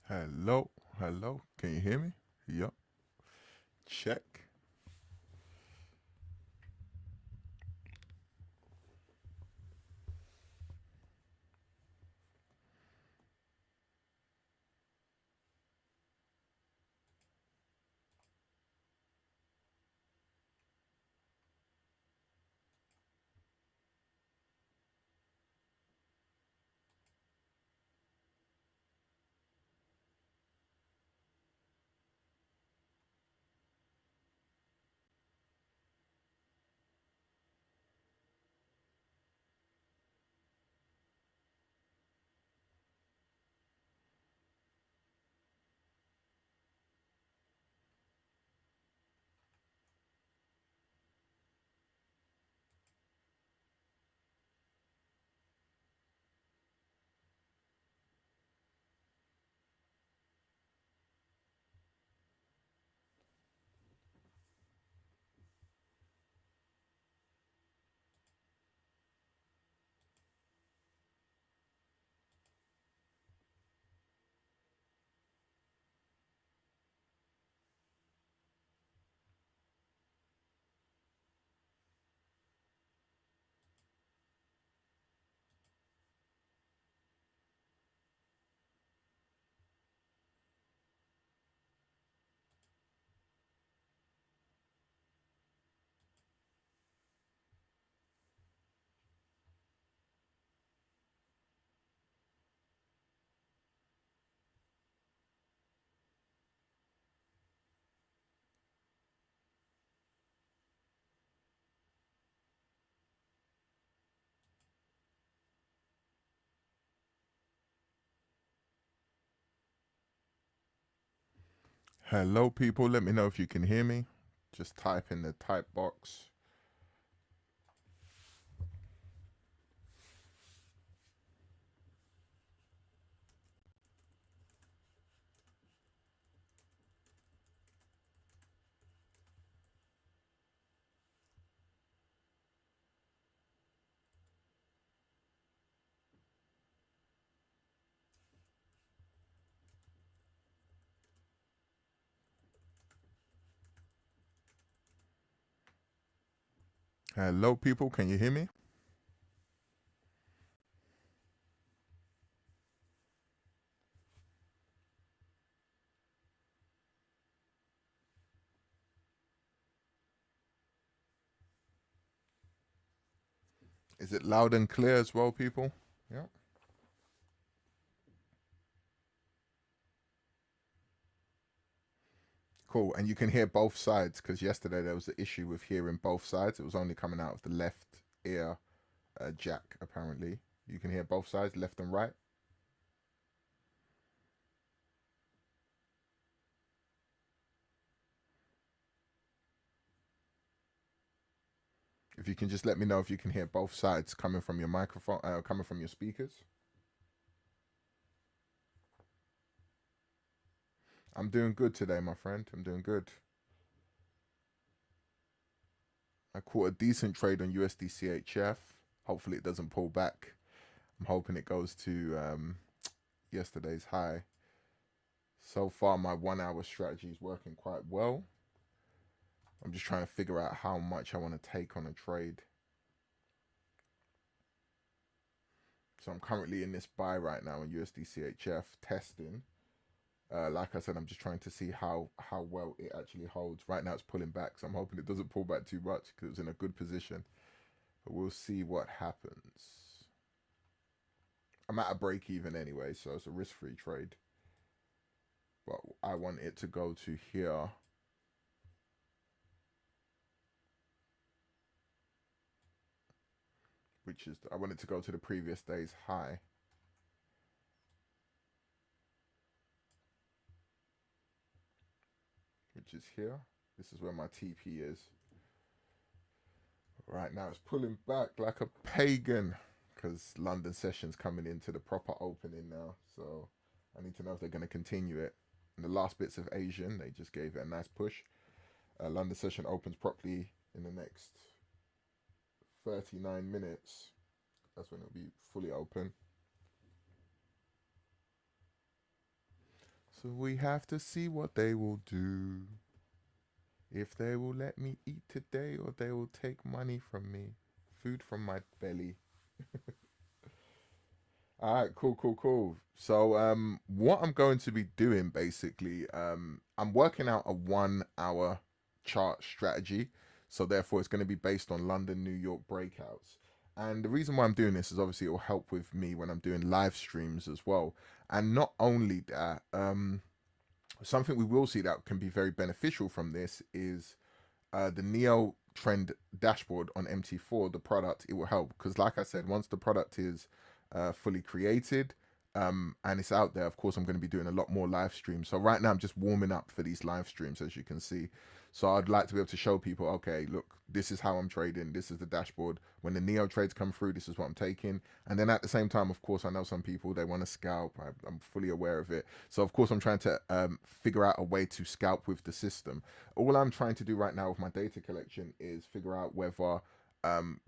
Hello, hello. Can you hear me? Yup. Check. Hello, people. Let me know if you can hear me. Just type in the type box. Hello, people. Can you hear me? Is it loud and clear as well, people? Yeah. Cool. And you can hear both sides because yesterday there was the issue with hearing both sides. It was only coming out of the left ear jack, apparently. You can hear both sides, left and right. If you can just let me know if you can hear both sides coming from your microphone, coming from your speakers. I'm doing good today, my friend. I'm doing good. I caught a decent trade on USD CHF. Hopefully, it doesn't pull back. I'm hoping it goes to yesterday's high. So far, my 1 hour strategy is working quite well. I'm just trying to figure out how much I want to take on a trade. So I'm currently in this buy right now on USD CHF testing. Like I said, I'm just trying to see how well it actually holds. Right now, it's pulling back, so I'm hoping it doesn't pull back too much because it was in a good position. But we'll see what happens. I'm at a break even anyway, so it's a risk-free trade. But I want it to go to here. Which is, I want it to go to the previous day's high. Which is here. This is where my TP is. Right now it's pulling back like a pagan because London session's coming into the proper opening now. So I need to know if they're going to continue it. And the last bits of Asian, they just gave it a nice push. London session opens properly in the next 39 minutes. That's when it'll be fully open. So we have to see what they will do. If they will let me eat today or they will take money from me. Food from my belly. All right, cool, cool, cool. So, what I'm going to be doing basically, I'm working out a 1 hour chart strategy. So, therefore, it's going to be based on London, New York breakouts. And the reason why I'm doing this is obviously it will help with me when I'm doing live streams as well. And not only that, something we will see that can be very beneficial from this is the Neo Trend dashboard on MT4, the product, it will help because, like I said, once the product is fully created and it's out there, of course, I'm going to be doing a lot more live streams. So right now, I'm just warming up for these live streams, as you can see. So I'd like to be able to show people, okay, look, this is how I'm trading. This is the dashboard. When the Neo trades come through, this is what I'm taking. And then at the same time, of course, I know some people, they want to scalp. I'm fully aware of it. So, of course, I'm trying to figure out a way to scalp with the system. All I'm trying to do right now with my data collection is figure out whether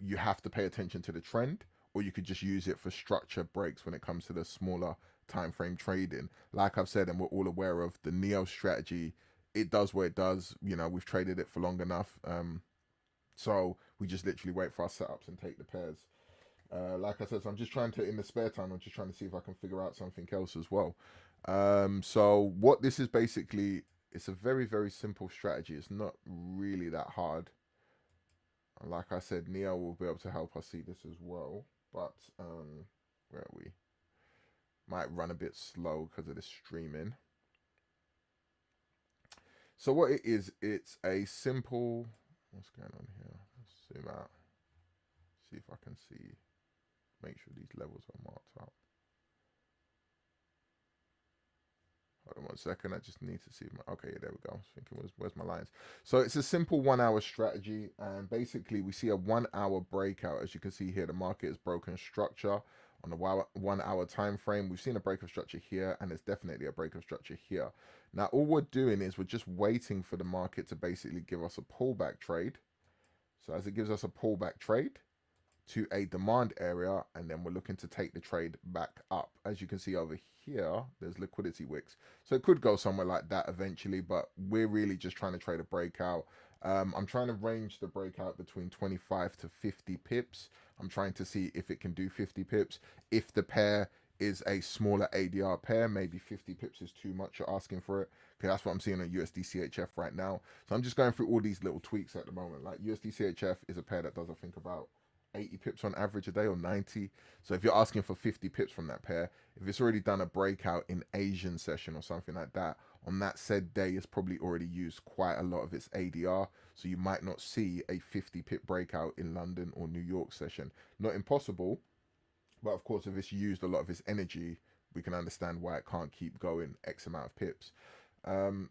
you have to pay attention to the trend or you could just use it for structure breaks when it comes to the smaller time frame trading. Like I've said, and we're all aware of, the Neo strategy, it does what it does. You know, we've traded it for long enough. So we just literally wait for our setups and take the pairs. Like I said, so I'm just trying to, in the spare time, I'm just trying to see if I can figure out something else as well. So what this is basically, it's a very, very simple strategy. It's not really that hard. Like I said, Neo will be able to help us see this as well. But where are we? Might run a bit slow because of the streaming. So what it is, it's a simple. What's going on here? Let's zoom out. See if I can see. Make sure these levels are marked up. Hold on 1 second. I just need to see my. Okay, yeah, there we go. I was thinking, where's my lines? So it's a simple 1 hour strategy, and basically we see a 1 hour breakout. As you can see here, the market has broken structure on the 1 hour time frame. We've seen a break of structure here, and there's definitely a break of structure here. Now, all we're doing is we're just waiting for the market to basically give us a pullback trade. So as it gives us a pullback trade to a demand area, and then we're looking to take the trade back up. As you can see over here, there's liquidity wicks. So it could go somewhere like that eventually, but we're really just trying to trade a breakout. I'm trying to range the breakout between 25 to 50 pips. I'm trying to see if it can do 50 pips. If the pair is a smaller ADR pair, maybe 50 pips is too much, you're asking for it. Okay, that's what I'm seeing on USD CHF right now. So I'm just going through all these little tweaks at the moment. Like USD CHF is a pair that does, I think, about 80 pips on average a day, or 90. So if you're asking for 50 pips from that pair, if it's already done a breakout in Asian session or something like that, on that said day, it's probably already used quite a lot of its ADR. So you might not see a 50 pip breakout in London or New York session. Not impossible, but of course, if it's used a lot of its energy, we can understand why it can't keep going X amount of pips.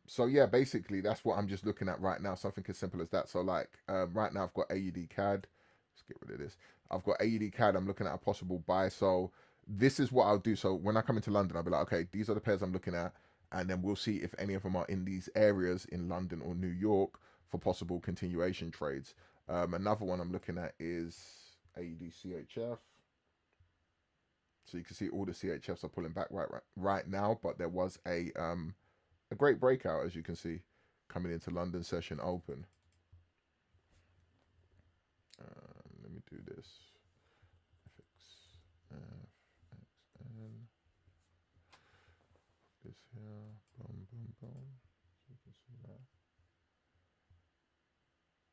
So yeah, basically that's what I'm just looking at right now. Something as simple as that. So like right now I've got AUD CAD. Let's get rid of this. I've got AUD CAD. I'm looking at a possible buy. So this is what I'll do. So when I come into London, I'll be like, okay, these are the pairs I'm looking at, and then we'll see if any of them are in these areas in London or New York for possible continuation trades. Another one I'm looking at is AUD CHF. So you can see all the CHFs are pulling back right now, but there was a great breakout, as you can see, coming into London session open. Let me do this. FXN. This here. Boom, boom, boom. So you can see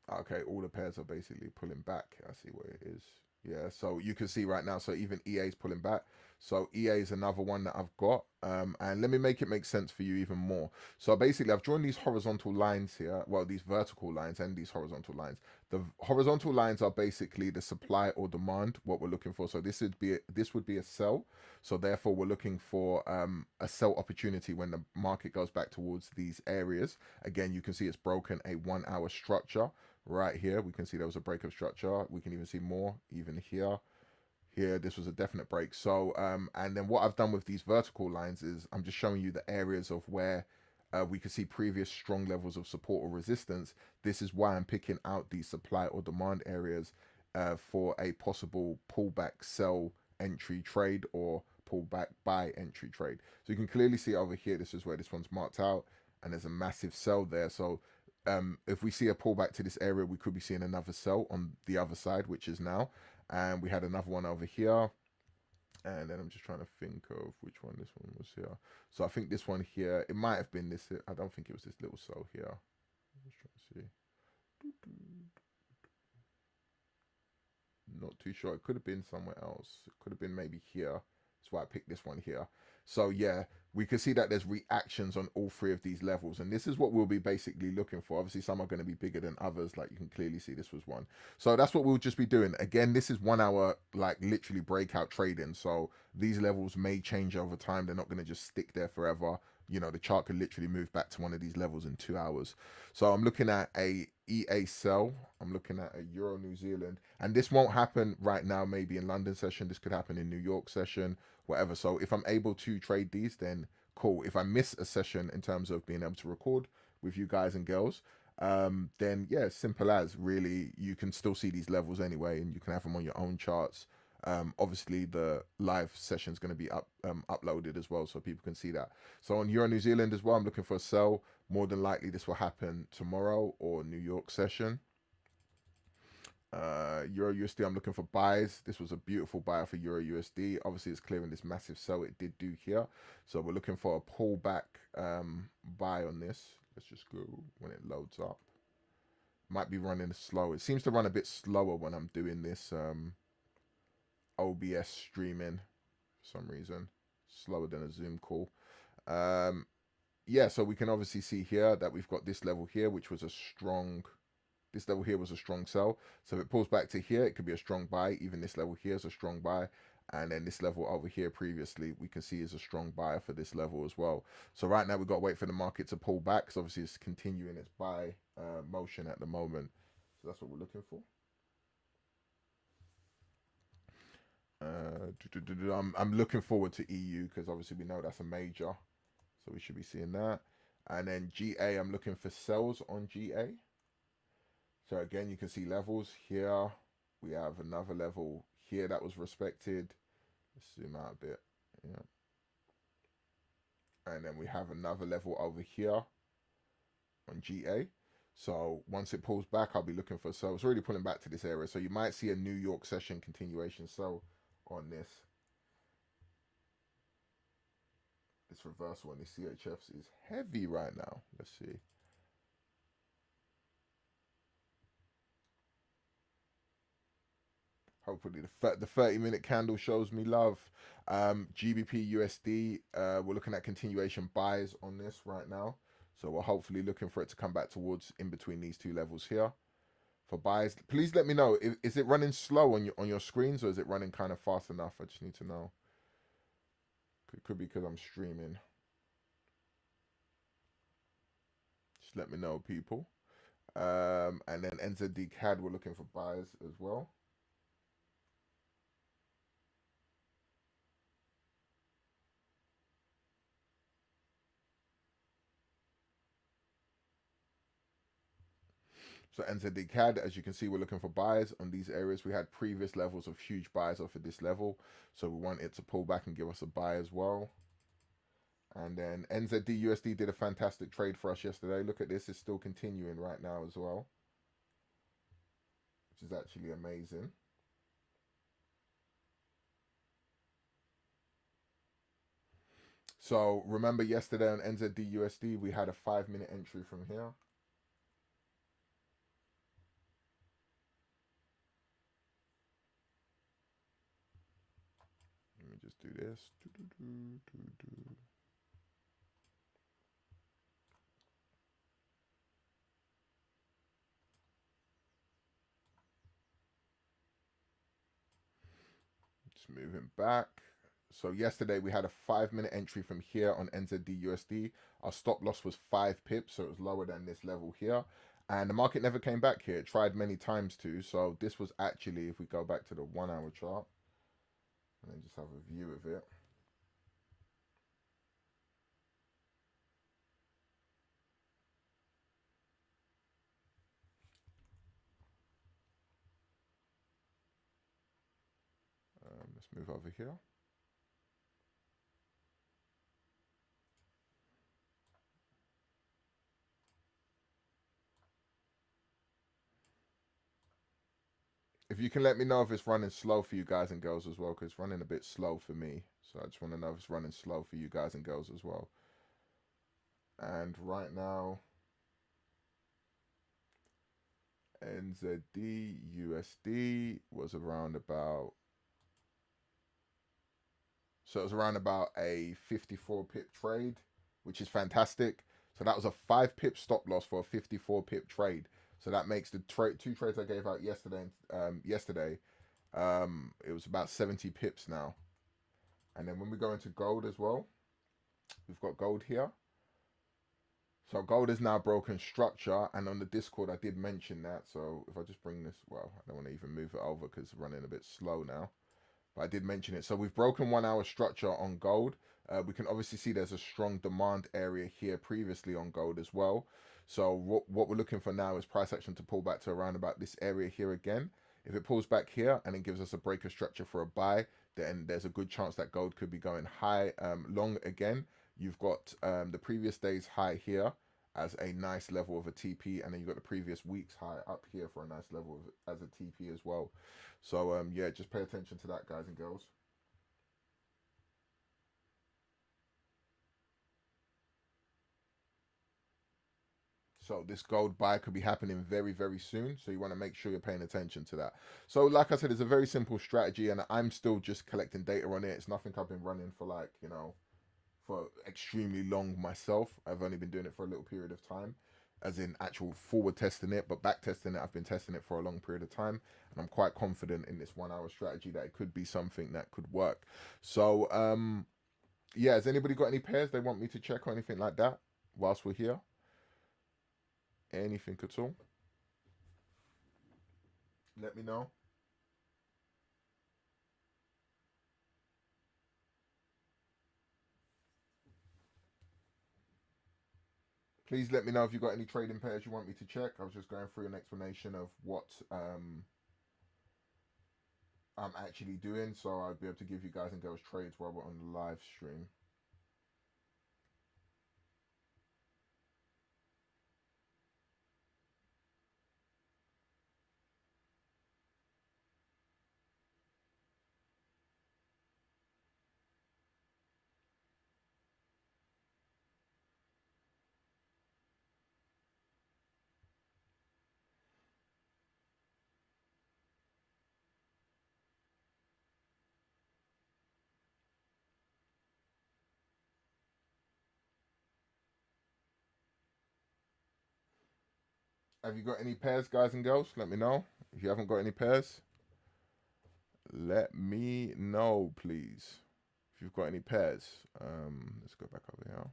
that. Okay, all the pairs are basically pulling back. I see what it is. Yeah, so you can see right now, so even EA is pulling back. So EA is another one that I've got. And let me make it make sense for you even more. So basically, I've drawn these horizontal lines here. Well, these vertical lines and these horizontal lines. The horizontal lines are basically the supply or demand, what we're looking for. So this would be a sell. So therefore, we're looking for a sell opportunity when the market goes back towards these areas. Again, you can see it's broken a 1 hour structure. Right here, we can see there was a break of structure. We can even see more, even here. Here, this was a definite break. So, and then what I've done with these vertical lines is I'm just showing you the areas of where we could see previous strong levels of support or resistance. This is why I'm picking out these supply or demand areas for a possible pullback sell entry trade or pullback buy entry trade. So you can clearly see over here, this is where this one's marked out, and there's a massive sell there. So if we see a pullback to this area, we could be seeing another sell on the other side, which is now. And we had another one over here. And then I'm just trying to think of which one this one was here. So I think this one here, it might have been this. I don't think it was this little sell here. I'm just trying to see. Not too sure. It could have been somewhere else. It could have been maybe here. That's why I picked this one here. So yeah, we can see that there's reactions on all three of these levels. And this is what we'll be basically looking for. Obviously, some are going to be bigger than others. Like you can clearly see this was one. So that's what we'll just be doing. Again, this is 1 hour, like literally breakout trading. So these levels may change over time. They're not going to just stick there forever. You know, the chart could literally move back to one of these levels in 2 hours. So I'm looking at a EA sell. I'm looking at a Euro New Zealand. And this won't happen right now, maybe in London session. This could happen in New York session, whatever. So if I'm able to trade these, then cool. If I miss a session in terms of being able to record with you guys and girls, then yeah, simple as really, you can still see these levels anyway, and you can have them on your own charts. Obviously the live session is going to be uploaded as well, so people can see that. So on Euro New Zealand as well, I'm looking for a sell. More than likely this will happen tomorrow or New York session. Euro USD, I'm looking for buys. This was a beautiful buy for Euro USD. Obviously, it's clearing this massive sell it did do here. So we're looking for a pullback buy on this. Let's just go when it loads up. Might be running slow. It seems to run a bit slower when I'm doing this OBS streaming for some reason. Slower than a Zoom call. Yeah, so we can obviously see here that we've got this level here, which was a strong... This level here was a strong sell. So if it pulls back to here, it could be a strong buy. Even this level here is a strong buy. And then this level over here previously, we can see is a strong buy for this level as well. So right now, we've got to wait for the market to pull back. Because obviously, it's continuing its buy motion at the moment. So that's what we're looking for. I'm looking forward to EU because obviously we know that's a major. So we should be seeing that. And then GA, I'm looking for sells on GA. So again, you can see levels here. We have another level here that was respected. Let's zoom out a bit. Yeah. And then we have another level over here on GA. So once it pulls back, I'll be looking for a sell. It's already pulling back to this area. So you might see a New York session continuation sell on this. This reversal on the CHFs is heavy right now. Let's see. Hopefully the 30-minute candle shows me love. GBP USD, we're looking at continuation buys on this right now. So we're hopefully looking for it to come back towards in between these two levels here. For buys, please let me know. Is it running slow on your screens, or is it running kind of fast enough? I just need to know. Could be because I'm streaming. Just let me know, people. And then NZD CAD, we're looking for buys as well. So NZD CAD, as you can see, we're looking for buys on these areas. We had previous levels of huge buys off of this level. So we want it to pull back and give us a buy as well. And then NZD USD did a fantastic trade for us yesterday. Look at this, it's still continuing right now as well, which is actually amazing. So remember yesterday on NZD USD, we had a 5-minute entry from here. Let me just do this. Just moving back. So yesterday we had a 5-minute entry from here on NZD USD. Our stop loss was 5 pips, so it was lower than this level here. And the market never came back here. It tried many times too. So this was actually, if we go back to the 1-hour chart, and then just have a view of it. Let's move over here. you can let me know if it's running slow for you guys and girls as well, because it's running a bit slow for me. So I just want to know if it's running slow for you guys and girls as well. And right now, NZD USD was around about, so it was around about a 54 pip trade, which is fantastic. So that was a 5 pip stop loss for a 54 pip trade. So that makes the two trades I gave out yesterday, it was about 70 pips now. And then when we go into gold as well, we've got gold here. So gold is now broken structure, and on the Discord I did mention that. So if I just bring this, well, I don't want to even move it over because it's running a bit slow now. But I did mention it. So we've broken 1 hour structure on gold. We can obviously see there's a strong demand area here previously on gold as well. So what we're looking for now is price action to pull back to around about this area here again. If it pulls back here and it gives us a breaker structure for a buy, then there's a good chance that gold could be going high long again. You've got the previous day's high here as a nice level of a TP, and then you've got the previous week's high up here for a nice level as a TP as well. So yeah, just pay attention to that, guys and girls. So this gold buy could be happening very, very soon. So you want to make sure you're paying attention to that. So like I said, it's a very simple strategy, and I'm still just collecting data on it. It's nothing I've been running for, like, you know, for extremely long myself. I've only been doing it for a little period of time, as in actual forward testing it, but back testing it, I've been testing it for a long period of time, and I'm quite confident in this 1 hour strategy that it could be something that could work. So yeah, has anybody got any pairs they want me to check or anything like that whilst we're here? Anything at all? Let me know. Please let me know if you've got any trading pairs you want me to check. I was just going through an explanation of what I'm actually doing, so I'll be able to give you guys and girls trades while we're on the live stream. Have you got any pairs, guys and girls? Let me know. If you haven't got any pairs, let me know, please. If you've got any pairs. Let's go back over here.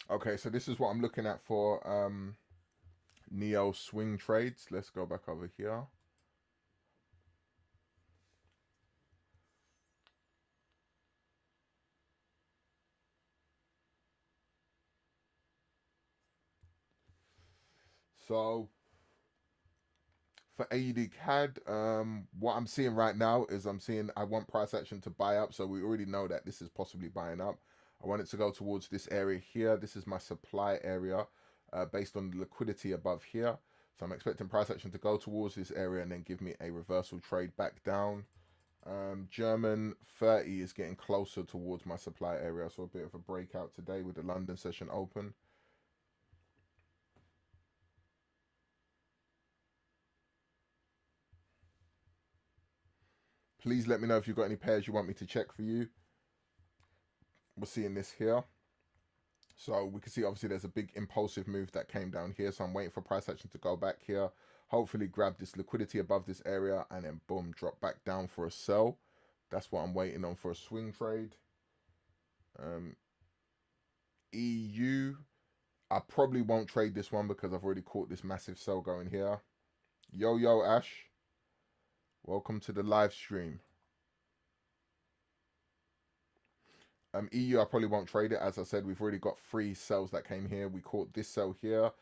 Okay, so this is what I'm looking at for Neo swing trades. Let's go back over here. So for AUD CAD, what I'm seeing right now is I want price action to buy up. So we already know that this is possibly buying up. I want it to go towards this area here. This is my supply area based on the liquidity above here. So I'm expecting price action to go towards this area and then give me a reversal trade back down. German 30 is getting closer towards my supply area. So a bit of a breakout today with the London session open. Please let me know if you've got any pairs you want me to check for you. We're seeing this here. So we can see obviously there's a big impulsive move that came down here. So I'm waiting for price action to go back here. Hopefully grab this liquidity above this area and then boom, drop back down for a sell. That's what I'm waiting on for a swing trade. EU, I probably won't trade this one because I've already caught this massive sell going here. Yo, Ash. Welcome to the live stream. EU, I probably won't trade it. As I said, we've already got 3 sells that came here. We caught this sell here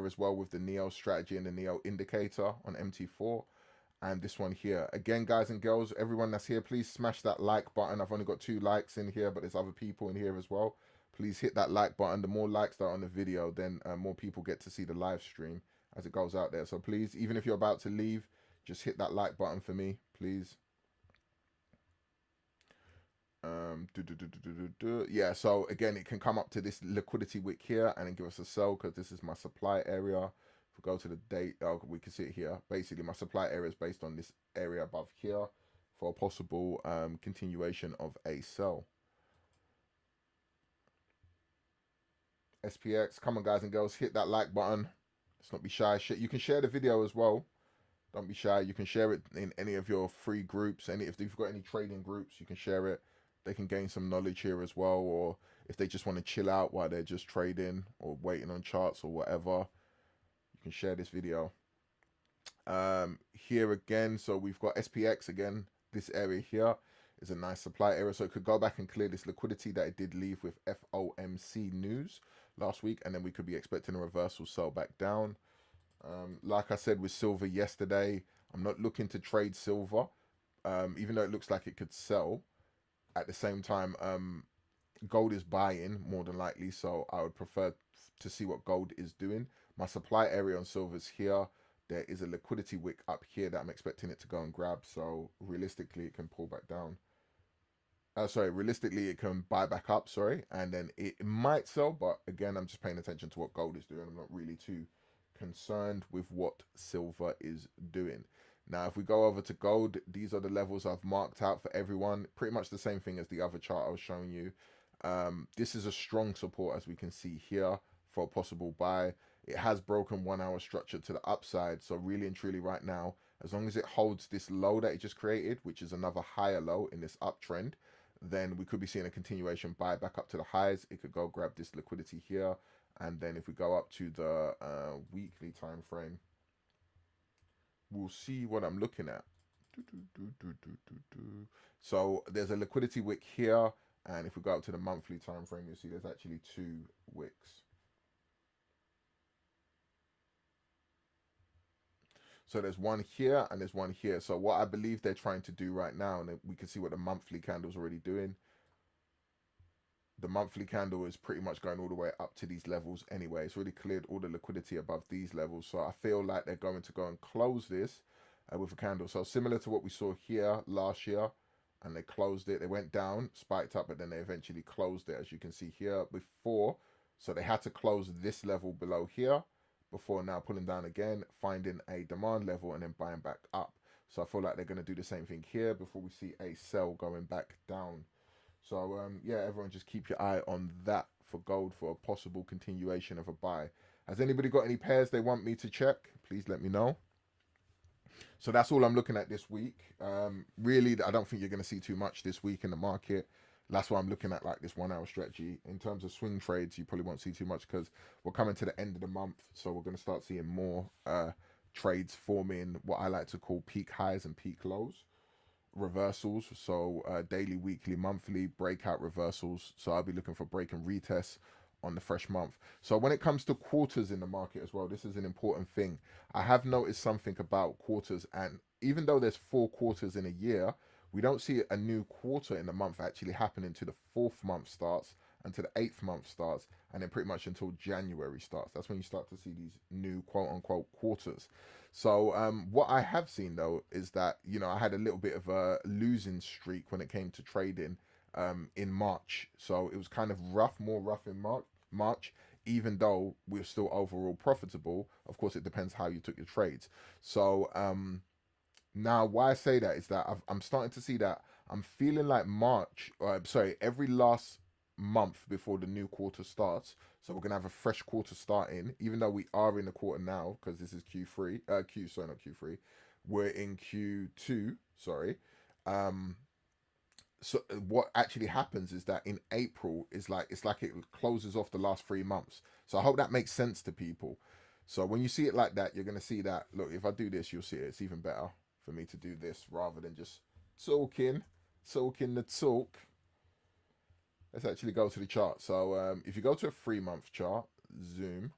as well with the Neo strategy and the Neo indicator on MT4. and this one here. Again, guys and girls, everyone that's here, please smash that like button. I've only got 2 likes in here, but there's other people in here as well. Please hit that like button. The more likes that are on the video, then more people get to see the live stream as it goes out there. So please, even if you're about to leave, just hit that like button for me, please. Yeah, so again, it can come up to this liquidity wick here and then give us a sell, because this is my supply area. If we go to the date, oh, we can see it here. Basically, my supply area is based on this area above here for a possible continuation of a sell. SPX, come on, guys and girls, hit that like button. Let's not be shy. You can share the video as well. Don't be shy. You can share it in any of your free groups. If you've got any trading groups, you can share it. They can gain some knowledge here as well. Or if they just want to chill out while they're just trading or waiting on charts or whatever, you can share this video. Here again, so we've got SPX again. This area here is a nice supply area. So it could go back and clear this liquidity that it did leave with FOMC news last week. And then we could be expecting a reversal sell back down. Like I said with silver yesterday, I'm not looking to trade silver, even though it looks like it could sell. At the same time, gold is buying more than likely, so I would prefer to see what gold is doing. My supply area on silver is here. There is a liquidity wick up here that I'm expecting it to go and grab, so realistically it can pull back down. Realistically it can buy back up, and then it might sell, but again, I'm just paying attention to what gold is doing. I'm not really too concerned with what silver is doing. Now, if we go over to gold, these are the levels I've marked out for everyone. Pretty much the same thing as the other chart I was showing you. This is a strong support, as we can see here, for a possible buy. It has broken 1 hour structure to the upside. So really and truly right now, as long as it holds this low that it just created, which is another higher low in this uptrend, then we could be seeing a continuation buy back up to the highs. It could go grab this liquidity here. And then if we go up to the weekly time frame, we'll see what I'm looking at. So there's a liquidity wick here, and if we go up to the monthly time frame, you'll see there's actually 2 wicks. So there's one here and there's one here. So what I believe they're trying to do right now, and we can see what the monthly candle's already doing. The monthly candle is pretty much going all the way up to these levels anyway. It's really cleared all the liquidity above these levels. So I feel like they're going to go and close this with a candle. So similar to what we saw here last year, and they closed it. They went down, spiked up, but then they eventually closed it, as you can see here before. So they had to close this level below here before now pulling down again, finding a demand level and then buying back up. So I feel like they're going to do the same thing here before we see a sell going back down. So yeah, everyone just keep your eye on that for gold for a possible continuation of a buy. Has anybody got any pairs they want me to check? Please let me know. So that's all I'm looking at this week. Really, I don't think you're going to see too much this week in the market. That's why I'm looking at like this 1 hour strategy. In terms of swing trades, you probably won't see too much because we're coming to the end of the month. So we're going to start seeing more trades forming what I like to call peak highs and peak lows. Reversals, so daily, weekly, monthly breakout reversals. So I'll be looking for break and retests on the fresh month. So when it comes to quarters in the market as well, this is an important thing. I have noticed something about quarters, and even though there's 4 quarters in a year, we don't see a new quarter in the month actually happening to the 4th month starts and to the 8th month starts, and then pretty much until January starts. That's when you start to see these new quote-unquote quarters. So what I have seen though is that, you know, I had a little bit of a losing streak when it came to trading in March. So it was kind of rough, more rough in March, even though we're still overall profitable. Of course, it depends how you took your trades. So now why I say that is that I'm starting to see that I'm feeling like every last month before the new quarter starts. So we're gonna have a fresh quarter starting, even though we are in the quarter now because this is Q3. Not Q3. We're in Q2. Sorry. So what actually happens is that in April it's like it closes off the last 3 months. So I hope that makes sense to people. So when you see it like that, you're gonna see that. Look, if I do this, you'll see it. It's even better for me to do this rather than just talking the talk. Let's actually go to the chart. So if you go to a 3 month chart, zoom,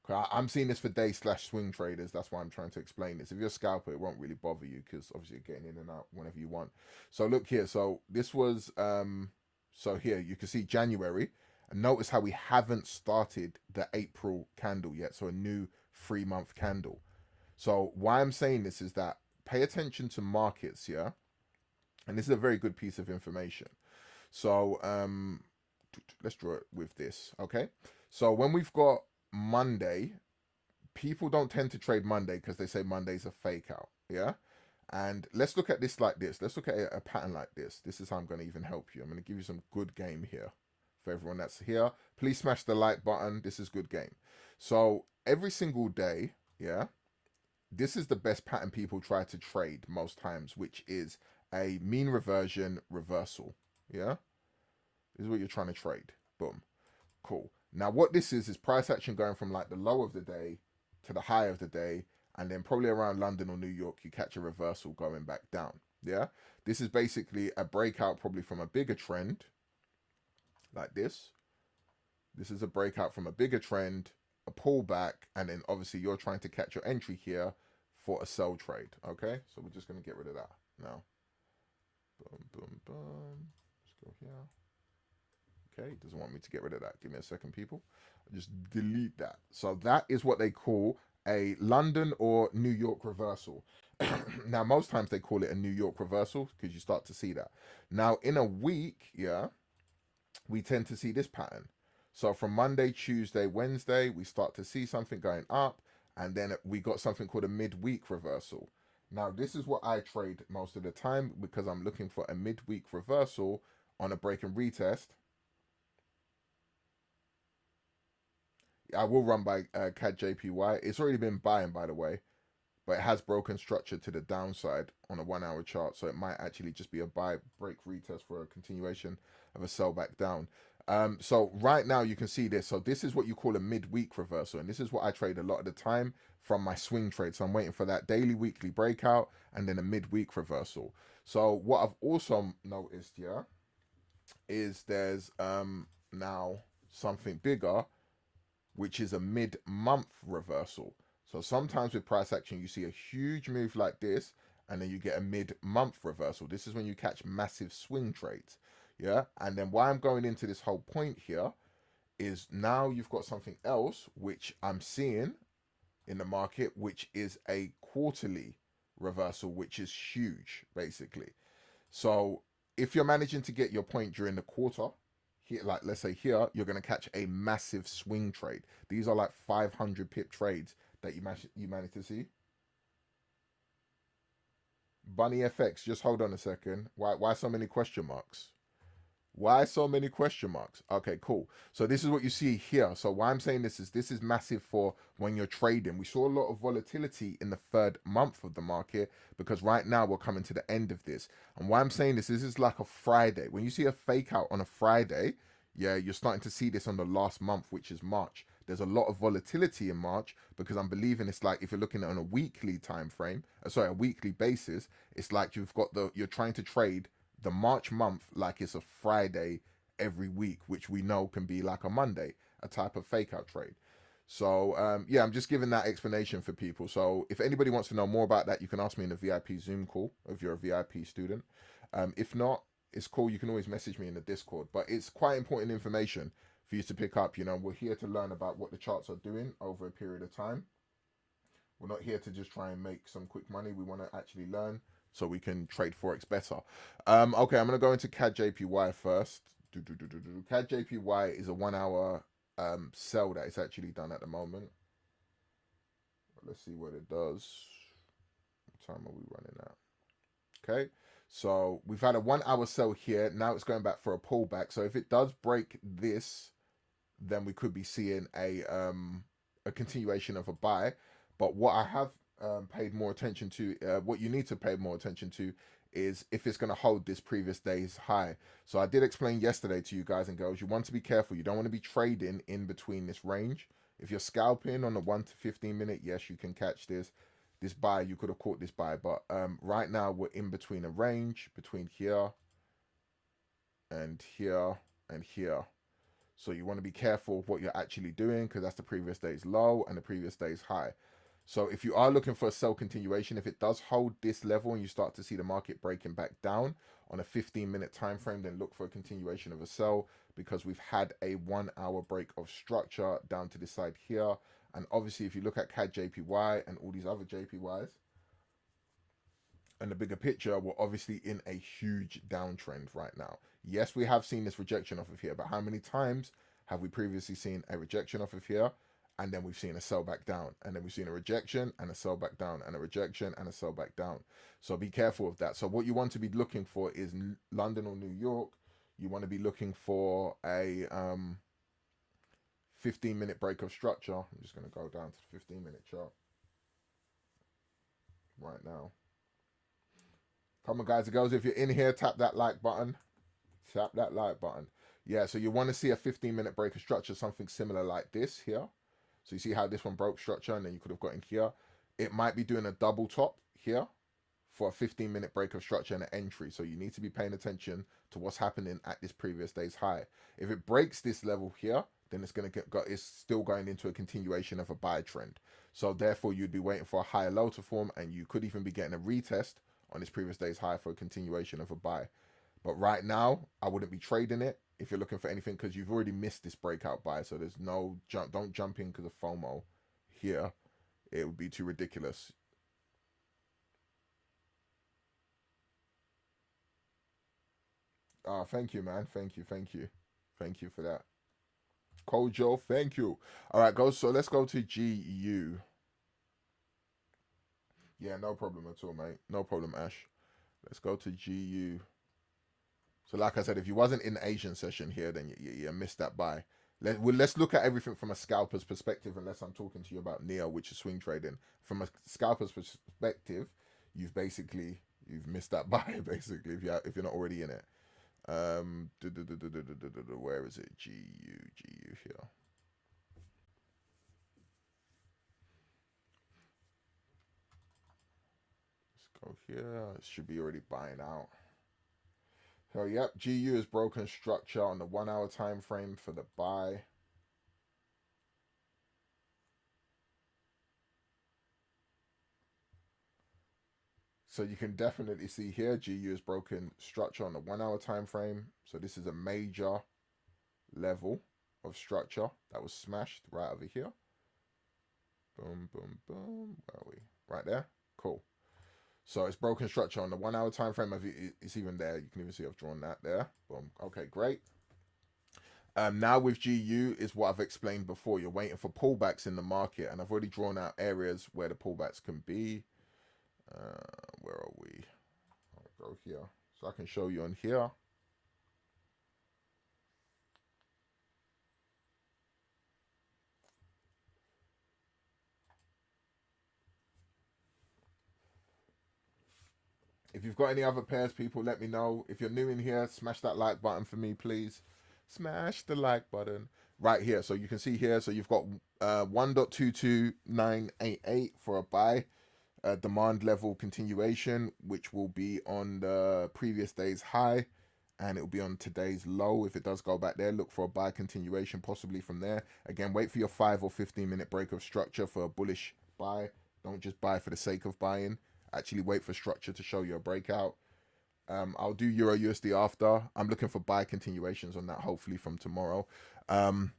I'm seeing this for day/swing traders. That's why I'm trying to explain this. If you're a scalper, it won't really bother you because obviously you're getting in and out whenever you want. So look here. So this was so here you can see January, and notice how we haven't started the April candle yet. So a new 3-month candle. So why I'm saying this is that pay attention to markets, yeah, and this is a very good piece of information. So let's draw it with this, okay? So when we've got Monday, people don't tend to trade Monday because they say Monday's a fake out, yeah? And let's look at this like this. Let's look at a pattern like this. This is how I'm going to even help you. I'm going to give you some good game here. For everyone that's here, please smash the like button. This is good game. So every single day, yeah, this is the best pattern people try to trade most times, which is a mean reversion reversal, yeah? This is what you're trying to trade. Boom. Cool. Now what this is price action going from like the low of the day to the high of the day, and then probably around London or New York you catch a reversal going back down. Yeah, this is basically a breakout probably from a bigger trend like this. This is a breakout from a bigger trend, a pullback, and then obviously you're trying to catch your entry here for a sell trade. Okay, so we're just going to get rid of that now. Boom, boom, boom. Let's go here. Okay, doesn't want me to get rid of that. Give me a second, people. I'll just delete that. So that is what they call a London or New York reversal. Now, most times they call it a New York reversal because you start to see that. Now, in a week, yeah, we tend to see this pattern. So from Monday, Tuesday, Wednesday, we start to see something going up, and then we got something called a midweek reversal. Now, this is what I trade most of the time because I'm looking for a midweek reversal on a break and retest. I will run by CAD JPY. It's already been buying, by the way, but it has broken structure to the downside on a 1 hour chart. So it might actually just be a buy, break, retest for a continuation of a sell back down. So right now you can see this. So this is what you call a midweek reversal. And this is what I trade a lot of the time from my swing trade. So I'm waiting for that daily, weekly breakout and then a midweek reversal. So what I've also noticed here is there's now something bigger, which is a mid-month reversal. So sometimes with price action, you see a huge move like this, and then you get a mid-month reversal. This is when you catch massive swing trades, yeah? And then why I'm going into this whole point here is now you've got something else, which I'm seeing in the market, which is a quarterly reversal, which is huge, basically. So if you're managing to get your point during the quarter, here, like let's say here, you're going to catch a massive swing trade. These are like 500 pip trades that you manage to see. Bunny FX, just hold on a second. Why so many question marks? Why so many question marks? Okay, cool. So this is what you see here. So why I'm saying this is massive for when you're trading. We saw a lot of volatility in the 3rd month of the market because right now we're coming to the end of this. And why I'm saying this is like a Friday. When you see a fake out on a Friday, yeah, you're starting to see this on the last month, which is March. There's a lot of volatility in March because I'm believing it's like if you're looking at on a weekly time frame, a weekly basis, it's like you're trying to trade the March month like it's a Friday every week, which we know can be like a Monday, a type of fake out trade. So yeah, I'm just giving that explanation for people. So if anybody wants to know more about that, you can ask me in a VIP Zoom call if you're a VIP student. If not, it's cool. You can always message me in the Discord, but it's quite important information for you to pick up. You know, we're here to learn about what the charts are doing over a period of time. We're not here to just try and make some quick money. We want to actually learn so we can trade Forex better. Okay, I'm going to go into CAD JPY first. CAD JPY is a 1 hour sell that it's actually done at the moment. Let's see what it does. What time are we running at? Okay, so we've had a 1 hour sell here. Now it's going back for a pullback. So if it does break this, then we could be seeing a continuation of a buy. But what I have paid more attention to, what you need to pay more attention to is if it's going to hold this previous day's high. So I did explain yesterday to you guys and girls, you want to be careful. You don't want to be trading in between this range. If you're scalping on the 1 to 15 minute, yes, you can catch this buy. You could have caught this buy, but right now we're in between a range between here and here and here. So you want to be careful of what you're actually doing, because that's the previous day's low and the previous day's high. So if you are looking for a sell continuation, if it does hold this level and you start to see the market breaking back down on a 15-minute time frame, then look for a continuation of a sell, because we've had a 1 hour break of structure down to this side here. And obviously, if you look at CAD JPY and all these other JPYs and the bigger picture, we're obviously in a huge downtrend right now. Yes, we have seen this rejection off of here, but how many times have we previously seen a rejection off of here, and then we've seen a sell back down, and then we've seen a rejection and a sell back down, and a rejection and a sell back down? So be careful of that. So what you want to be looking for is London or New York. You want to be looking for a 15-minute break of structure. I'm just going to go down to the 15-minute chart right now. Come on, guys and girls, if you're in here, tap that like button. Tap that like button. Yeah, so you want to see a 15-minute break of structure, something similar like this here. So you see how this one broke structure, and then you could have got in here. It might be doing a double top here for a 15-minute break of structure and an entry. So you need to be paying attention to what's happening at this previous day's high. If it breaks this level here, then it's going to it's still going into a continuation of a buy trend. So therefore, you'd be waiting for a higher low to form, and you could even be getting a retest on this previous day's high for a continuation of a buy. But right now, I wouldn't be trading it if you're looking for anything, because you've already missed this breakout buy. So there's no jump. Don't jump in because of FOMO here. It would be too ridiculous. Thank you, man. Thank you. Thank you. Thank you for that. Kojo, thank you. All right, go. So let's go to GU. Yeah, no problem at all, mate. No problem, Ash. Let's go to GU. So like I said, if you wasn't in the Asian session here, then you missed that buy. Let's look at everything from a scalper's perspective, unless I'm talking to you about NEO, which is swing trading. From a scalper's perspective, you've missed that buy, basically, if you're not already in it. Where is it? GU here. Let's go here. It should be already buying out. So yep, GU has broken structure on the 1 hour time frame for the buy. So you can definitely see here, GU has broken structure on the 1 hour time frame. So this is a major level of structure that was smashed right over here. Boom, boom, boom. Where are we? Right there. Cool. So it's broken structure on the 1 hour time frame. It's even there. You can even see I've drawn that there. Boom. Okay, great. Now with GU is what I've explained before. You're waiting for pullbacks in the market, and I've already drawn out areas where the pullbacks can be. Where are we? I'll go here. So I can show you on here. If you've got any other pairs, people, let me know. If you're new in here, smash that like button for me, please. Smash the like button right here. So you can see here, so you've got 1.22988 for a buy. Demand level continuation, which will be on the previous day's high, and it will be on today's low. If it does go back there, look for a buy continuation, possibly from there. Again, wait for your 5 or 15-minute break of structure for a bullish buy. Don't just buy for the sake of buying. Actually wait for structure to show you a breakout. I'll do Euro USD after. I'm looking for buy continuations on that, hopefully from tomorrow. And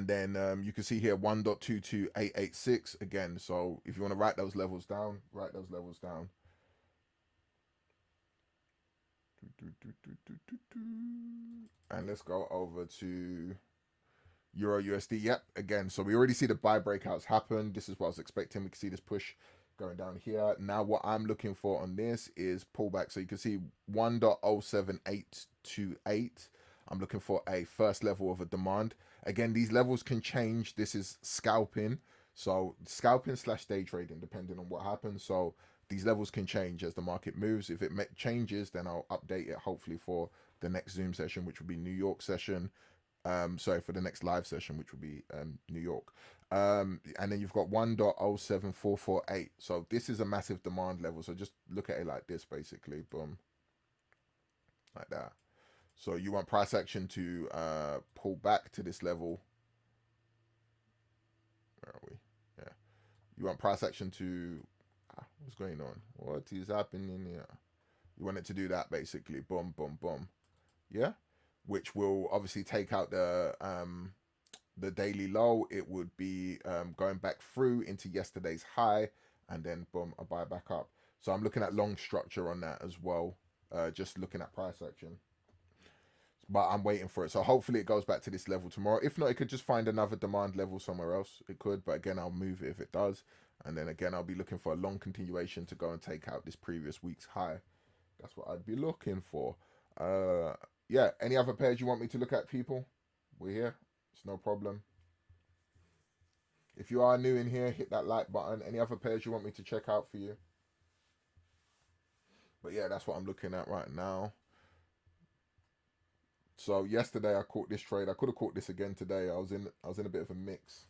then you can see here 1.22886 again. So if you want to write those levels down, write those levels down. And let's go over to Euro USD. Yep, again. So we already see the buy breakouts happen. This is what I was expecting. We can see this push going down here. Now what I'm looking for on this is pullback. So you can see 1.07828. I'm looking for a first level of a demand. Again, these levels can change. This is scalping. So scalping / day trading, depending on what happens. So these levels can change as the market moves. If it changes, then I'll update it hopefully for the next Zoom session, which will be New York session. Sorry, for the next live session, which will be New York. And then you've got 1.07448. So this is a massive demand level. So just look at it like this, basically. Boom. Like that. So you want price action to pull back to this level. Where are we? Yeah. You want price action to what's going on? What is happening here? You want it to do that basically. Boom, boom, boom. Yeah. Which will obviously take out the daily low. It would be going back through into yesterday's high, and then boom, a buy back up. So I'm looking at long structure on that as well. Just looking at price action, but I'm waiting for it. So hopefully it goes back to this level tomorrow. If not, it could just find another demand level somewhere else. It could, but again, I'll move it if it does. And then again, I'll be looking for a long continuation to go and take out this previous week's high. That's what I'd be looking for. Yeah, any other pairs you want me to look at, people? We're here. It's no problem. If you are new in here, hit that like button. Any other pairs you want me to check out for you? But yeah, that's what I'm looking at right now. So yesterday I caught this trade. I could have caught this again today. I was in a bit of a mix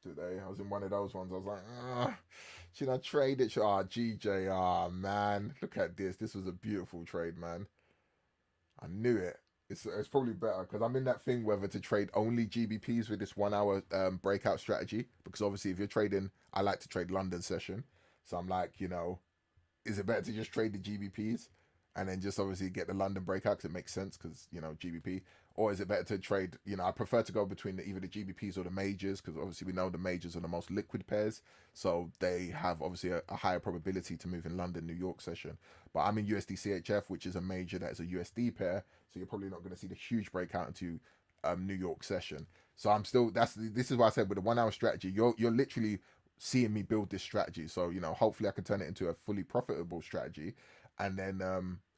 today. I was in one of those ones. I was like, should I trade it? GJ, man, look at this. This was a beautiful trade, man. I knew it. It's probably better because I'm in that thing whether to trade only GBPs with this 1 hour breakout strategy. Because obviously, if you're trading, I like to trade London session. So I'm like, is it better to just trade the GBPs and then just obviously get the London breakout because it makes sense because, GBP? Or is it better to trade, I prefer to go between either the GBPs or the majors because obviously we know the majors are the most liquid pairs. So they have obviously a higher probability to move in London, New York session. But I'm in USD CHF, which is a major that is a USD pair. So you're probably not going to see the huge breakout into New York session. So I'm still, this is why I said with the 1 hour strategy, you're literally seeing me build this strategy. So, hopefully I can turn it into a fully profitable strategy. And then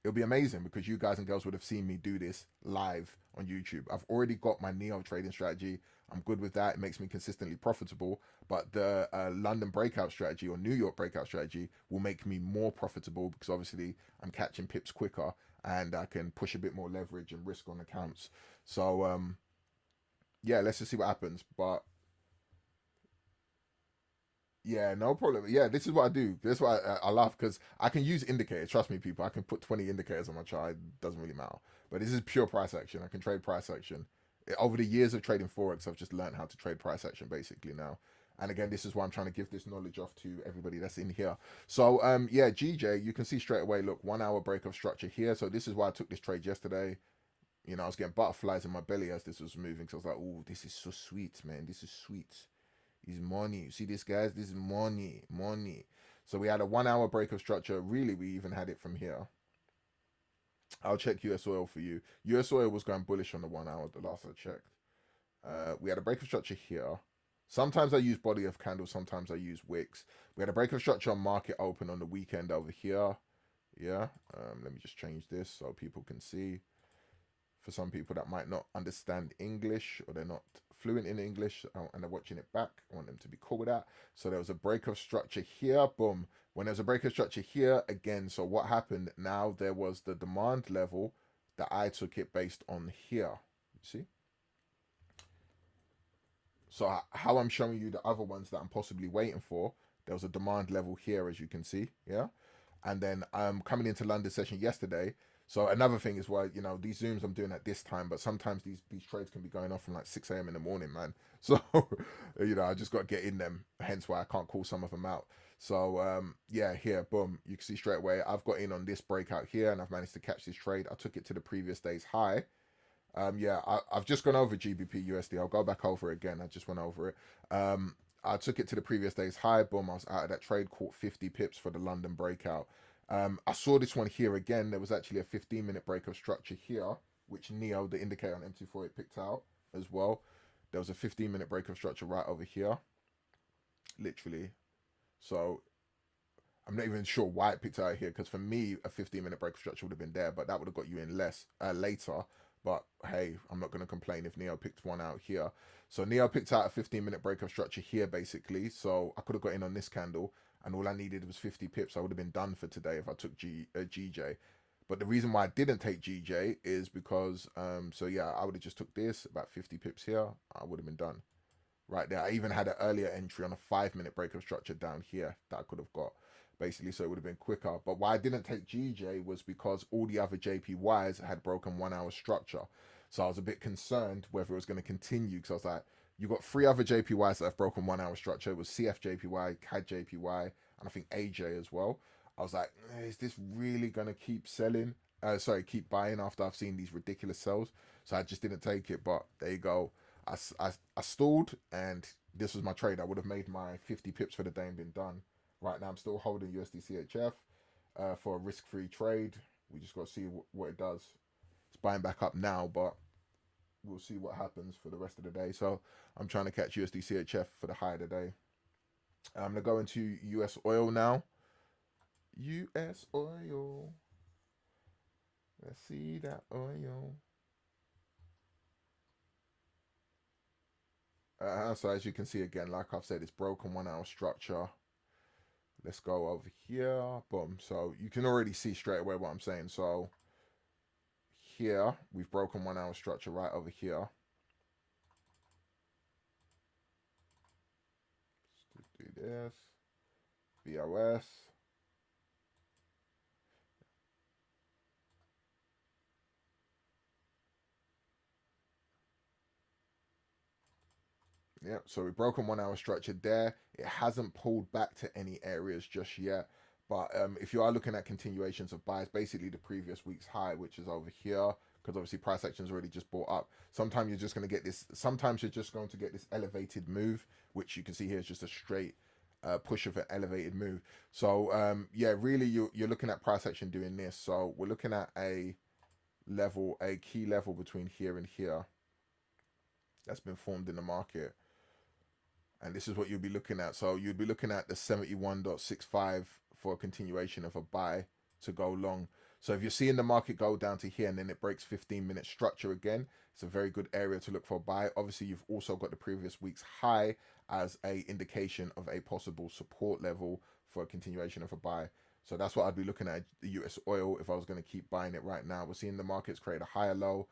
it'll be amazing because you guys and girls would have seen me do this live on YouTube. I've already got my Neo trading strategy. I'm good with that. It makes me consistently profitable. But the London breakout strategy or New York breakout strategy will make me more profitable because obviously I'm catching pips quicker and I can push a bit more leverage and risk on accounts. So, yeah, let's just see what happens. But yeah, no problem. Yeah, this is what I do. This is why I laugh because I can use indicators. Trust me, people. I can put 20 indicators on my chart. It doesn't really matter. But this is pure price action. I can trade price action. Over the years of trading Forex, I've just learned how to trade price action basically now. And again, this is why I'm trying to give this knowledge off to everybody that's in here. So, yeah, GJ, you can see straight away, look, 1 hour break of structure here. So this is why I took this trade yesterday. I was getting butterflies in my belly as this was moving. So I was like, oh, this is so sweet, man. This is sweet. Is money. You see this, guys? This is money. Money. So we had a 1 hour break of structure. Really, we even had it from here. I'll check US oil for you. US oil was going bullish on the 1 hour the last I checked. We had a break of structure here. Sometimes I use body of candle. Sometimes I use wicks. We had a break of structure on market open on the weekend over here. Yeah. Let me just change this so people can see. For some people that might not understand English or they're not fluent in English and they're watching it back, I want them to be cool with that. So there was a break of structure here, boom. When there's a break of structure here, again, so what happened now, there was the demand level that I took it based on here. You see? So how I'm showing you the other ones that I'm possibly waiting for, there was a demand level here, as you can see, yeah? And then coming into London session yesterday. So another thing is why, these Zooms I'm doing at this time, but sometimes these trades can be going off from like 6 a.m. in the morning, man. So, I just got to get in them, hence why I can't call some of them out. So, yeah, here, boom, you can see straight away, I've got in on this breakout here and I've managed to catch this trade. I took it to the previous day's high. Yeah, I've just gone over GBP USD. I'll go back over it again. I just went over it. I took it to the previous day's high. Boom, I was out of that trade, caught 50 pips for the London breakout. I saw this one here again. There was actually a 15-minute break of structure here, which Neo, the indicator on M248, picked out as well. There was a 15-minute break of structure right over here, literally. So I'm not even sure why it picked out here, because for me, a 15-minute break of structure would have been there, but that would have got you in later. But hey, I'm not going to complain if Neo picked one out here. So Neo picked out a 15-minute break of structure here, basically. So I could have got in on this candle, and all I needed was 50 pips. I would have been done for today if I took GJ. But the reason why I didn't take GJ is because, so yeah, I would have just took this, about 50 pips here. I would have been done right there. I even had an earlier entry on a 5-minute break of structure down here that I could have got. basically, so it would have been quicker. But why I didn't take GJ was because all the other JPYs had broken 1 hour structure. So I was a bit concerned whether it was going to continue, because I was like, you got 3 other JPYs that have broken 1 hour structure. It was CF JPY, CAD JPY, and I think AJ as well. I was like, is this really going to keep selling? Keep buying after I've seen these ridiculous sells. So I just didn't take it. But there you go. I stalled, and this was my trade. I would have made my 50 pips for the day and been done. Right now, I'm still holding USD for a risk-free trade. We just got to see what it does. It's buying back up now, but we'll see what happens for the rest of the day. So I'm trying to catch USD for the high of the day. I'm going to go into US oil now. US oil. Let's see that oil. So as you can see again, like I've said, it's broken 1 hour structure. Let's go over here. Boom. So you can already see straight away what I'm saying. So here, we've broken 1 hour structure right over here. Let's do this. BOS. Yeah, so we've broken 1 hour structure there. It hasn't pulled back to any areas just yet. But if you are looking at continuations of buys, basically the previous week's high, which is over here, because obviously price action's already just bought up. Sometimes you're just going to get this. Sometimes you're just going to get this elevated move, which you can see here is just a straight push of an elevated move. So yeah, really you're looking at price action doing this. So we're looking at a key level between here and here that's been formed in the market. And this is what you'll be looking at. So you'd be looking at the 71.65 for a continuation of a buy to go long. So if you're seeing the market go down to here and then it breaks 15-minute structure again, it's a very good area to look for a buy. Obviously, you've also got the previous week's high as a indication of a possible support level for a continuation of a buy. So that's what I'd be looking at, the US oil, if I was going to keep buying it right now. We're seeing the markets create a higher low,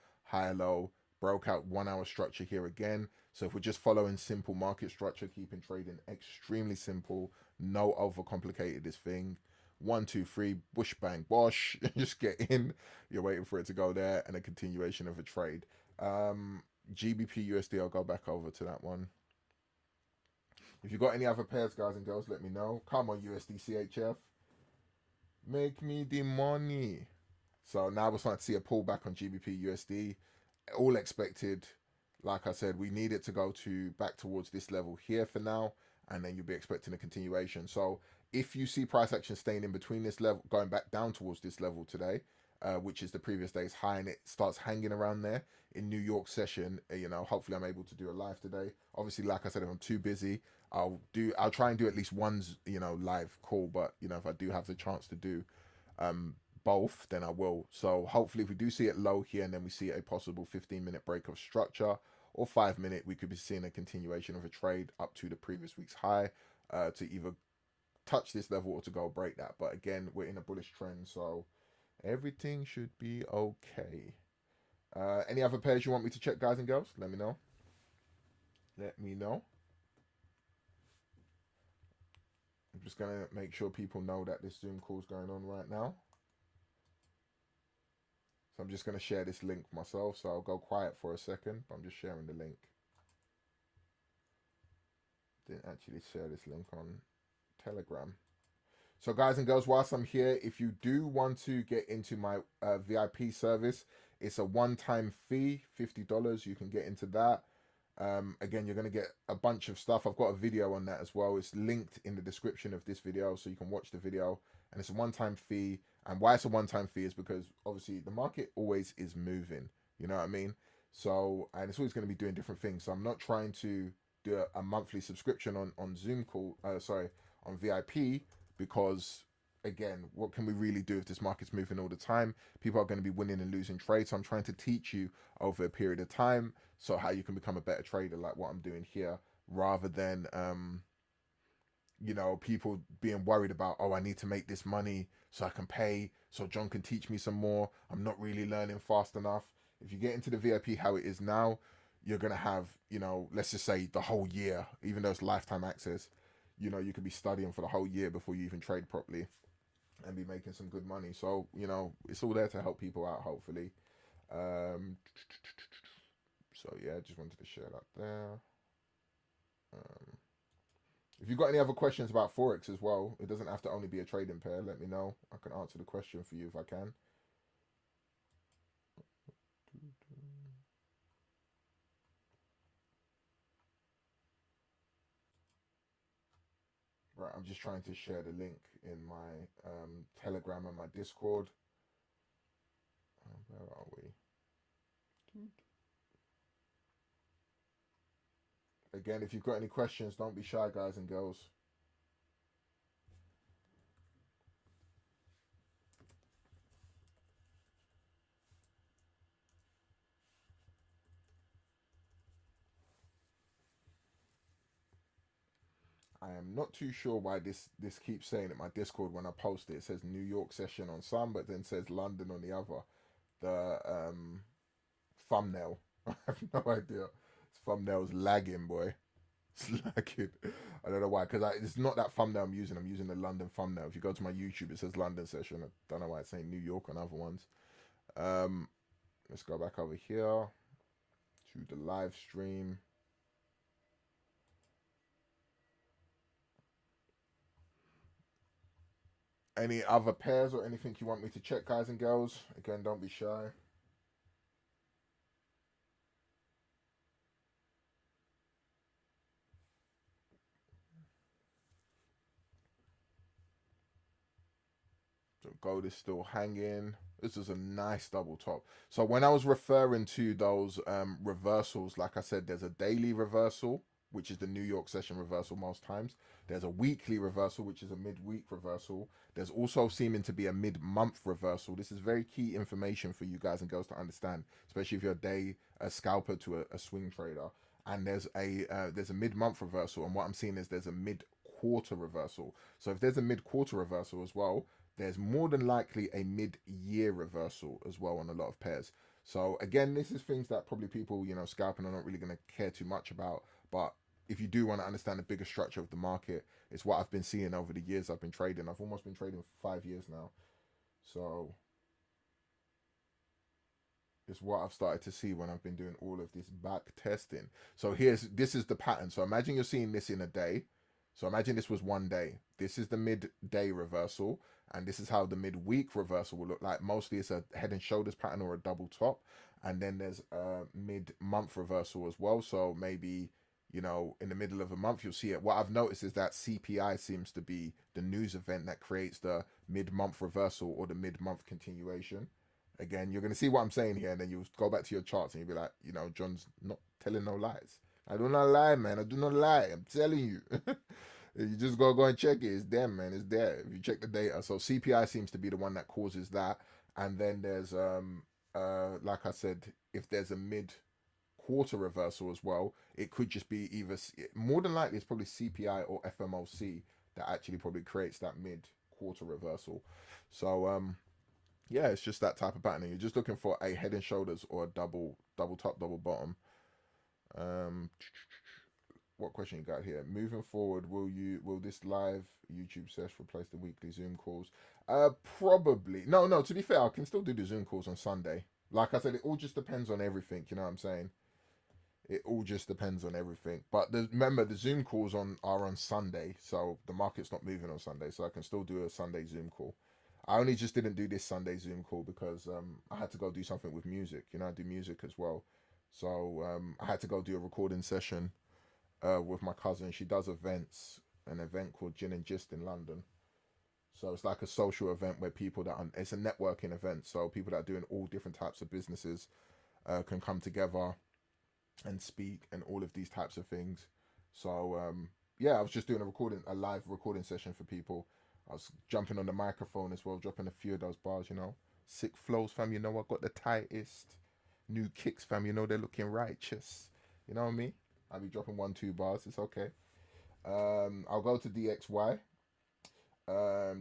broke out 1 hour structure here again. So if we're just following simple market structure, keeping trading extremely simple, no overcomplicated this thing. 1, 2, 3, bush bang bosh, just get in. You're waiting for it to go there, and a continuation of a trade. GBP USD, I'll go back over to that one. If you've got any other pairs, guys and girls, let me know. Come on, USD CHF. Make me the money. So now we're starting to see a pullback on GBP USD. All expected. Like I said, we need it to go back towards this level here for now, and then you'll be expecting a continuation. So if you see price action staying in between this level, going back down towards this level today, which is the previous day's high, and it starts hanging around there in New York session, hopefully I'm able to do a live today. Obviously, like I said, if I'm too busy, I'll try and do at least one, live call. But if I do have the chance to do both, then I will. So hopefully if we do see it low here and then we see a possible 15-minute break of structure, or 5-minute, we could be seeing a continuation of a trade up to the previous week's high, to either touch this level or to go break that. But again, we're in a bullish trend, so everything should be okay. Any other pairs you want me to check, guys and girls? Let me know. I'm just gonna make sure people know that this Zoom call is going on right now. So I'm just going to share this link myself. So I'll go quiet for a second, but I'm just sharing the link. Didn't actually share this link on Telegram. So guys and girls, whilst I'm here, if you do want to get into my VIP service, it's a one-time fee, $50. You can get into that. Again, you're going to get a bunch of stuff. I've got a video on that as well. It's linked in the description of this video, so you can watch the video. And it's a one-time fee. And why it's a one-time fee is because obviously the market always is moving. You know what I mean? So, and it's always going to be doing different things. So I'm not trying to do a monthly subscription on Zoom call, on VIP, because again, what can we really do if this market's moving all the time? People are going to be winning and losing trades. So I'm trying to teach you over a period of time, so how you can become a better trader, like what I'm doing here, rather than people being worried about, oh, I need to make this money so I can pay, so John can teach me some more. I'm not really learning fast enough. If you get into the VIP how it is now, you're going to have, let's just say the whole year, even though it's lifetime access, you know, you could be studying for the whole year before you even trade properly and be making some good money. So, you know, it's all there to help people out, hopefully. Um, so yeah, just wanted to share that there. Um, if you've got any other questions about Forex as well, it doesn't have to only be a trading pair. Let me know. I can answer the question for you if I can. Right, I'm just trying to share the link in my Telegram and my Discord. Where are we? Again, if you've got any questions, don't be shy, guys and girls. I am not too sure why this keeps saying it. My Discord, when I post it, it says New York session on some, but then says London on the other. The thumbnail, I have no idea. This thumbnail's lagging, boy. It's lagging. I don't know why, because it's not that thumbnail I'm using. I'm using the London thumbnail. If you go to my YouTube, it says London session. I don't know why it's saying New York on other ones. Let's go back over here to the live stream. Any other pairs or anything you want me to check, guys and girls? Again, don't be shy. So gold is still hanging. This is a nice double top. So when I was referring to those reversals, like I said, there's a daily reversal, which is the New York session reversal most times. There's a weekly reversal, which is a midweek reversal. There's also seeming to be a mid-month reversal. This is very key information for you guys and girls to understand, especially if you're a scalper to a swing trader. And there's a mid-month reversal, and what I'm seeing is there's a mid-quarter reversal. So if there's a mid-quarter reversal as well, there's more than likely a mid-year reversal as well on a lot of pairs. So again, this is things that probably people, you know, scalping are not really going to care too much about. But if you do want to understand the bigger structure of the market, it's what I've been seeing over the years I've been trading. I've almost been trading for 5 years now. So it's what I've started to see when I've been doing all of this back testing. So this is the pattern. So imagine you're seeing this in a day. So imagine this was one day. This is the midday reversal, and this is how the midweek reversal will look like. Mostly it's a head and shoulders pattern or a double top, and then there's a mid-month reversal as well. So maybe, you know, in the middle of a month you'll see it. What I've noticed is that CPI seems to be the news event that creates the mid-month reversal or the mid-month continuation. Again, you're going to see what I'm saying here, and then you'll go back to your charts and you'll be like, you know, John's not telling no lies. I do not lie, man. I do not lie. I'm telling you. You just go and check it. It's there, man. It's there. If you check the data. So CPI seems to be the one that causes that. And then there's like I said, if there's a mid quarter reversal as well, it could just be either, more than likely it's probably CPI or FMOC that actually probably creates that mid quarter reversal. So yeah, it's just that type of pattern. You're just looking for a head and shoulders or a double top, double bottom. What question you got here? Moving forward, will this live YouTube sesh replace the weekly Zoom calls? Probably. No. To be fair, I can still do the Zoom calls on Sunday. Like I said, it all just depends on everything. You know what I'm saying? It all just depends on everything. But remember, the Zoom calls are on Sunday, so the market's not moving on Sunday, so I can still do a Sunday Zoom call. I only just didn't do this Sunday Zoom call because I had to go do something with music. You know, I do music as well, so I had to go do a recording session with my cousin. She does events, an event called Gin and Gist in London. So it's like a social event where it's a networking event. So people that are doing all different types of businesses can come together and speak and all of these types of things. So yeah, I was just doing a live recording session for people. I was jumping on the microphone as well, dropping a few of those bars, you know. Sick flows, fam, you know I got the tightest. New kicks, fam, you know they're looking righteous. You know what I mean? I'll be dropping 1-2 bars. It's okay. I'll go to DXY. Are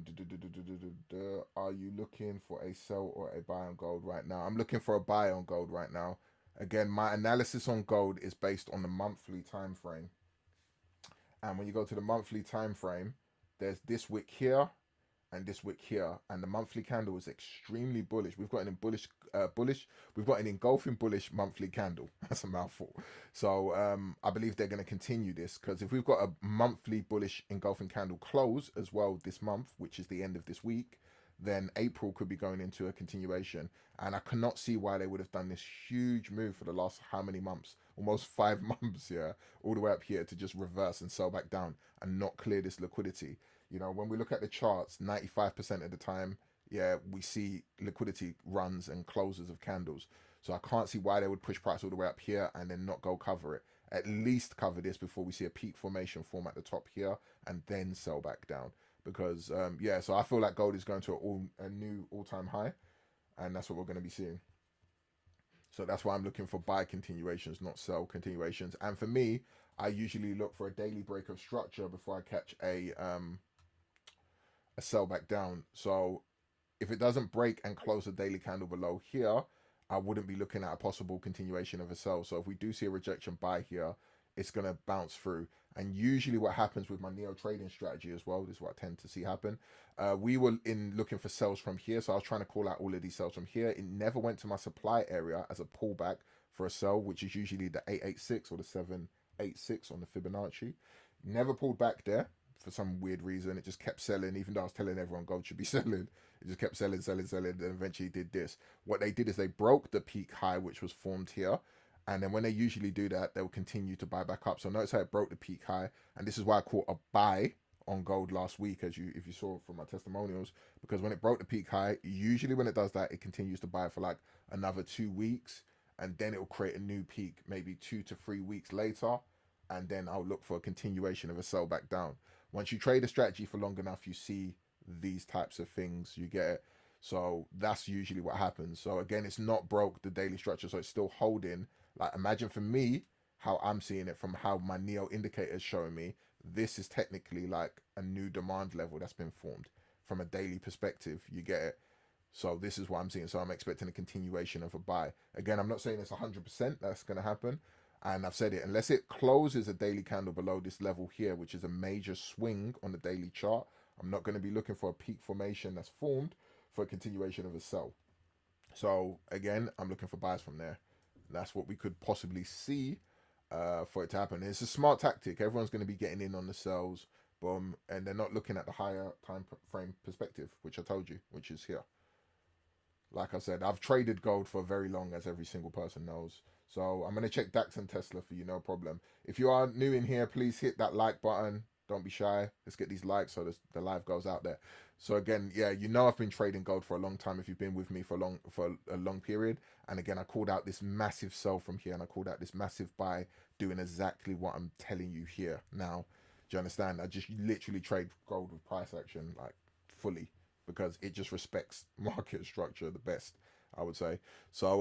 you looking for a sell or a buy on gold right now? I'm looking for a buy on gold right now. Again, my analysis on gold is based on the monthly time frame. And when you go to the monthly time frame, there's this wick here and this wick here, and the monthly candle is extremely bullish. We've got an bullish. We've got an engulfing bullish monthly candle. That's a mouthful. So I believe they're going to continue this, because if we've got a monthly bullish engulfing candle close as well this month, which is the end of this week, then April could be going into a continuation. And I cannot see why they would have done this huge move for the last how many months, almost 5 months, yeah, all the way up here to just reverse and sell back down and not clear this liquidity. You know, when we look at the charts, 95% of the time, yeah, we see liquidity runs and closes of candles. So I can't see why they would push price all the way up here and then not go cover it. At least cover this before we see a peak formation form at the top here and then sell back down. Because, yeah, so I feel like gold is going to a new all-time high, and that's what we're going to be seeing. So that's why I'm looking for buy continuations, not sell continuations. And for me, I usually look for a daily break of structure before I catch a sell back down. So if it doesn't break and close a daily candle below here, I wouldn't be looking at a possible continuation of a sell. So if we do see a rejection buy here, it's going to bounce through. And usually what happens with my neo trading strategy as well, this is what I tend to see happen. We were looking for sells from here. So I was trying to call out all of these sells from here. It never went to my supply area as a pullback for a sell, which is usually the 886 or the 786 on the Fibonacci. Never pulled back there for some weird reason. It just kept selling, even though I was telling everyone gold should be selling. It just kept selling, and eventually did this. What they did is they broke the peak high, which was formed here. And then when they usually do that, they'll continue to buy back up. So notice how it broke the peak high. And this is why I caught a buy on gold last week, if you saw from my testimonials, because when it broke the peak high, usually when it does that, it continues to buy for like another 2 weeks, and then it will create a new peak maybe 2 to 3 weeks later, and then I'll look for a continuation of a sell back down. Once you trade a strategy for long enough, you see these types of things, you get it. So that's usually what happens. So again, it's not broke the daily structure, so it's still holding. Like, imagine for me how I'm seeing it from how my neo indicator is showing me. This is technically like a new demand level that's been formed from a daily perspective, you get it. So this is what I'm seeing. So I'm expecting a continuation of a buy. Again, I'm not saying it's 100% that's going to happen, and I've said it, unless it closes a daily candle below this level here, which is a major swing on the daily chart, I'm not going to be looking for a peak formation that's formed for a continuation of a sell. So again, I'm looking for buys from there. That's what we could possibly see for it to happen. It's a smart tactic. Everyone's going to be getting in on the sells, boom, and they're not looking at the higher time frame perspective, which I told you, which is here. Like I said, I've traded gold for very long, as every single person knows. So I'm going to check DAX and Tesla for you, no problem. If you are new in here, please hit that like button. Don't be shy. Let's get these likes so the live goes out there. So again, yeah, you know I've been trading gold for a long time if you've been with me for a long period. And again, I called out this massive sell from here, and I called out this massive buy, doing exactly what I'm telling you here now. Do you understand? I just literally trade gold with price action, like, fully, because it just respects market structure the best, I would say. So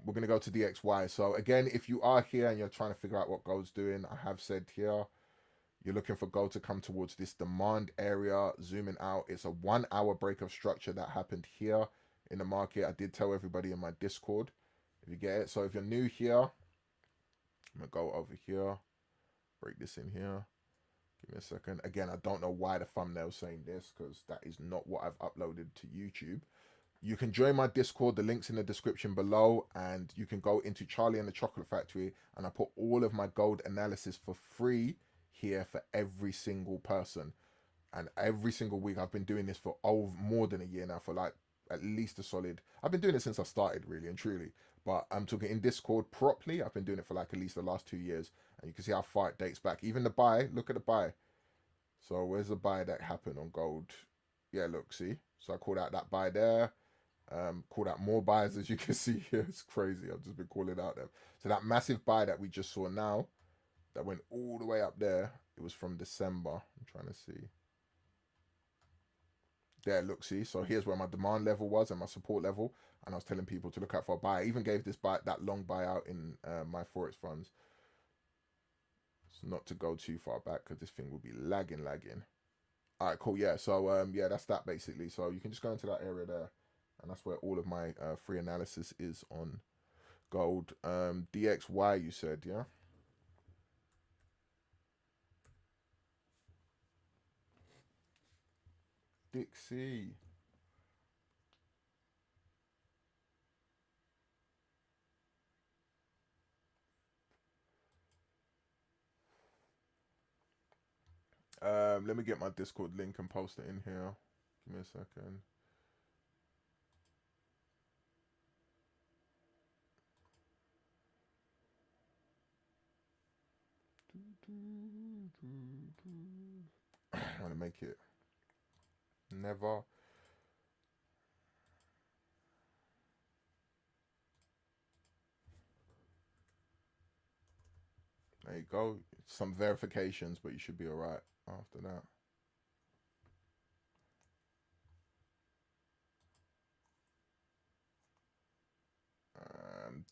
we're going to go to DXY. So again, if you are here and you're trying to figure out what gold's doing, I have said here, you're looking for gold to come towards this demand area, zooming out. It's a 1 hour break of structure that happened here in the market. I did tell everybody in my Discord, if you get it. So if you're new here, I'm going to go over here, break this in here. Give me a second. Again, I don't know why the thumbnail's saying this, because that is not what I've uploaded to YouTube. You can join my Discord. The link's in the description below, and you can go into Charlie and the Chocolate Factory, and I put all of my gold analysis for free here for every single person. And every single week, I've been doing this for more than a year now, for like at least a solid, I've been doing it since I started, really and truly. But I'm talking in Discord properly, I've been doing it for like at least the last 2 years. And you can see how far it dates back. Even the buy, look at the buy. So where's the buy that happened on gold? Yeah, look, see? So I called out that buy there. Called out more buys, as you can see here. It's crazy. I've just been calling out them. So that massive buy that we just saw now, that went all the way up there, it was from December. I'm trying to see. There, look, see? So here's where my demand level was and my support level. And I was telling people to look out for a buy. I even gave this buy, that long buyout in my Forex funds. So not to go too far back, because this thing will be lagging. All right, cool. Yeah, so yeah, that's that basically. So you can just go into that area there. And that's where all of my free analysis is on gold. DXY, you said, yeah? Dixie. Let me get my Discord link and post it in here. Give me a second. I want to make it never. There you go. Some verifications, but you should be all right after that.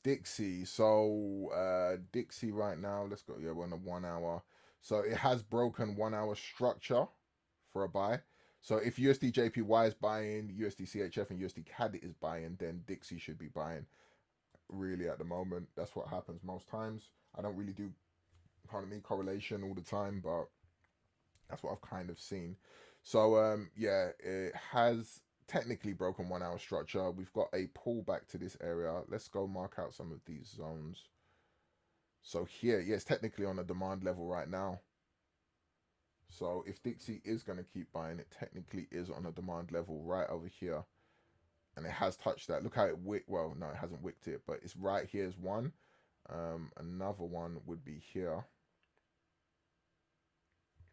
Dixie. So Dixie right now. Let's go. Yeah, we're on a 1 hour. So it has broken 1 hour structure for a buy. So if USD JPY is buying, USD CHF and USD CAD is buying, then Dixie should be buying. Really, at the moment, that's what happens most times. I don't really do, pardon me, correlation all the time, but that's what I've kind of seen. So yeah, it has technically broken 1 hour structure. We've got a pullback to this area. Let's go mark out some of these zones. So here, yeah, it's technically on a demand level right now. So if Dixie is going to keep buying, it technically is on a demand level right over here. And it has touched that. Look how it wicked. Well, no, it hasn't wicked it, but it's right here is one. Another one would be here.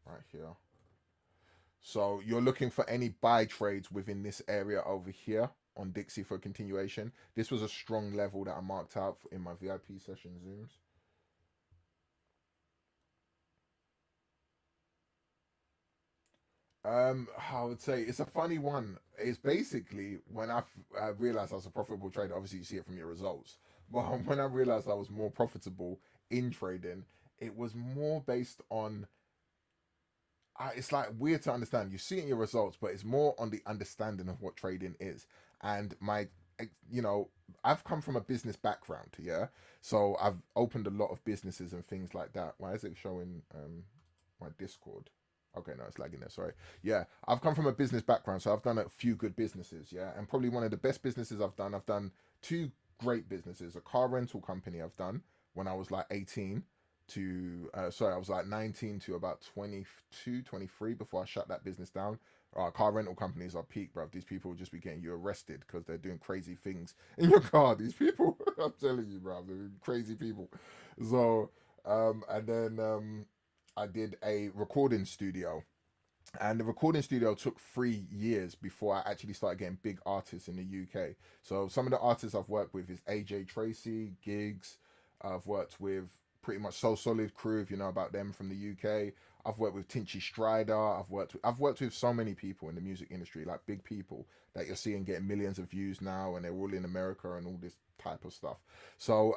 Right here. So you're looking for any buy trades within this area over here on Dixie for continuation. This was a strong level that I marked out in my VIP session Zooms. I would say it's a funny one. It's basically when I realized I was a profitable trader. Obviously, you see it from your results. But when I realized I was more profitable in trading, it was more based on. It's like weird to understand. You see it in your results, but it's more on the understanding of what trading is. And you know, I've come from a business background, yeah. So I've opened a lot of businesses and things like that. Why is it showing my Discord? Okay, no, it's lagging there. Sorry. Yeah, I've come from a business background, so I've done a few good businesses. Yeah, and probably one of the best businesses I've done. I've done two great businesses. A car rental company I've done when I was like 18 to sorry, I was like 19 to about 22, 23 before I shut that business down. Car rental companies are peak, bruv. These people will just be getting you arrested because they're doing crazy things in your car. These people, I'm telling you, bruv, they're crazy people. So, and then I did a recording studio. And the recording studio took 3 years before I actually started getting big artists in the UK. So some of the artists I've worked with is AJ Tracy, Gigs. I've worked with pretty much So Solid Crew, if you know about them from the UK. I've worked with Tinchy Strider. I've worked with so many people in the music industry, like big people that you're seeing getting millions of views now, and they're all in America and all this type of stuff. So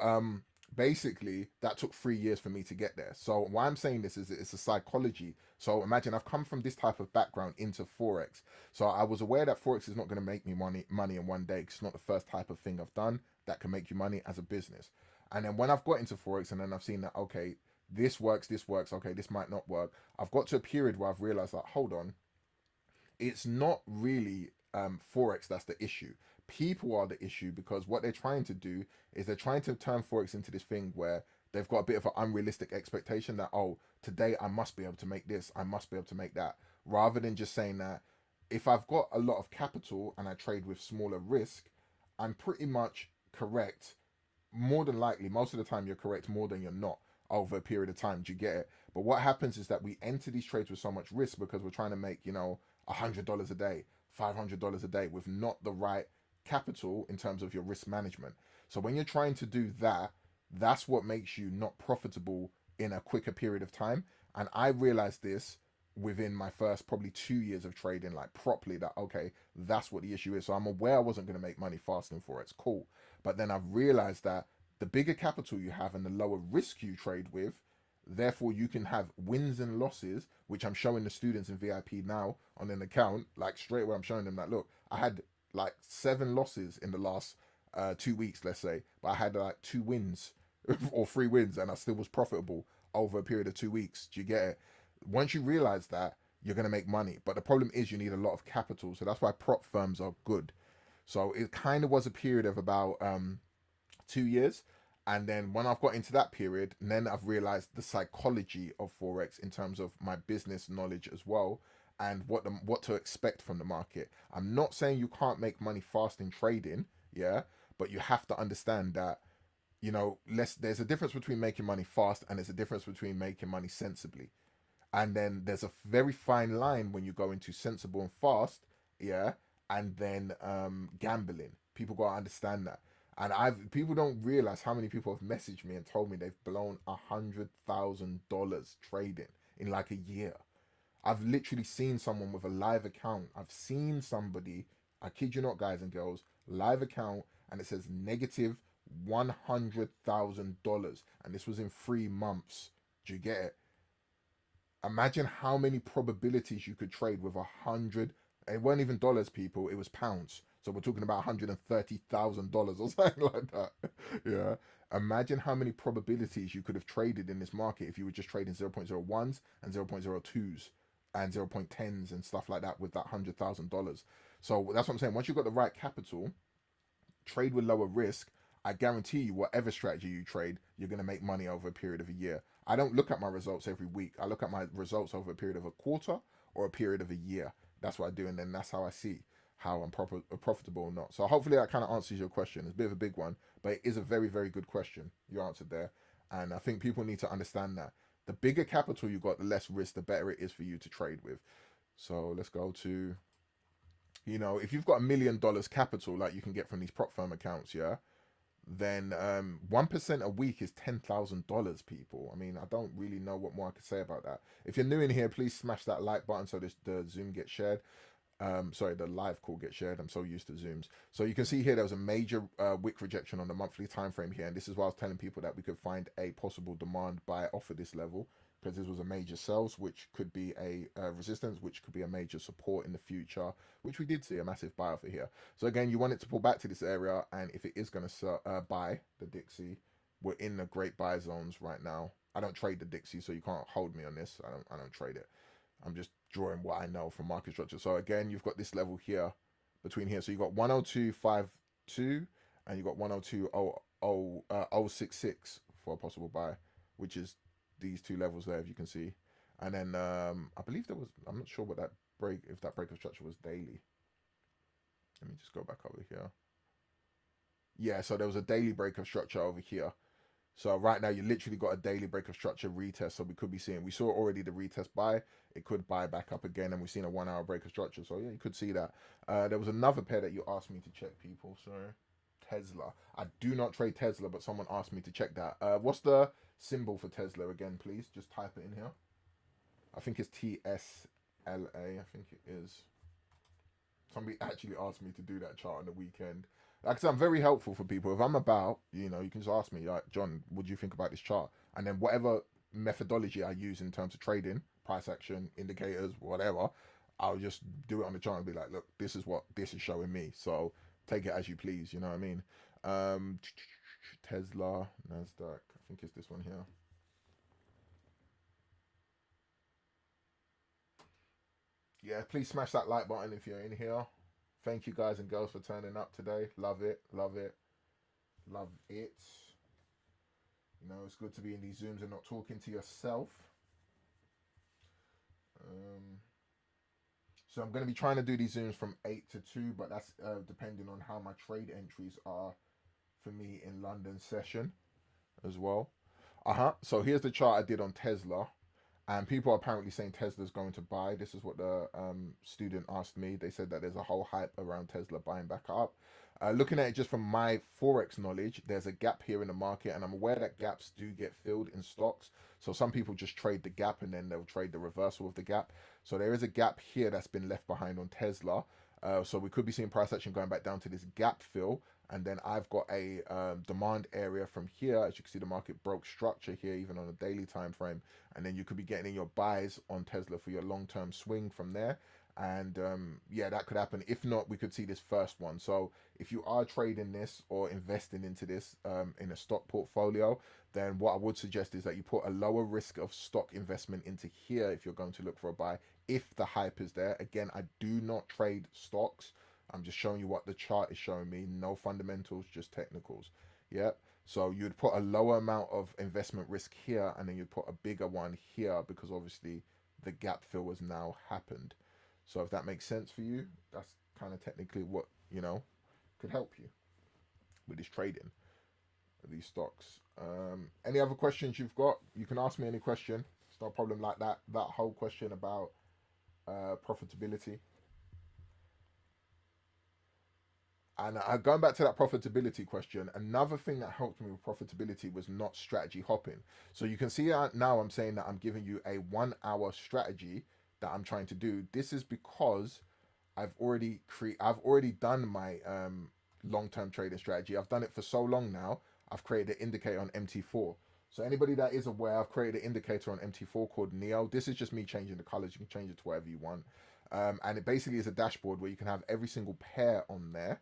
basically that took 3 years for me to get there. So why I'm saying this is it's a psychology. So imagine I've come from this type of background into Forex. So I was aware that Forex is not going to make me money in one day, because it's not the first type of thing I've done that can make you money as a business. And then when I've got into Forex and then I've seen that, okay, this works, okay, this might not work. I've got to a period where I've realized that, hold on, it's not really Forex that's the issue. People are the issue, because what they're trying to do is they're trying to turn Forex into this thing where they've got a bit of an unrealistic expectation that, oh, today I must be able to make this, I must be able to make that, rather than just saying that if I've got a lot of capital and I trade with smaller risk, I'm pretty much correct. More than likely, most of the time you're correct more than you're not over a period of time. Do you get it? But what happens is that we enter these trades with so much risk because we're trying to make, $100 a day, $500 a day with not the right capital in terms of your risk management. So when you're trying to do that, that's what makes you not profitable in a quicker period of time. And I realized this within my first probably 2 years of trading, like properly, that okay, that's what the issue is. So I'm aware I wasn't going to make money fasting for it. It's cool. But then I've realized that the bigger capital you have and the lower risk you trade with, therefore you can have wins and losses, which I'm showing the students in VIP now on an account. Like straight away I'm showing them that, look, I had like 7 losses in the last 2 weeks, let's say, but I had like 2 wins or 3 wins, and I still was profitable over a period of 2 weeks. Do you get it? Once you realize that, you're going to make money. But the problem is you need a lot of capital. So that's why prop firms are good. So it kind of was a period of about 2 years. And then when I've got into that period, then I've realized the psychology of Forex in terms of my business knowledge as well, and what to expect from the market. I'm not saying you can't make money fast in trading, yeah, but you have to understand that, there's a difference between making money fast and there's a difference between making money sensibly. And then there's a very fine line when you go into sensible and fast, yeah, and then gambling. People gotta understand that. And I've people don't realize how many people have messaged me and told me they've blown $100,000 trading in like a year. I've literally seen someone with a live account. I've seen somebody, I kid you not, guys and girls, live account, and it says negative $100,000, and this was in 3 months. Do you get it? Imagine how many probabilities you could trade with 100. It weren't even dollars, people. It was pounds. So we're talking about $130,000 or something like that. Yeah. Imagine how many probabilities you could have traded in this market if you were just trading 0.01s and 0.02s and 0.10s and stuff like that with that $100,000. So that's what I'm saying. Once you've got the right capital, trade with lower risk. I guarantee you, whatever strategy you trade, you're going to make money over a period of a year. I don't look at my results every week. I look at my results over a period of a quarter or a period of a year. That's what I do, and then that's how I see how I'm profitable or not. So hopefully that kind of answers your question. It's a bit of a big one, but it is a very, very good question you answered there. And I think people need to understand that the bigger capital you got, the less risk, the better it is for you to trade with. So let's go to, if you've got $1 million capital, like you can get from these prop firm accounts, yeah, then 1% a week is $10,000, people. I mean, I don't really know what more I could say about that. If you're new in here, please smash that like button so the Zoom gets shared. Sorry, the live call gets shared. I'm so used to Zooms. So you can see here there was a major wick rejection on the monthly time frame here, and this is why I was telling people that we could find a possible demand buy off of this level, because this was a major sells, which could be a resistance, which could be a major support in the future, which we did see a massive buy off of here. So again, you want it to pull back to this area, and if it is going to buy the Dixie, we're in the great buy zones right now. I don't trade the Dixie, so you can't hold me on this. I don't trade it. I'm just drawing what I know from market structure. So again, you've got this level here, between here. So you've got 102.52 and you've got 102.066 for a possible buy, which is these two levels there, if you can see. And then I believe there was, I'm not sure what that if that break of structure was daily. Let me just go back over here. Yeah, so there was a daily break of structure over here. So right now you literally got a daily break of structure retest. So we could be seeing, we saw already the retest buy. It could buy back up again, and we've seen a 1 hour break of structure. So yeah, you could see that. There was another pair that you asked me to check, people. So Tesla. I do not trade Tesla, but someone asked me to check that. What's the symbol for Tesla again, please? Just type it in here. I think it's TSLA. I think it is. Somebody actually asked me to do that chart on the weekend. Like I said, I'm very helpful for people. If I'm about, you can just ask me, like, John, what do you think about this chart? And then whatever methodology I use in terms of trading, price action, indicators, whatever, I'll just do it on the chart and be like, look, this is what this is showing me. So take it as you please, you know what I mean? Tesla, NASDAQ, I think it's this one here. Yeah, please smash that like button if you're in here. Thank you guys and girls for turning up today. Love it, love it, love it. It's good to be in these Zooms and not talking to yourself. So I'm going to be trying to do these Zooms from 8 to 2, but that's depending on how my trade entries are for me in London session as well. So here's the chart I did on Tesla. And people are apparently saying Tesla's going to buy. This is what the student asked me. They said that there's a whole hype around Tesla buying back up. Looking at it just from my Forex knowledge, there's a gap here in the market, and I'm aware that gaps do get filled in stocks. So some people just trade the gap and then they'll trade the reversal of the gap. So there is a gap here that's been left behind on Tesla. So we could be seeing price action going back down to this gap fill. And then I've got a demand area from here. As you can see, the market broke structure here, even on a daily time frame. And then you could be getting in your buys on Tesla for your long-term swing from there. And yeah, that could happen. If not, we could see this first one. So if you are trading this or investing into this in a stock portfolio, then what I would suggest is that you put a lower risk of stock investment into here if you're going to look for a buy, if the hype is there. Again, I do not trade stocks. I'm just showing you what the chart is showing me. No fundamentals, just technicals. Yep. So you'd put a lower amount of investment risk here, and then you'd put a bigger one here, because obviously the gap fill has now happened. So if that makes sense for you, that's kind of technically what, could help you with this trading of these stocks. Any other questions you've got? You can ask me any question. It's no problem like that. That whole question about profitability. And going back to that profitability question, another thing that helped me with profitability was not strategy hopping. So you can see now I'm saying that I'm giving you a 1 hour strategy that I'm trying to do. This is because I've already done my long-term trading strategy. I've done it for so long now. I've created an indicator on MT4. So anybody that is aware, I've created an indicator on MT4 called Neo. This is just me changing the colors. You can change it to whatever you want. And it basically is a dashboard where you can have every single pair on there,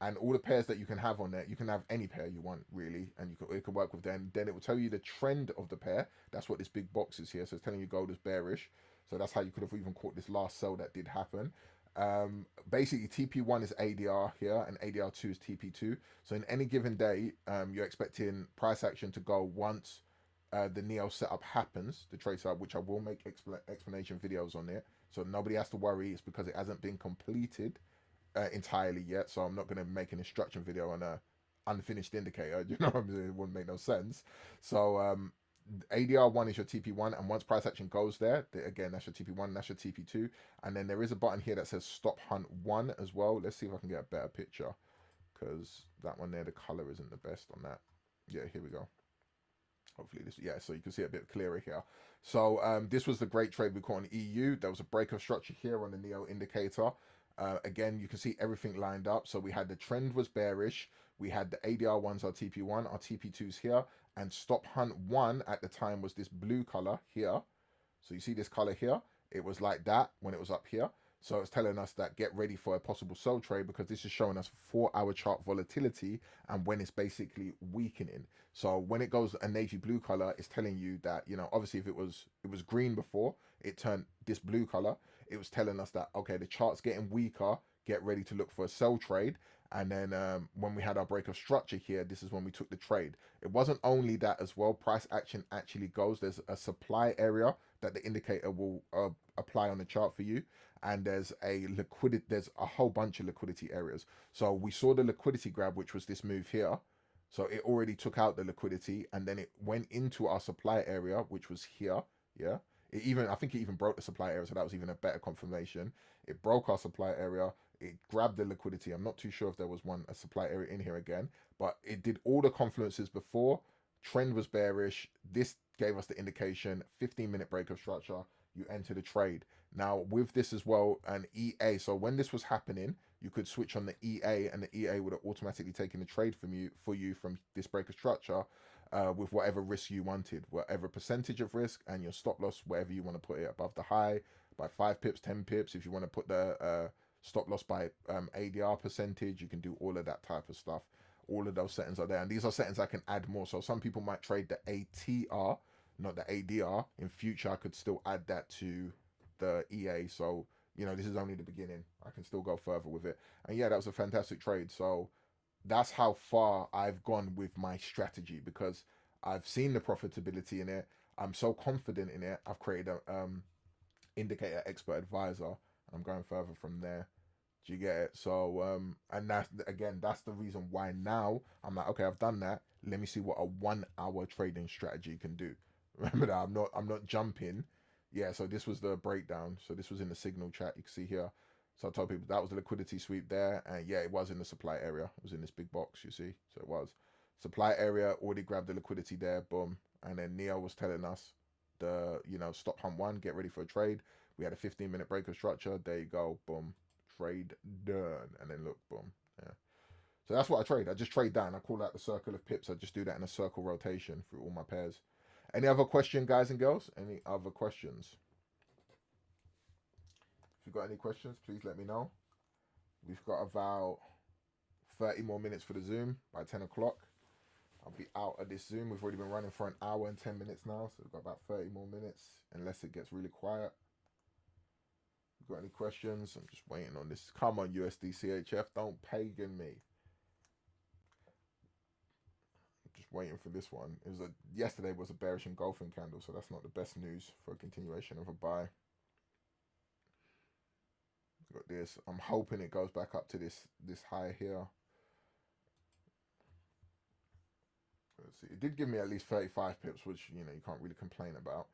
and all the pairs that you can have on there, you can have any pair you want really, and it can work with them. Then it will tell you the trend of the pair. That's what this big box is here. So it's telling you gold is bearish. So that's how you could have even caught this last sell that did happen. Basically TP1 is ADR here, and ADR2 is TP2. So in any given day, you're expecting price action to go once the Neo setup happens, the trade setup, which I will make explanation videos on it, so nobody has to worry. It's because it hasn't been completed entirely yet, so I'm not going to make an instruction video on a unfinished indicator. You know what I'm saying? It wouldn't make no sense. So ADR1 is your TP1, and once price action goes there, again, that's your TP1, that's your TP2, and then there is a button here that says Stop Hunt 1 as well. Let's see if I can get a better picture, because that one there, the color isn't the best on that. Yeah, here we go. Hopefully this, yeah, so you can see it a bit clearer here. So this was the great trade we caught on EU. There was a break of structure here on the Neo indicator. Again, you can see everything lined up. So we had the trend was bearish. We had the ADR1s, our TP1, our TP2s here, and Stop Hunt 1 at the time was this blue color here. So you see this color here? It was like that when it was up here. So it's telling us that get ready for a possible sell trade, because this is showing us 4 hour chart volatility and when it's basically weakening. So when it goes a navy blue color, it's telling you that, obviously if it was green before, it turned this blue color. It was telling us that, okay, the chart's getting weaker, get ready to look for a sell trade. And then when we had our break of structure here, this is when we took the trade. It wasn't only that as well. Price action actually goes. There's a supply area that the indicator will apply on the chart for you, and there's a whole bunch of liquidity areas. So we saw the liquidity grab, which was this move here. So it already took out the liquidity, and then it went into our supply area, which was here. Yeah. I think it even broke the supply area, so that was even a better confirmation. It broke our supply area. It grabbed the liquidity. I'm not too sure if there was a supply area in here again, but it did all the confluences before. Trend was bearish. This gave us the indication. 15-minute break of structure. You enter the trade. Now with this as well, an EA. So when this was happening, you could switch on the EA, and the EA would have automatically taken the trade from you from this break of structure. With whatever risk you wanted, whatever percentage of risk, and your stop loss, wherever you want to put it, above the high by 5 pips, 10 pips. If you want to put the stop loss by ADR percentage, you can do all of that type of stuff. All of those settings are there, and these are settings I can add more. So some people might trade the ATR, not the ADR. In future, I could still add that to the EA. So this is only the beginning. I can still go further with it. And yeah, that was a fantastic trade. So that's how far I've gone with my strategy, because I've seen the profitability in it. I'm so confident in it. I've created a indicator expert advisor, and I'm going further from there. Do you get it? So and that's the reason why now I'm like, okay, I've done that. Let me see what a 1 hour trading strategy can do. Remember that I'm not jumping. Yeah, so this was the breakdown. So this was in the signal chat. You can see here. So I told people that was the liquidity sweep there, and yeah, it was in the supply area. It was in this big box, you see. So it was supply area, already grabbed the liquidity there, boom. And then Neo was telling us stop hunt 1, get ready for a trade. We had a 15-minute break of structure. There you go, boom, trade done. And then look, boom, yeah. So that's what I trade. I just trade down. I call that the circle of pips. I just do that in a circle rotation through all my pairs. Any other question, guys and girls? Any other questions? If you got any questions, please let me know. We've got about 30 more minutes for the Zoom. By 10 o'clock, I'll be out of this Zoom. We've already been running for an hour and 10 minutes now, so we've got about 30 more minutes, unless it gets really quiet. Got any questions? I'm just waiting on this. Come on, USD CHF, don't pagan me. I'm just waiting for this one. Yesterday was a bearish engulfing candle, so that's not the best news for a continuation of a buy. Got this. I'm hoping it goes back up to this high here. Let's see. It did give me at least 35 pips, which you can't really complain about.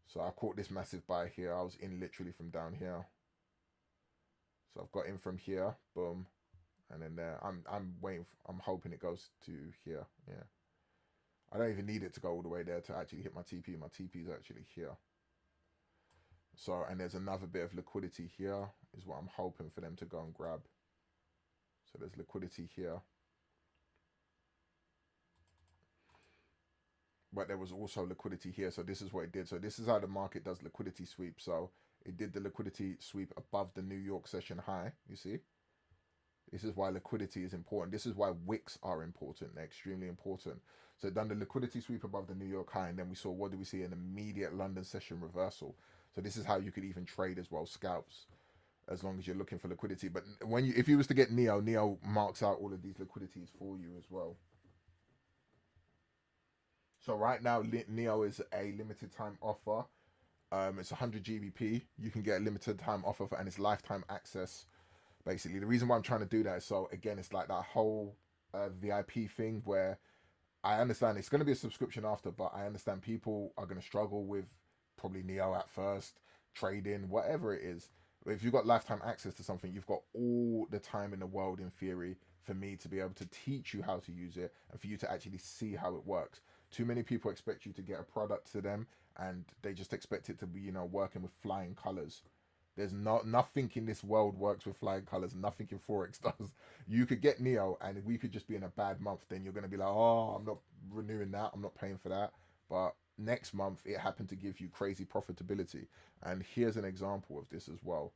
So I caught this massive buy here. I was in literally from down here. So I've got in from here, boom, and then there. I'm waiting. I'm hoping it goes to here. Yeah, I don't even need it to go all the way there to actually hit my TP. My TP is actually here. So, and there's another bit of liquidity here, is what I'm hoping for them to go and grab. So there's liquidity here, but there was also liquidity here. So this is what it did. So this is how the market does liquidity sweep. So it did the liquidity sweep above the New York session high. You see, this is why liquidity is important. This is why wicks are important. They're extremely important. So it done the liquidity sweep above the New York high, and then we saw, what do we see? An immediate London session reversal. So this is how you could even trade as well, scalps, as long as you're looking for liquidity. But if you was to get Neo marks out all of these liquidities for you as well. So right now, Neo is a limited time offer. It's 100 GBP. You can get a limited time offer and it's lifetime access. Basically, the reason why I'm trying to do that is, so again, it's like that whole VIP thing where I understand it's going to be a subscription after, but I understand people are going to struggle with probably Neo at first, trading, whatever it is. But if you've got lifetime access to something, you've got all the time in the world, in theory, for me to be able to teach you how to use it and for you to actually see how it works. Too many people expect you to get a product to them and they just expect it to be, working with flying colors. There's nothing in this world works with flying colors. Nothing in Forex does. You could get Neo and we could just be in a bad month. Then you're going to be like, oh, I'm not renewing that. I'm not paying for that. But next month, it happened to give you crazy profitability. And here's an example of this as well.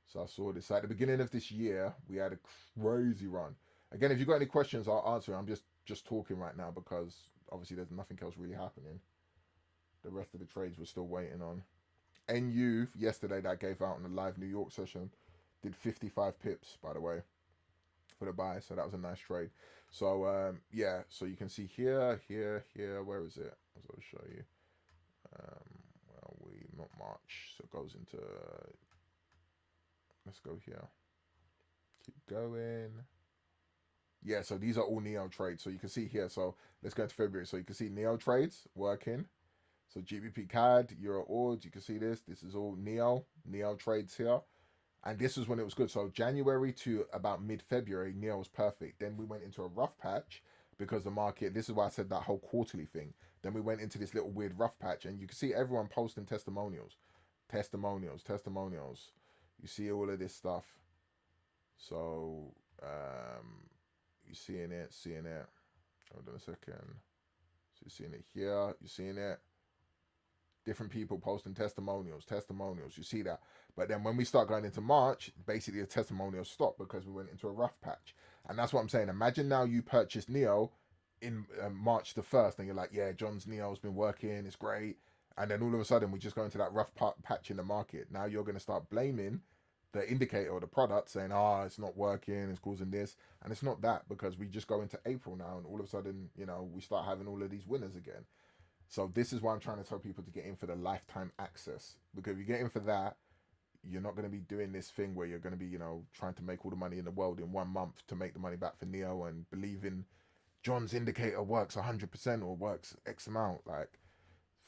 So I saw this. So at the beginning of this year, we had a crazy run. Again, if you've got any questions, I'll answer. I'm just talking right now because obviously there's nothing else really happening. The rest of the trades we're still waiting on. NU yesterday that I gave out on the live New York session did 55 pips, by the way, for the buy. So that was a nice trade. So yeah, so you can see here. Where is it? I'll show you. Well, we not March, so it goes into. Let's go here. Keep going. Yeah, so these are all Neo trades. So you can see here. So let's go to February. So you can see Neo trades working. So GBP CAD, Euro Ords, you can see this. This is all Neo trades here. And this is when it was good. So January to about mid-February, Neo was perfect. Then we went into a rough patch because the market, this is why I said that whole quarterly thing. Then we went into this little weird rough patch. And you can see everyone posting testimonials. Testimonials. You see all of this stuff. So you're seeing it. Hold on a second. So you're seeing it here. You're seeing it. Different people posting testimonials. You see that. But then when we start going into March, basically the testimonials stop because we went into a rough patch. And that's what I'm saying. Imagine now you purchase Neo in March the 1st and you're like, yeah, John's Neo's been working. It's great. And then all of a sudden we just go into that rough patch in the market. Now you're going to start blaming the indicator or the product saying, it's not working, it's causing this. And it's not that, because we just go into April now and all of a sudden, we start having all of these winners again. So this is why I'm trying to tell people to get in for the lifetime access, because if you get in for that, you're not going to be doing this thing where you're going to be, trying to make all the money in the world in 1 month to make the money back for Neo and believing John's indicator works 100% or works X amount. Like,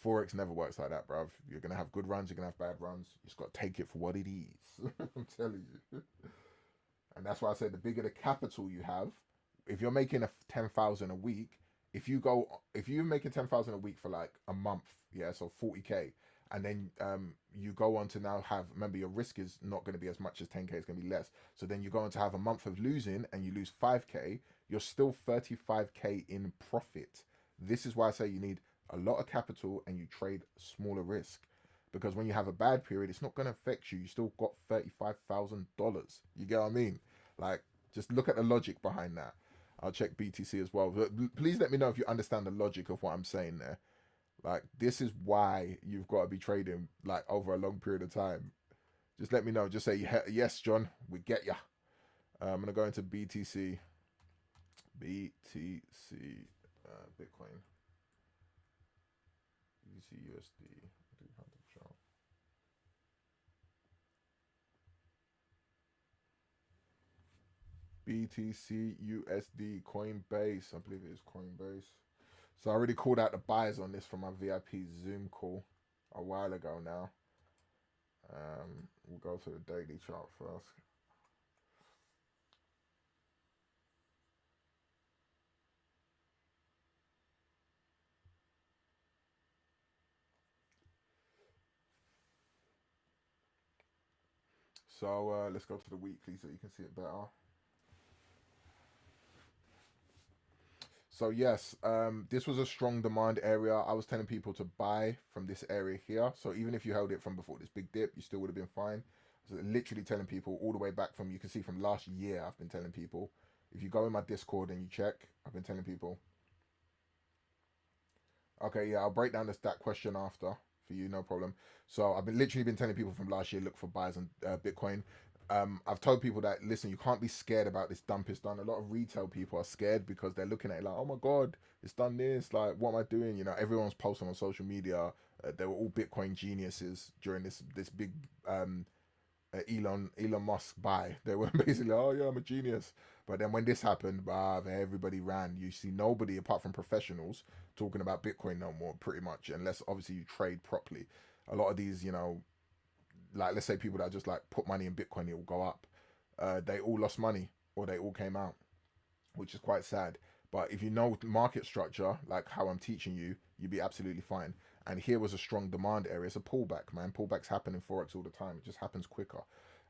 Forex never works like that, bruv. You're going to have good runs, you're going to have bad runs. You just got to take it for what it is. I'm telling you. And that's why I said the bigger the capital you have, if you're making 10,000 a week, if you're making 10,000 a week for like a month, yeah, so 40k, and then you go on to now have, remember, your risk is not going to be as much as 10k, it's going to be less. So then you go on to have a month of losing and you lose 5k, you're still 35k in profit. This is why I say you need a lot of capital and you trade smaller risk, because when you have a bad period, it's not going to affect you. You still got $35,000. You get what I mean? Like, just look at the logic behind that. I'll check BTC as well. But please let me know if you understand the logic of what I'm saying there. Like, this is why you've got to be trading like over a long period of time. Just let me know. Just say yes, John. We get ya. I'm gonna go into BTC, Bitcoin, BTC USD. BTC USD Coinbase. I believe it is Coinbase. So I already called out the buyers on this from my VIP Zoom call a while ago now. We'll go to the daily chart first. So let's go to the weekly so you can see it better. So yes, this was a strong demand area. I was telling people to buy from this area here. So even if you held it from before this big dip, you still would have been fine. So literally telling people all the way back from, you can see from last year, I've been telling people. If you go in my Discord and you check, I've been telling people. Okay, yeah, I'll break down that question after for you, no problem. So I've been literally been telling people from last year, look for buys on Bitcoin. I've told people that, listen, you can't be scared about this dump it's done. A lot of retail people are scared because they're looking at it like, oh my god, it's done this. Like, what am I doing? You know, everyone's posting on social media. They were all Bitcoin geniuses during this big Elon Musk buy. They were basically, oh yeah, I'm a genius. But then when this happened, everybody ran. You see nobody apart from professionals talking about Bitcoin no more, pretty much, unless obviously you trade properly. A lot of these, you know, like let's say people that just like put money in Bitcoin, it will go up. They all lost money or they all came out, which is quite sad. But if you know market structure, like how I'm teaching you, you'd be absolutely fine. And here was a strong demand area. It's a pullback, man. Pullbacks happen in Forex all the time. It just happens quicker.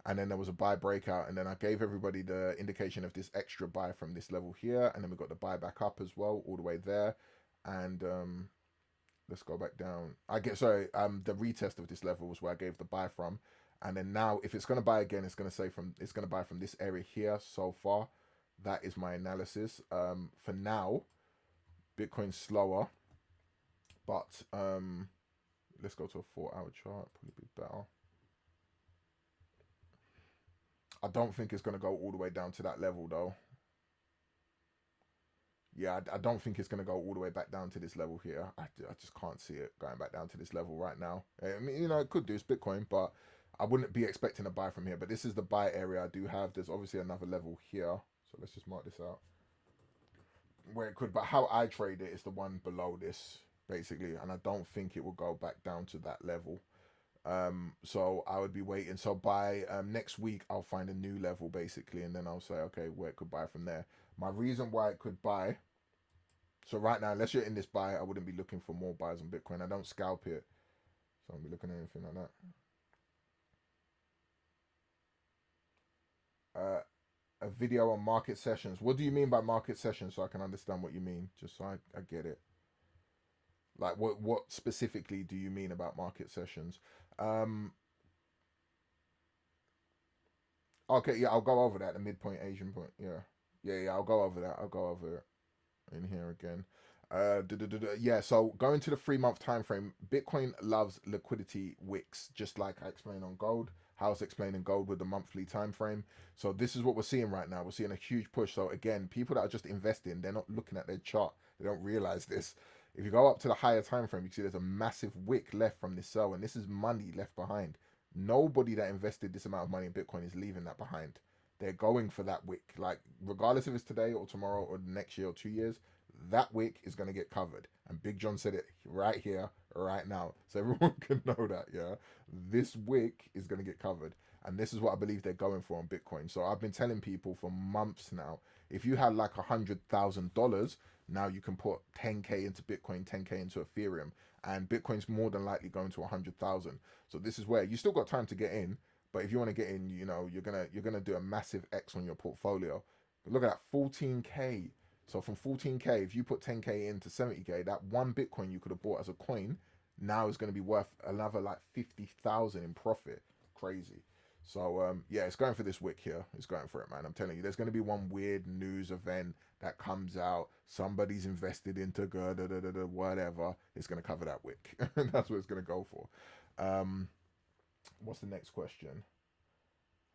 And then there was a buy breakout. And then I gave everybody the indication of this extra buy from this level here. And then we got the buy back up as well, all the way there. And let's go back down. The retest of this level was where I gave the buy from. And then now if it's gonna buy again, it's gonna buy from this area here so far. That is my analysis. For now, Bitcoin's slower, but let's go to a 4-hour chart, probably be better. I don't think it's gonna go all the way down to that level though. Yeah, I don't think it's going to go all the way back down to this level here. I just can't see it going back down to this level right now. I mean, you know, it could do. It's Bitcoin, but I wouldn't be expecting a buy from here. But this is the buy area I do have. There's obviously another level here. So let's just mark this out. Where it could, but how I trade it is the one below this, basically. And I don't think it will go back down to that level. So I would be waiting. So by next week, I'll find a new level, basically. And then I'll say, okay, where it could buy from there. My reason why it could buy. So right now, unless you're in this buy, I wouldn't be looking for more buys on Bitcoin. I don't scalp it. So I won't be looking at anything like that. A video on market sessions. What do you mean by market sessions so I can understand what you mean? Just so I get it. Like what specifically do you mean about market sessions? Okay, yeah, I'll go over that. The midpoint Asian point. Yeah, I'll go over that. I'll go over it in here again. Yeah, so going to the 3-month time frame, Bitcoin loves liquidity wicks, just like I explained on gold. How I was explaining gold with the monthly time frame. So this is what we're seeing right now. We're seeing a huge push. So again, people that are just investing, they're not looking at their chart. They don't realize this. If you go up to the higher time frame, you can see there's a massive wick left from this sell, and this is money left behind. Nobody that invested this amount of money in Bitcoin is leaving that behind. They're going for that wick. Like, regardless if it's today or tomorrow or next year or 2 years, that wick is going to get covered. And Big John said it right here, right now. So everyone can know that, yeah? This wick is going to get covered. And this is what I believe they're going for on Bitcoin. So I've been telling people for months now, if you had like $100,000, now you can put 10K into Bitcoin, 10K into Ethereum. And Bitcoin's more than likely going to 100,000. So this is where you still got time to get in. But if you want to get in, you know, you're gonna do a massive X on your portfolio. But look at that, 14K. So from 14K, if you put 10K into 70K, that one Bitcoin you could have bought as a coin now is going to be worth another like 50,000 in profit. Crazy. So yeah, it's going for this wick here. It's going for it, man. I'm telling you, there's going to be one weird news event that comes out. Somebody's invested into whatever. It's going to cover that wick. That's what it's going to go for. What's the next question?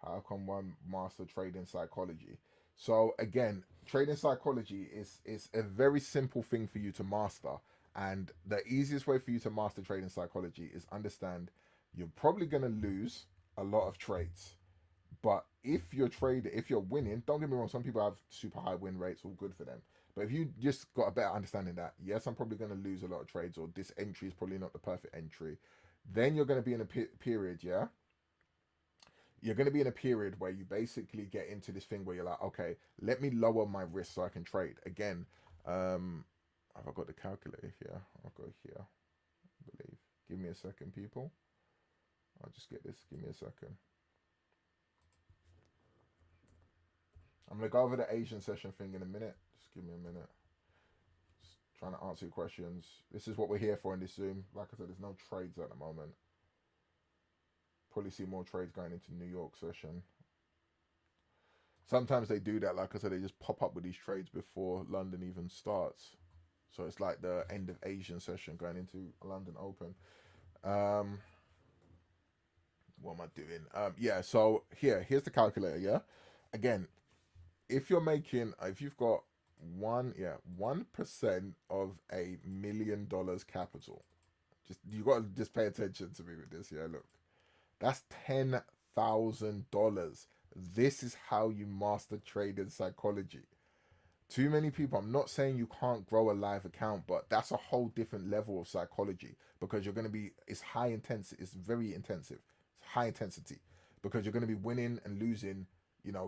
How can one master trading psychology? So again, trading psychology is a very simple thing for you to master. And the easiest way for you to master trading psychology is understand you're probably going to lose a lot of trades. But if you're winning, don't get me wrong, some people have super high win rates, all good for them. But if you just got a better understanding that, yes, I'm probably going to lose a lot of trades, or this entry is probably not the perfect entry, then you're going to be in a period, yeah, you're going to be in a period where you basically get into this thing where you're like, okay, let me lower my risk so I can trade. Again, have I got the calculator here? I'll go here, I believe. Give me a second, people. I'll just get this. Give me a second. I'm going to go over the Asian session thing in a minute. Just give me a minute. Just trying to answer your questions. This is what we're here for in this Zoom. Like I said, there's no trades at the moment. Probably see more trades going into New York session. Sometimes they do that, like I said, they just pop up with these trades before London even starts. So it's like the end of Asian session going into London Open. What am I doing? Yeah, so here's the calculator, yeah? Again, if you've got 1% of $1 million capital, you got to just pay attention to me with this, yeah? Look, that's $10,000. This is how you master trading psychology. Too many people, I'm not saying you can't grow a live account, but that's a whole different level of psychology, because you're going to be, it's high intensity, it's very intensive, it's high intensity, because you're going to be winning and losing,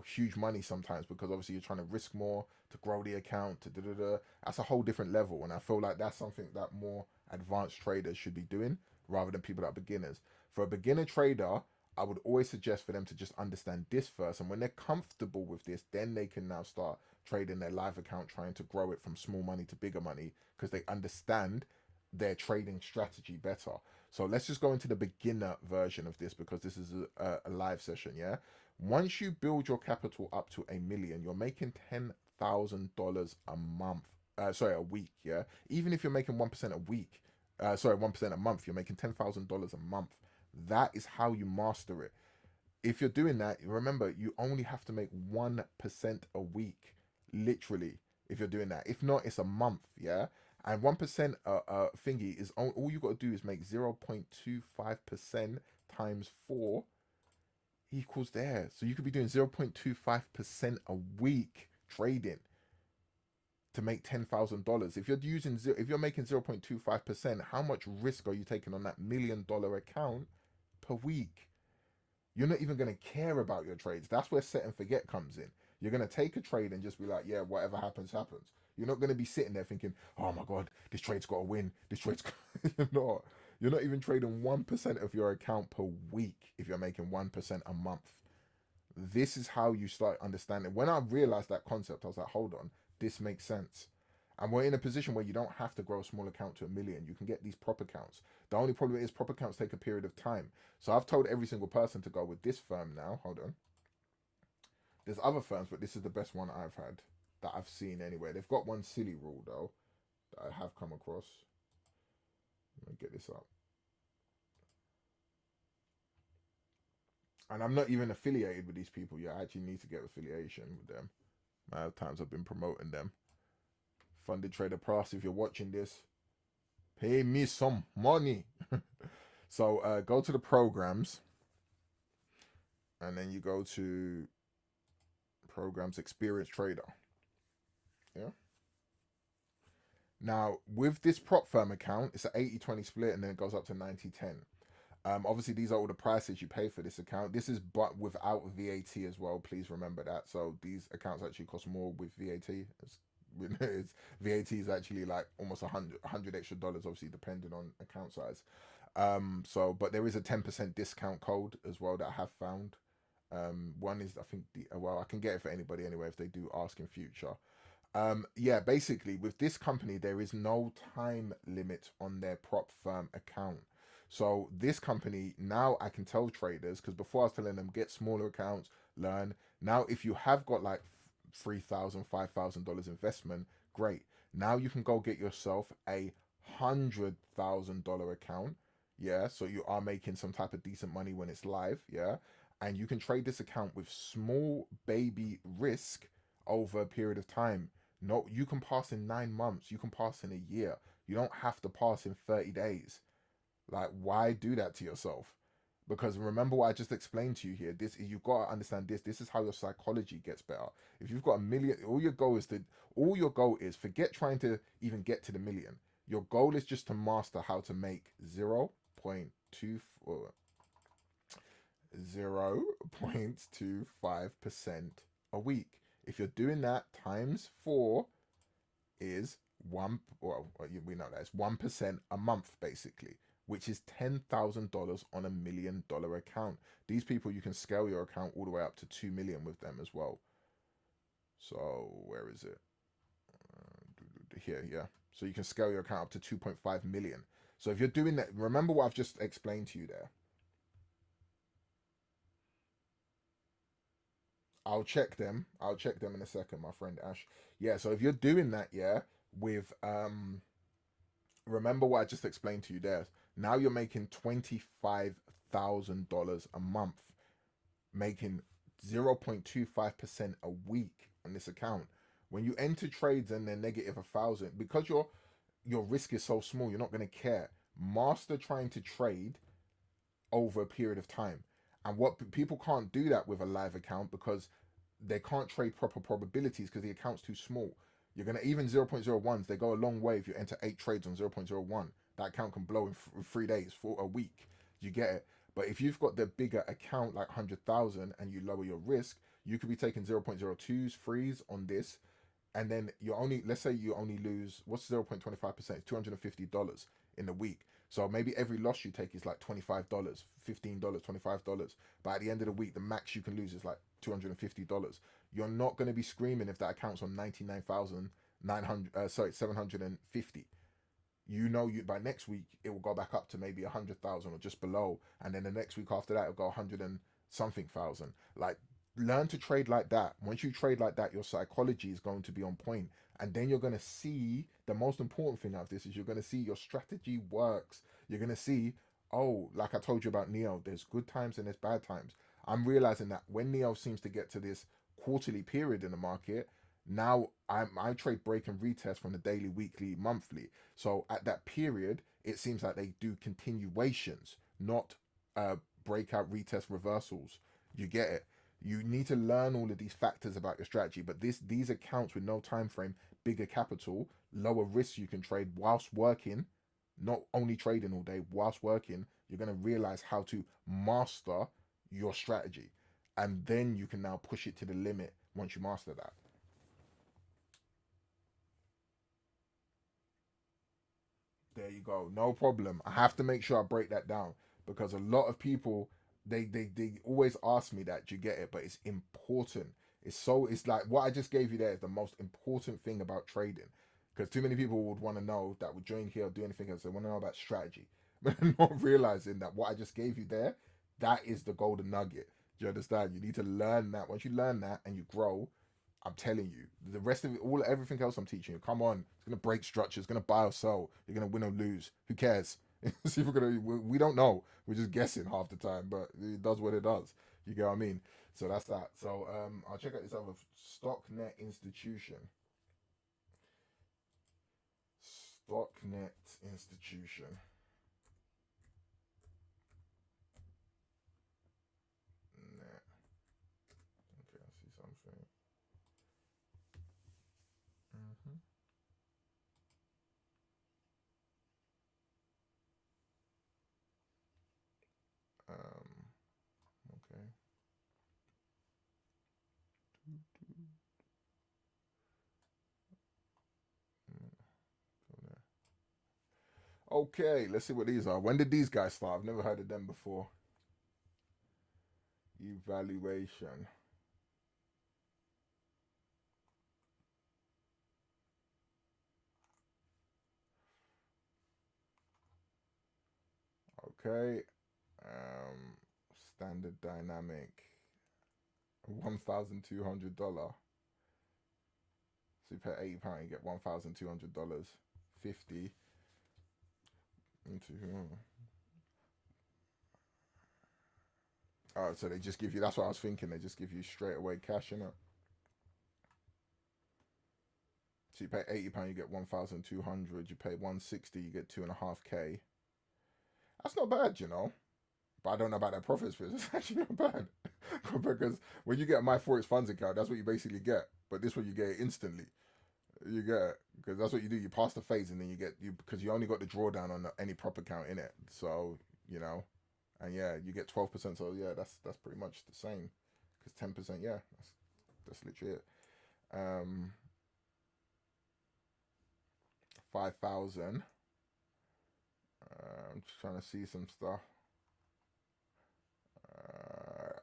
huge money sometimes, because obviously you're trying to risk more to grow the account, that's a whole different level. And I feel like that's something that more advanced traders should be doing rather than people that are beginners. For a beginner trader, I would always suggest for them to just understand this first, and when they're comfortable with this, then they can now start trading their live account, trying to grow it from small money to bigger money, because they understand their trading strategy better. So let's just go into the beginner version of this, because this is a live session, yeah? Once you build your capital up to $1 million, you're making $10,000 a month. A week, yeah? Even if you're making 1% a week, 1% a month, you're making $10,000 a month. That is how you master it. If you're doing that, remember, you only have to make 1% a week, literally, if you're doing that. If not, it's a month, yeah? And 1% thingy is all you got to do is make 0.25% times 4 equals there. So you could be doing 0.25% a week trading to make $10,000. If you're making 0.25%, how much risk are you taking on that $1 million account per week? You're not even going to care about your trades. That's where set and forget comes in. You're going to take a trade and just be like, yeah, whatever happens, happens. You're not going to be sitting there thinking, oh my God, this trade's got to win. This trade's You're not even trading 1% of your account per week if you're making 1% a month. This is how you start understanding. When I realized that concept, I was like, hold on, this makes sense. And we're in a position where you don't have to grow a small account to $1 million. You can get these prop accounts. The only problem is prop accounts take a period of time. So I've told every single person to go with this firm now. Hold on. There's other firms, but this is the best one I've had that I've seen anyway. They've got one silly rule though that I have come across. Let me get this up. And I'm not even affiliated with these people yet. I actually need to get affiliation with them. Amount of times I've been promoting them. Funded Trader Plus, if you're watching this, pay me some money. So go to the programs, and then you go to programs Experience Trader. Yeah. Now with this prop firm account, it's an 80-20 split, and then it goes up to 90-10. Obviously these are all the prices you pay for this account. This is but without VAT as well. Please remember that. So these accounts actually cost more with VAT. VAT is actually like almost 100 extra dollars, obviously depending on account size. But there is a 10% discount code as well that I have found. One is, I think, I can get it for anybody anyway if they do ask in future. Yeah, basically with this company, there is no time limit on their prop firm account. So this company, now I can tell traders, because before I was telling them get smaller accounts, learn. Now, if you have got like $3,000, $5,000 investment, great. Now you can go get yourself $100,000 account. Yeah, so you are making some type of decent money when it's live. Yeah, and you can trade this account with small baby risk over a period of time. No, you can pass in 9 months. You can pass in a year. You don't have to pass in 30 days. Like, why do that to yourself? Because remember what I just explained to you here. This is you've got to understand this. This is how your psychology gets better. If you've got a million, all your goal is forget trying to even get to the million. Your goal is just to master how to make 0.25% a week. If you're doing that times four is one, well, we know that it's 1% a month basically, which is $10,000 on $1 million account. These people, you can scale your account all the way up to 2 million with them as well. So where is it? Here, yeah. So you can scale your account up to 2.5 million. So if you're doing that, remember what I've just explained to you there. I'll check them. I'll check them in a second, my friend Ash. Yeah, so if you're doing that, yeah, with remember what I just explained to you there. Now you're making $25,000 a month, making 0.25% a week on this account. When you enter trades and they're negative 1,000, because your risk is so small, you're not going to care. Master trying to trade over a period of time. And what people can't do that with a live account because they can't trade proper probabilities because the account's too small. You're going to even 0.01s, they go a long way if you enter 8 trades on 0.01. That account can blow in 3 days, for a week. You get it? But if you've got the bigger account, like 100,000, and you lower your risk, you could be taking 0.02s, threes on this. And then you only, let's say you only lose, what's 0.25%? It's $250 in a week. So maybe every loss you take is like $25, $15, $25. But at the end of the week, the max you can lose is like $250. You're not going to be screaming if that account's on 99,900, 750. You know, you by next week it will go back up to maybe 100,000 or just below, and then the next week after that it'll go 100 and something thousand. Like, learn to trade like that. Once you trade like that, your psychology is going to be on point, and then you're going to see the most important thing out of this is you're going to see your strategy works. You're going to see, oh, like I told you about Neo, there's good times and there's bad times. I'm realizing that when Neo seems to get to this quarterly period in the market, now I trade break and retest from the daily, weekly, monthly. So at that period, it seems like they do continuations, not breakout, retest, reversals. You get it? You need to learn all of these factors about your strategy. But these accounts with no time frame, bigger capital, lower risk you can trade whilst working, not only trading all day, whilst working, you're gonna realize how to master your strategy. And then you can now push it to the limit once you master that. There you go. No problem. I have to make sure I break that down because a lot of people they always ask me that. Do you get it? But it's important. It's like what I just gave you there is the most important thing about trading. Because too many people would want to know that would join here or do anything else. They want to know about strategy. But not realizing that what I just gave you there, that is the golden nugget. Do you understand? You need to learn that. Once you learn that and you grow, I'm telling you, the rest of it, all everything else I'm teaching you, come on, it's gonna break structure, it's gonna buy or sell, you're gonna win or lose. Who cares? See if we're gonna, we don't know. We're just guessing half the time, but it does what it does. You get what I mean? So that's that. So I'll check out this other StockNet institution. StockNet institution. Net. Okay, I see something. Mm-hmm. Um. Okay. Okay, let's see what these are. When did these guys start? I've never heard of them before. Evaluation. Okay. Standard dynamic, $1,200. So you pay £80, you get $1,200. 50 into. Oh, so they just give you. That's what I was thinking. They just give you straight away cash in it. So you pay £80, you get 1,200. You pay 160, you get 2.5K. That's not bad, you know. But I don't know about that profits, but it's actually not bad. Because when you get my Forex funds account, that's what you basically get. But this one you get it instantly. You get it because that's what you do. You pass the phase and then you get you because you only got the drawdown on any prop account in it. So you know, and yeah, you get 12%. So yeah, that's pretty much the same. Because 10%, yeah, that's literally it. 5,000. I'm just trying to see some stuff.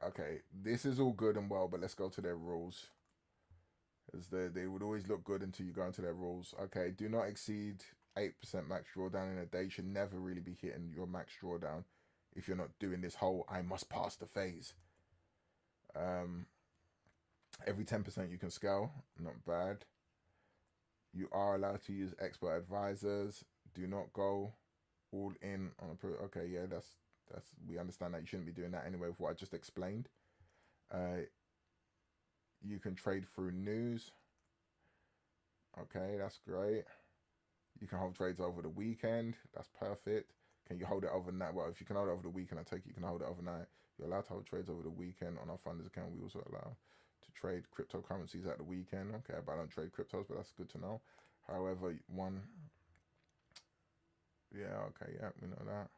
Okay, this is all good and well, but let's go to their rules. As they would always look good until you go into their rules. Okay, do not exceed 8% max drawdown in a day. You should never really be hitting your max drawdown if you're not doing this whole I must pass the phase. Every 10% you can scale, not bad. You are allowed to use expert advisors. Do not go all in on a okay, yeah, that's we understand that you shouldn't be doing that anyway with what I just explained. You can trade through news. Okay, that's great. You can hold trades over the weekend. That's perfect. Can you hold it overnight? Well, if you can hold it over the weekend, I take it you can hold it overnight. You're allowed to hold trades over the weekend on our funders account. We also allow to trade cryptocurrencies at the weekend. Okay, but I don't trade cryptos, but that's good to know. However, yeah, okay, yeah, we know that.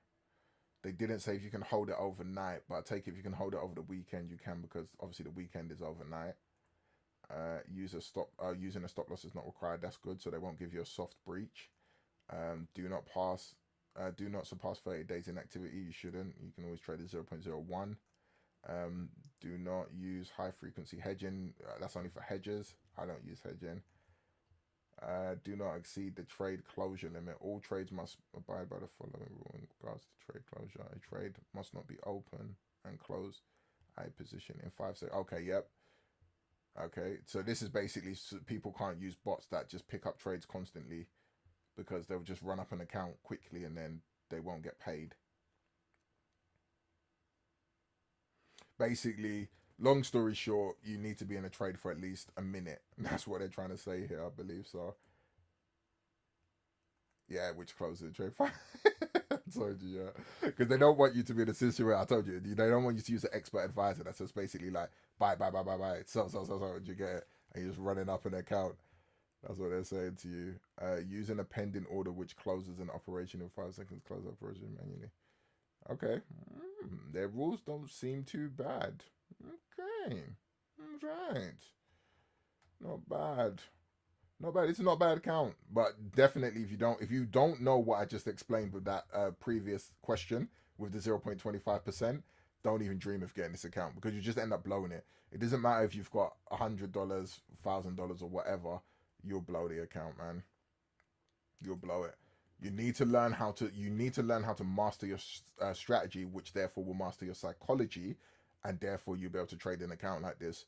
They didn't say if you can hold it overnight, but I take it if you can hold it over the weekend, you can, because obviously the weekend is overnight. Using a stop loss is not required. That's good, so they won't give you a soft breach. Do not surpass 30 days inactivity. You shouldn't. You can always trade at 0.01. Do not use high frequency hedging. That's only for hedgers. I don't use hedging. Do not exceed the trade closure limit. All trades must abide by the following rule in regards to trade closure. A trade must not be open and close a position in 5 seconds. Okay, yep. Okay, so this is basically so people can't use bots that just pick up trades constantly because they'll just run up an account quickly and then they won't get paid. Basically, long story short, you need to be in a trade for at least a minute. That's what they're trying to say here, I believe. So, yeah, which closes the trade. I told you, yeah. Because they don't want you to be in a situation, I told you, they don't want you to use an expert advisor. That's just basically like, buy, sell, and you get it. And you're just running up an account. That's what they're saying to you. Using a pending order which closes an operation in 5 seconds, close operation manually. Okay. Their rules don't seem too bad. Okay. Right. Not bad. Not bad. It's not a bad account, but definitely if you don't know what I just explained with that previous question with the 0.25%, don't even dream of getting this account because you just end up blowing it. It doesn't matter if you've got $100, $1,000 or whatever, you'll blow the account, man. You'll blow it. You need to learn how to master your strategy, which therefore will master your psychology, and therefore you'll be able to trade an account like this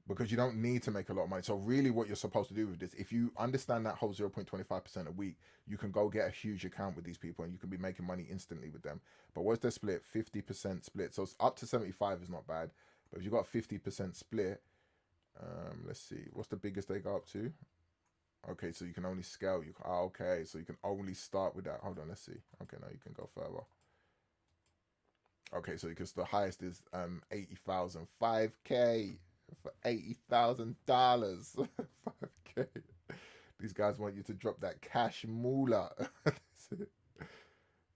because you don't need to make a lot of money. So really what you're supposed to do with this, if you understand that whole 0.25% a week, you can go get a huge account with these people and you can be making money instantly with them. But what's their split? 50% split. So it's up to 75 is not bad. But if you've got 50% split, let's see, what's the biggest they go up to? Okay, so you can only scale. Okay, so you can only start with that. Hold on, let's see. Okay, now you can go further. Okay, so because the highest is 80,000, 5K for $80,000, 5K. These guys want you to drop that cash moolah.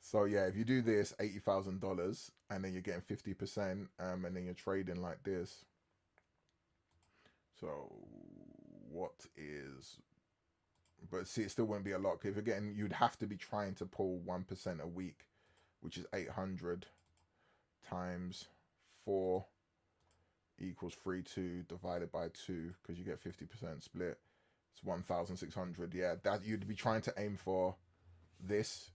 So yeah, if you do this $80,000 and then you're getting 50%, and then you're trading like this. So what is? But see, it still wouldn't be a lot. If again, you'd have to be trying to pull 1% a week, which is 800 times 4 equals 32 divided by 2 because you get 50% split. It's 1,600. Yeah, that you'd be trying to aim for this.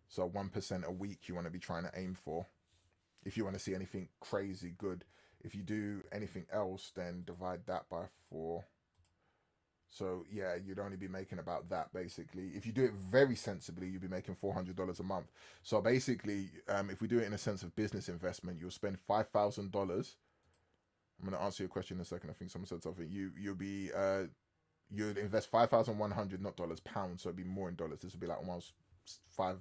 So 1% a week you want to be trying to aim for if you want to see anything crazy good. If you do anything else, then divide that by 4. So yeah, you'd only be making about that basically. If you do it very sensibly, you'd be making $400 a month. So basically, if we do it in a sense of business investment, you'll spend $5,000. I'm going to answer your question in a second. I think someone said something. You'd invest 5,100, not dollars, pounds. So it'd be more in dollars. This would be like almost five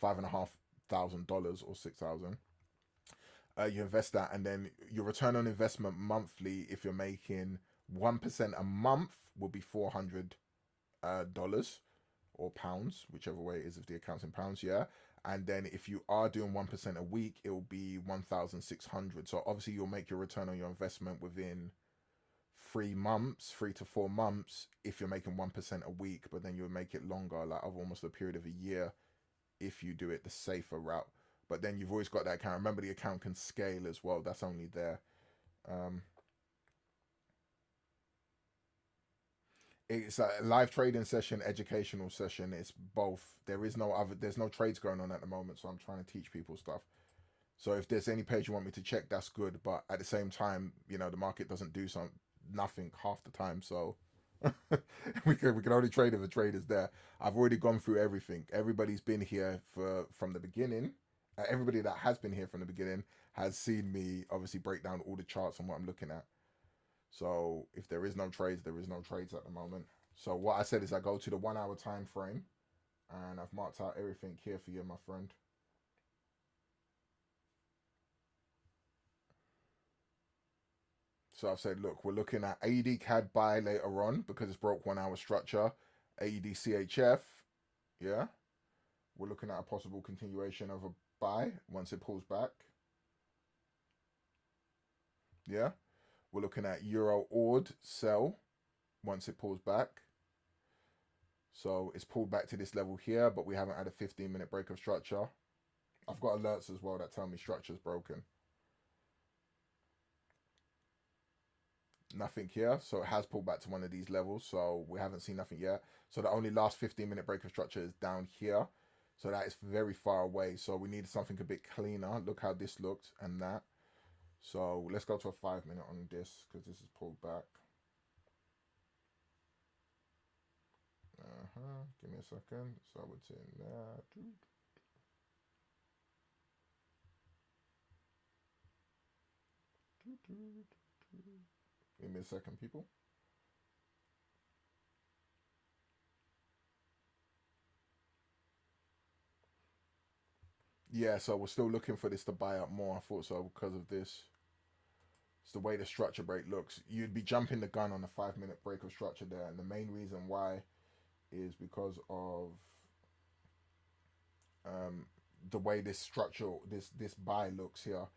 and a half thousand dollars or 6,000. You invest that, and then your return on investment monthly, if you're making 1% a month, will be $400 or pounds, whichever way it is if the account's in pounds, yeah. And then if you are doing 1% a week, it will be 1,600. So obviously you'll make your return on your investment within 3 months, 3 to 4 months, if you're making 1% a week, but then you'll make it longer, like of almost a period of a year, if you do it the safer route. But then you've always got that account. Remember, the account can scale as well. That's only there. It's a live trading session, educational session. It's both. There's no trades going on at the moment, so I'm trying to teach people stuff. So if there's any page you want me to check, that's good. But at the same time, the market doesn't do nothing half the time. So we can only trade if the trade is there. I've already gone through everything. Everybody's been here from the beginning. Everybody that has been here from the beginning has seen me obviously break down all the charts and what I'm looking at. So if there is no trades, there is no trades at the moment. So what I said is I go to the 1 hour time frame, and I've marked out everything here for you, my friend. So I've said, look, we're looking at AED CAD buy later on because it's broke 1 hour structure. AED CHF, yeah. We're looking at a possible continuation of a buy once it pulls back. Yeah. We're looking at Euro ORD sell once it pulls back. So it's pulled back to this level here, but we haven't had a 15-minute break of structure. I've got alerts as well that tell me structure's broken. Nothing here, so it has pulled back to one of these levels, so we haven't seen nothing yet. So the only last 15-minute break of structure is down here, so that is very far away. So we need something a bit cleaner. Look how this looked and that. So let's go to a 5-minute on this because this is pulled back. Give me a second. So it's in there. Give me a second, people. Yeah, so we're still looking for this to buy up more. I thought so because of this. It's the way the structure break looks. You'd be jumping the gun on the 5-minute break of structure there, and the main reason why is because of the way this structure, this buy looks here.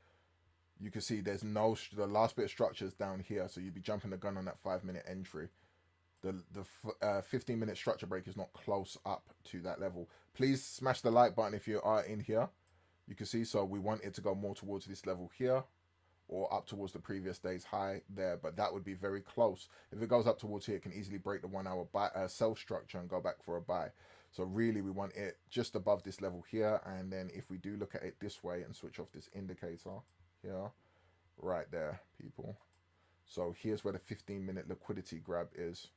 You can see there's the last bit of structure is down here, so you'd be jumping the gun on that 5-minute entry. The 15-minute structure break is not close up to that level. Please smash the like button if you are in here. You can see, so we want it to go more towards this level here, or up towards the previous day's high there, but that would be very close. If it goes up towards here, it can easily break the 1 hour buy, sell structure and go back for a buy. So really we want it just above this level here, and then if we do look at it this way and switch off this indicator here, right there, people. So here's where the 15-minute liquidity grab is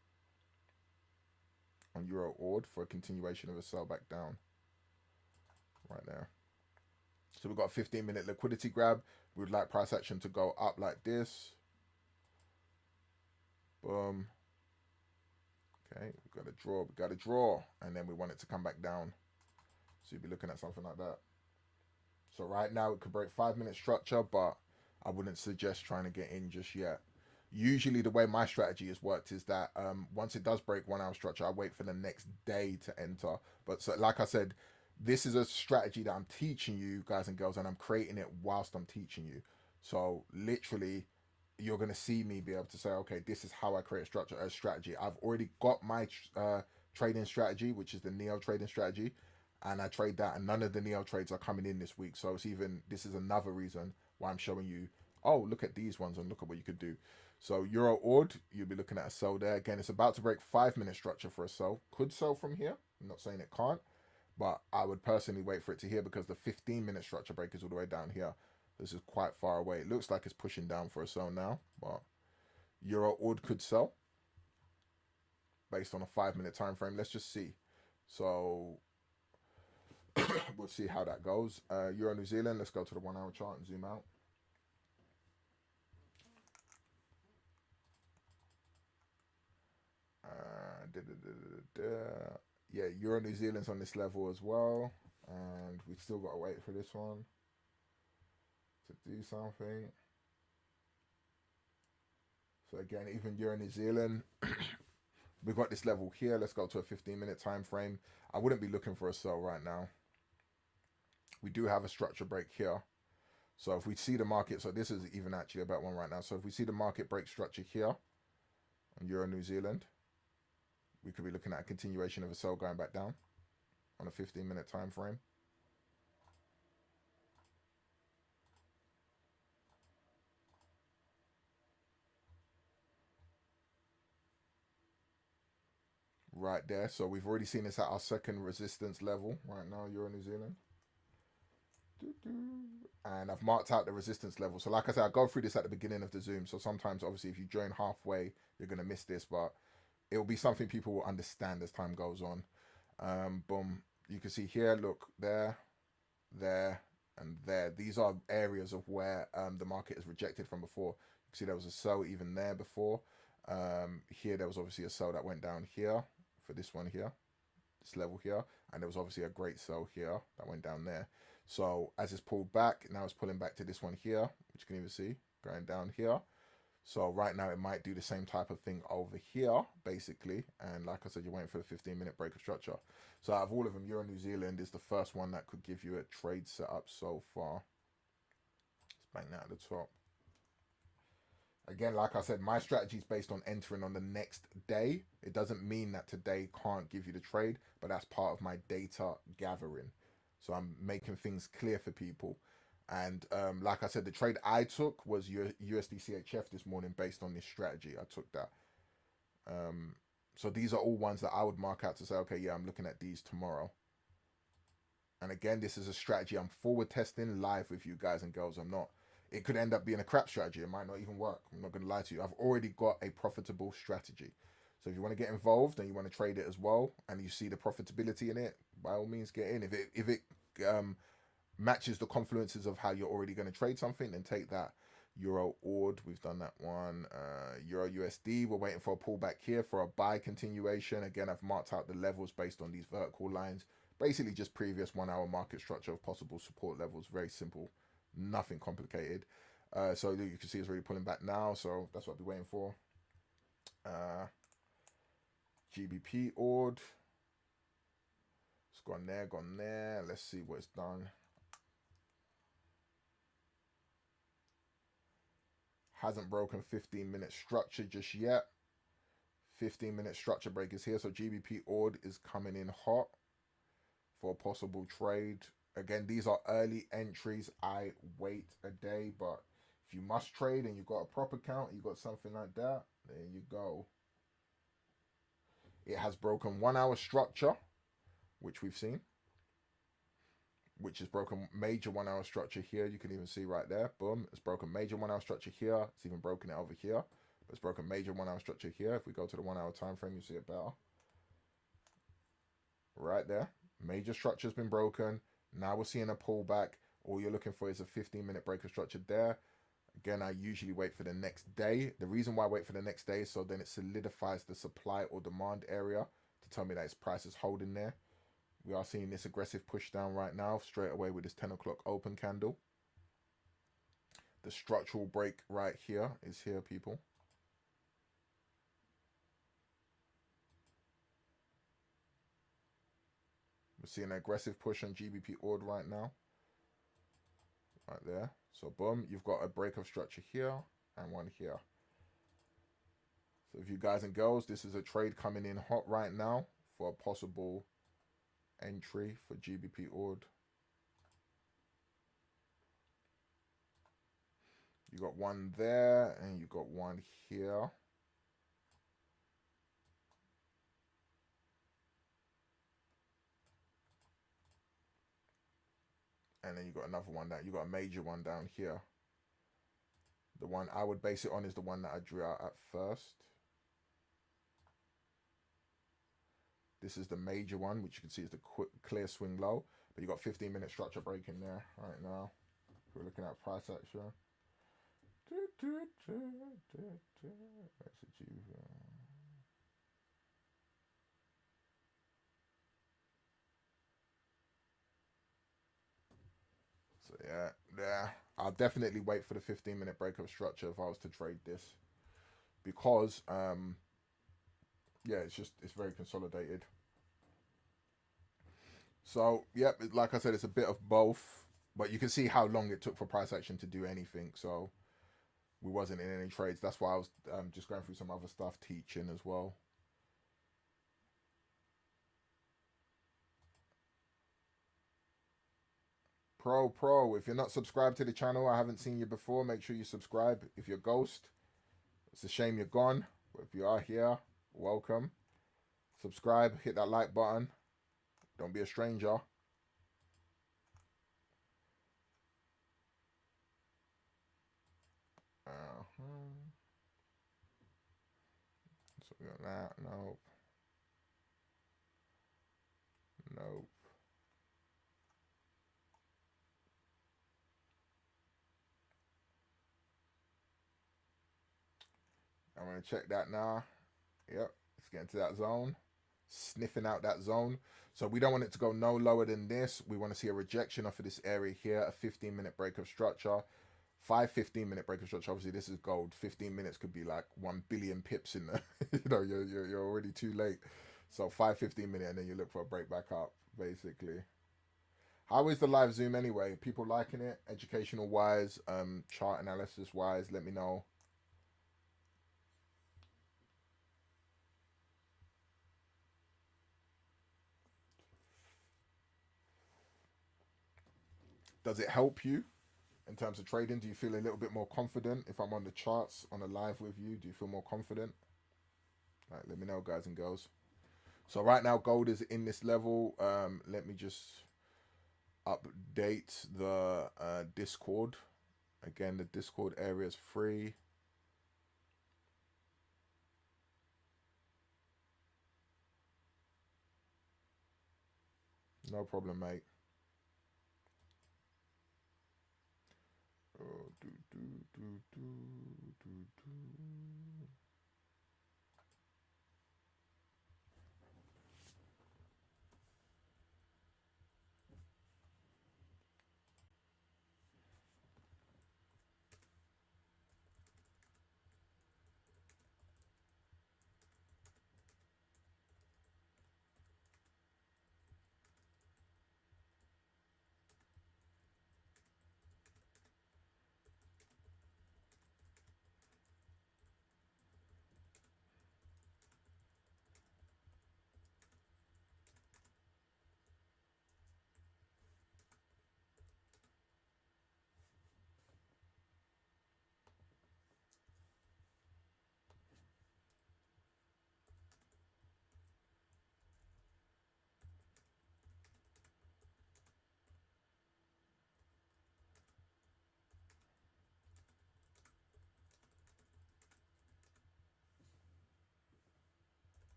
on Euro ORD for a continuation of a sell back down right there. So we've got a 15-minute liquidity grab. We would like price action to go up like this. Boom. Okay, we got a draw, and then we want it to come back down. So you'd be looking at something like that. So right now it could break 5-minute structure, but I wouldn't suggest trying to get in just yet. Usually the way my strategy has worked is that once it does break 1 hour structure, I wait for the next day to enter. But so, like I said, this is a strategy that I'm teaching you guys and girls, and I'm creating it whilst I'm teaching you. So literally, you're going to see me be able to say, okay, this is how I create a strategy. I've already got my trading strategy, which is the Neo trading strategy, and I trade that, and none of the Neo trades are coming in this week. So this is another reason why I'm showing you, oh, look at these ones and look at what you could do. So Euro ORD, you'll be looking at a sell there. Again, it's about to break 5-minute structure for a sell. Could sell from here. I'm not saying it can't, But I would personally wait for it to here because the 15-minute structure break is all the way down here. This is quite far away. It looks like it's pushing down for a sell now, but Euro AUD could sell based on a 5-minute time frame. Let's just see. So we'll see how that goes. Euro New Zealand, let's go to the 1 hour chart and zoom out. Yeah, Euro New Zealand's on this level as well, and we've still got to wait for this one to do something. So again, even Euro New Zealand, we've got this level here. Let's go to a 15-minute time frame. I wouldn't be looking for a sell right now. We do have a structure break here. So if we see the market, so this is even actually a better one right now. So if we see the market break structure here on Euro New Zealand, we could be looking at a continuation of a sell going back down on a 15-minute time frame. Right there. So we've already seen this at our second resistance level right now, Euro New Zealand. And I've marked out the resistance level. So like I said, I go through this at the beginning of the Zoom. So sometimes, obviously, if you join halfway, you're going to miss this. But it will be something people will understand as time goes on. Boom. You can see here, look, there, and there. These are areas of where the market is rejected from before. You can see there was a sell even there before. Here, there was obviously a sell that went down here for this one here, this level here. And there was obviously a great sell here that went down there. So as it's pulled back, now it's pulling back to this one here, which you can even see going down here. So right now it might do the same type of thing over here, basically. And like I said, you're waiting for the 15-minute break of structure. So out of all of them, Euro New Zealand is the first one that could give you a trade setup so far. Let's bang that at the top. Again, like I said, my strategy is based on entering on the next day. It doesn't mean that today can't give you the trade, but that's part of my data gathering. So I'm making things clear for people. And like I said, the trade I took was USD CHF this morning based on this strategy. I took that. So these are all ones that I would mark out to say, okay, yeah, I'm looking at these tomorrow. And again, this is a strategy I'm forward testing live with you guys and girls. I'm not. It could end up being a crap strategy. It might not even work. I'm not going to lie to you. I've already got a profitable strategy. So if you want to get involved and you want to trade it as well, and you see the profitability in it, by all means get in. If it matches the confluences of how you're already going to trade something, then take that. Euro AUD, we've done that one. Euro USD, we're waiting for a pullback here for a buy continuation. Again, I've marked out the levels based on these vertical lines. Basically just previous 1 hour market structure of possible support levels. Very simple, nothing complicated. So you can see it's really pulling back now. So that's what I'll be waiting for. GBP AUD. It's gone there, gone there. Let's see what it's done. Hasn't broken 15-minute structure just yet. 15-minute structure break is here. So GBP AUD is coming in hot for a possible trade. Again, these are early entries. I wait a day, but if you must trade and you've got a prop account, you've got something like that, there you go. It has broken 1 hour structure, which we've seen, which has broken major 1 hour structure here. You can even see right there, boom, it's broken major 1 hour structure here. It's even broken it over here, but it's broken major 1 hour structure here. If we go to the 1 hour time frame, you see it better. Right there, major structure has been broken. Now we're seeing a pullback. All you're looking for is a 15-minute break of structure there. Again, I usually wait for the next day. The reason why I wait for the next day is so then it solidifies the supply or demand area to tell me that its price is holding there. We are seeing this aggressive push down right now, straight away with this 10 o'clock open candle. The structural break right here is here, people. We're seeing an aggressive push on GBP AUD right now. Right there. So boom, you've got a break of structure here and one here. So if you guys and girls, this is a trade coming in hot right now for a possible entry for GBP AUD. You got one there and you got one here. and then you got another one that you got a major one down here. The one I would base it on is the one that I drew out at first. This is the major one, which you can see is the clear swing low. But you got 15-minute structure break in there right now. We're looking at price action. So yeah, I'll definitely wait for the 15-minute break of structure if I was to trade this, because yeah, it's very consolidated. So yep, like I said, it's a bit of both, but you can see how long it took for price action to do anything. So we wasn't in any trades. That's why I was just going through some other stuff, teaching as well. Pro, if you're not subscribed to the channel, I haven't seen you before, make sure you subscribe. If you're Ghost, it's a shame you're gone, but if you are here, welcome. Subscribe, hit that like button. Don't be a stranger. So we got that. Nope. Nope. I'm going to check that now. Yep, let's get into that zone. Sniffing out that zone. So we don't want it to go no lower than this. We want to see a rejection off of this area here, a 15-minute break of structure. 15-minute break of structure. Obviously, this is gold. 15 minutes could be like 1 billion pips in there. You know, you're already too late. So 15-minute, and then you look for a break back up, basically. How is the live Zoom anyway? People liking it, educational wise, chart analysis wise? Let me know. Does it help you in terms of trading? Do you feel a little bit more confident if I'm on the charts on a live with you? Do you feel more confident? Right, let me know, guys and girls. So right now, gold is in this level. Let me just update the Discord. Again, the Discord area is free. No problem, mate.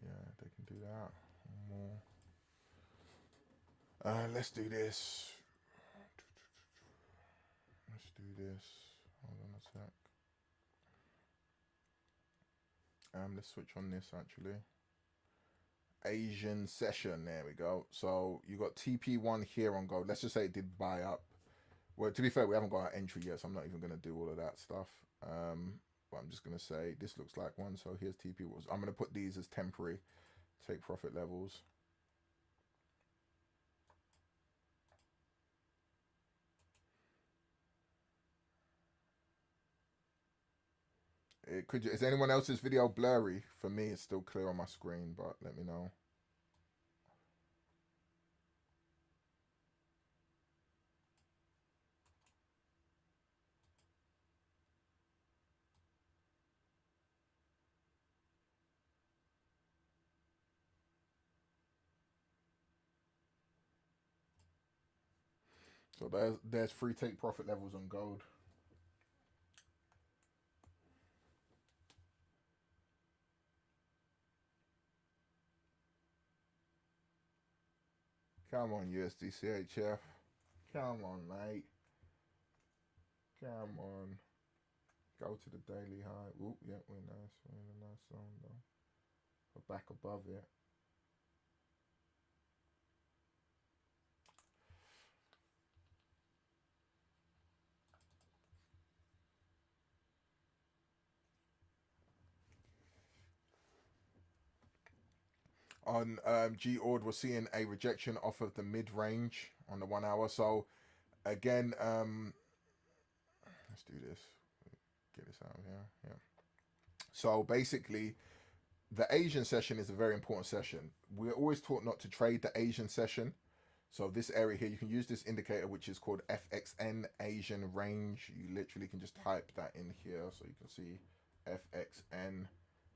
Yeah, they can do that. More. Let's do this. Let's do this. Hold on a sec. Let's switch on this actually. Asian session. There we go. So you got TP1 here on gold. Let's just say it did buy up. Well, to be fair, we haven't got our entry yet, so I'm not even going to do all of that stuff. But I'm just going to say this looks like one. So here's TP. I'm going to put these as temporary. Take profit levels. It could. Is anyone else's video blurry? For me, it's still clear on my screen, but let me know. So there's free take profit levels on gold. Come on, USDCHF. Come on, mate. Come on. Go to the daily high. Oop, yeah, we're nice. We're in a nice zone though. We're back above it. On G-Ord, we're seeing a rejection off of the mid-range on the 1 hour. So again, let's do this. Get this out of here. Yeah. So basically, the Asian session is a very important session. We're always taught not to trade the Asian session. So this area here, you can use this indicator, which is called FXN Asian range. You literally can just type that in here. So you can see FXN,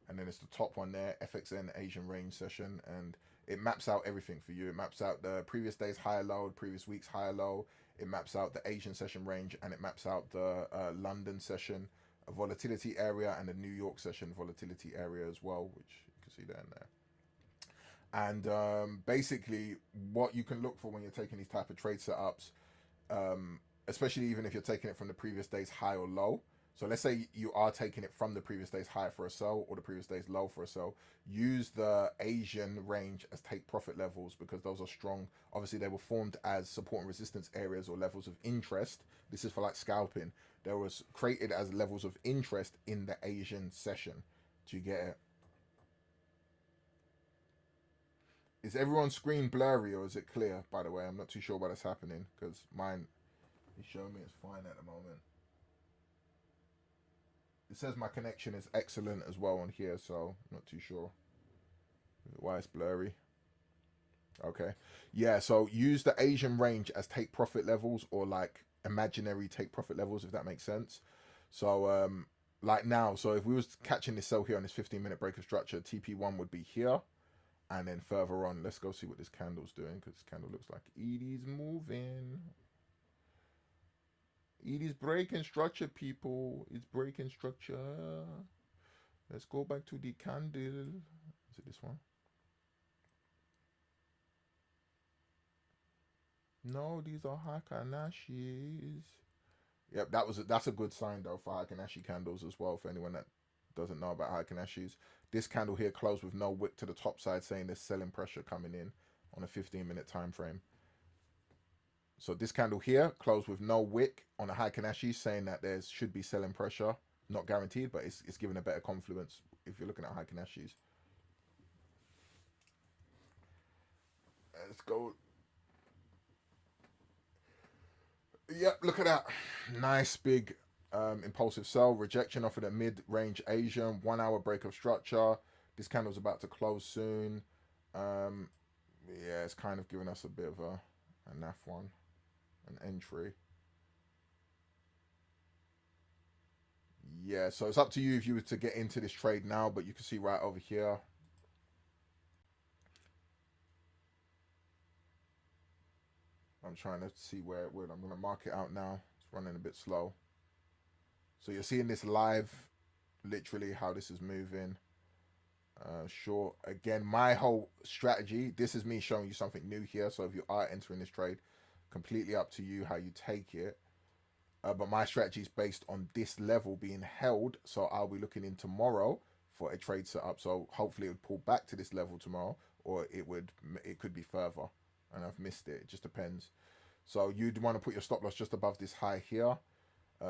and then it's the top one there, FXN Asian range session. And it maps out everything for you. It maps out the previous day's higher low, previous week's higher low. It maps out the Asian session range, and it maps out the London session volatility area and the New York session volatility area as well, which you can see there and there. And basically what you can look for when you're taking these type of trade setups, especially even if you're taking it from the previous day's high or low. So let's say you are taking it from the previous day's high for a sell or the previous day's low for a sell. Use the Asian range as take profit levels, because those are strong. Obviously, they were formed as support and resistance areas or levels of interest. This is for like scalping. They was created as levels of interest in the Asian session. Do you get it? Is everyone's screen blurry or is it clear, by the way? I'm not too sure what's happening because mine is showing me it's fine at the moment. It says my connection is excellent as well on here, so I'm not too sure why it's blurry. Okay. Yeah, so use the Asian range as take profit levels, or like imaginary take profit levels, if that makes sense. So like now, so if we was catching this sell here on this 15-minute break of structure, TP1 would be here. And then further on, let's go see what this candle's doing, because this candle looks like ED's moving. ED's breaking structure, people. It's breaking structure. Let's go back to the candle. Is it this one? No, these are Hakanashis. Yep, that's a good sign though for Hakanashi candles as well. For anyone that doesn't know about Hakanashis, this candle here closed with no wick to the top side, saying there's selling pressure coming in on a 15-minute time frame. So this candle here closed with no wick on a Hakanashi, saying that there should be selling pressure. Not guaranteed, but it's giving a better confluence if you're looking at Hakanashis. Let's go. Yep, look at that. Nice big impulsive sell. Rejection off of the mid-range Asian. 1 hour break of structure. This candle's about to close soon. Yeah, it's kind of giving us a bit of a NAF one. An entry. Yeah, so it's up to you if you were to get into this trade now, but you can see right over here. I'm trying to see where it would. I'm going to mark it out now. It's running a bit slow. So you're seeing this live, literally how this is moving. Sure. Again, my whole strategy, this is me showing you something new here. So if you are entering this trade, completely up to you how you take it. But my strategy is based on this level being held. So I'll be looking in tomorrow for a trade setup. So hopefully it would pull back to this level tomorrow, or it could be further. And I've missed it. It just depends. So you'd want to put your stop loss just above this high here.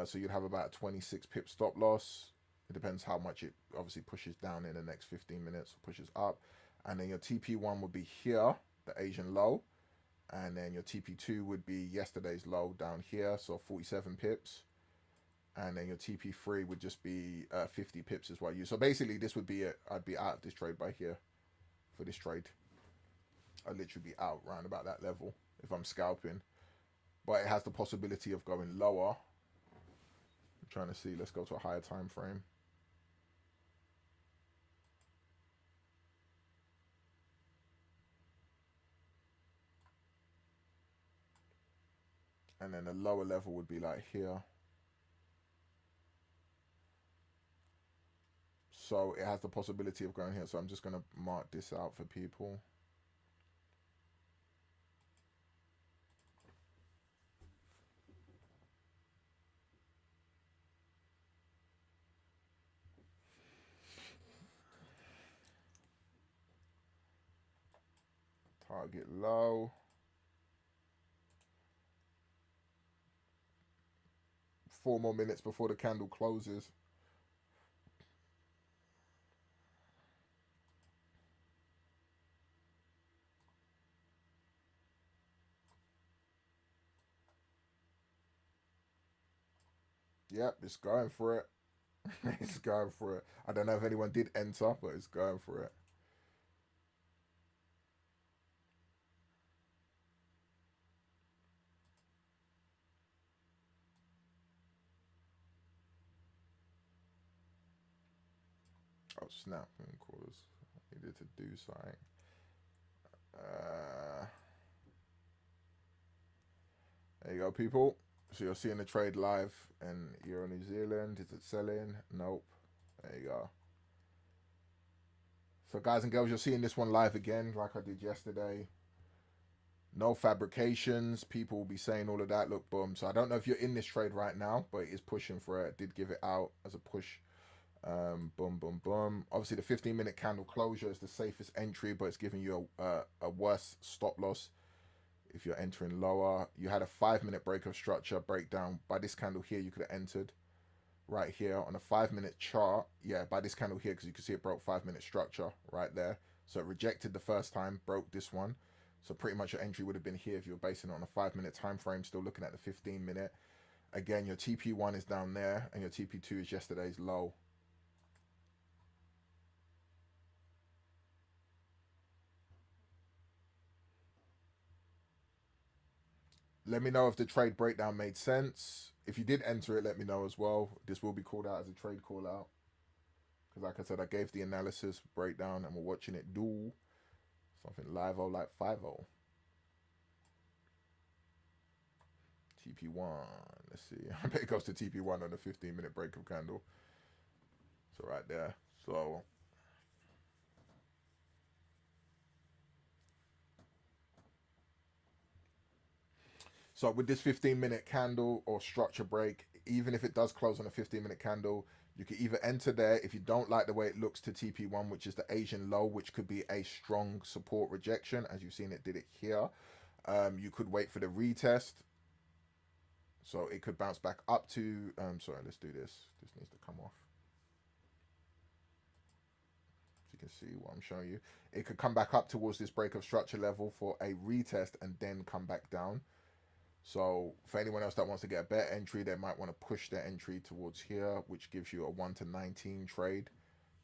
So you'd have about 26 pip stop loss. It depends how much it obviously pushes down in the next 15 minutes, pushes up. And then your TP1 would be here, the Asian low. And then your TP2 would be yesterday's low down here, so 47 pips. And then your TP3 would just be 50 pips as well. So basically this would be it. I'd be out of this trade by here for this trade. I'd literally be out around about that level if I'm scalping. But it has the possibility of going lower. I'm trying to see. Let's go to a higher time frame. And then the lower level would be like here. So it has the possibility of going here. So I'm just going to mark this out for people. Target low. 4 more minutes before the candle closes. Yep, it's going for it. It's going for it. I don't know if anyone did enter, but it's going for it. Oh snap! Of course, I needed to do something. There you go, people. So you're seeing the trade live in Euro New Zealand. Is it selling? Nope. There you go. So guys and girls, you're seeing this one live again, like I did yesterday. No fabrications. People will be saying all of that. Look, boom. So I don't know if you're in this trade right now, but it is pushing for it. Did give it out as a push. Boom, boom, boom. Obviously, the 15-minute candle closure is the safest entry, but it's giving you a worse stop loss if you're entering lower. You had a 5-minute break of structure breakdown. By this candle here, you could have entered right here on a 5-minute chart. Yeah, by this candle here, because you can see it broke 5-minute structure right there. So it rejected the first time, broke this one. So pretty much your entry would have been here if you were basing it on a 5-minute time frame, still looking at the 15-minute. Again, your TP1 is down there, and your TP2 is yesterday's low. Let me know if the trade breakdown made sense. If you did enter it, let me know as well. This will be called out as a trade call out. Because like I said, I gave the analysis breakdown and we're watching it do something live like 5-0. TP1. Let's see. I bet it goes to TP1 on the 15-minute break of candle. So right there. So with this 15-minute candle or structure break, even if it does close on a 15-minute candle, you can either enter there if you don't like the way it looks to TP1, which is the Asian low, which could be a strong support rejection. As you've seen, it did it here. You could wait for the retest. So it could bounce back up to, sorry, let's do this. This needs to come off. So you can see what I'm showing you. It could come back up towards this break of structure level for a retest and then come back down. So for anyone else that wants to get a better entry, they might want to push their entry towards here, which gives you a 1 to 19 trade,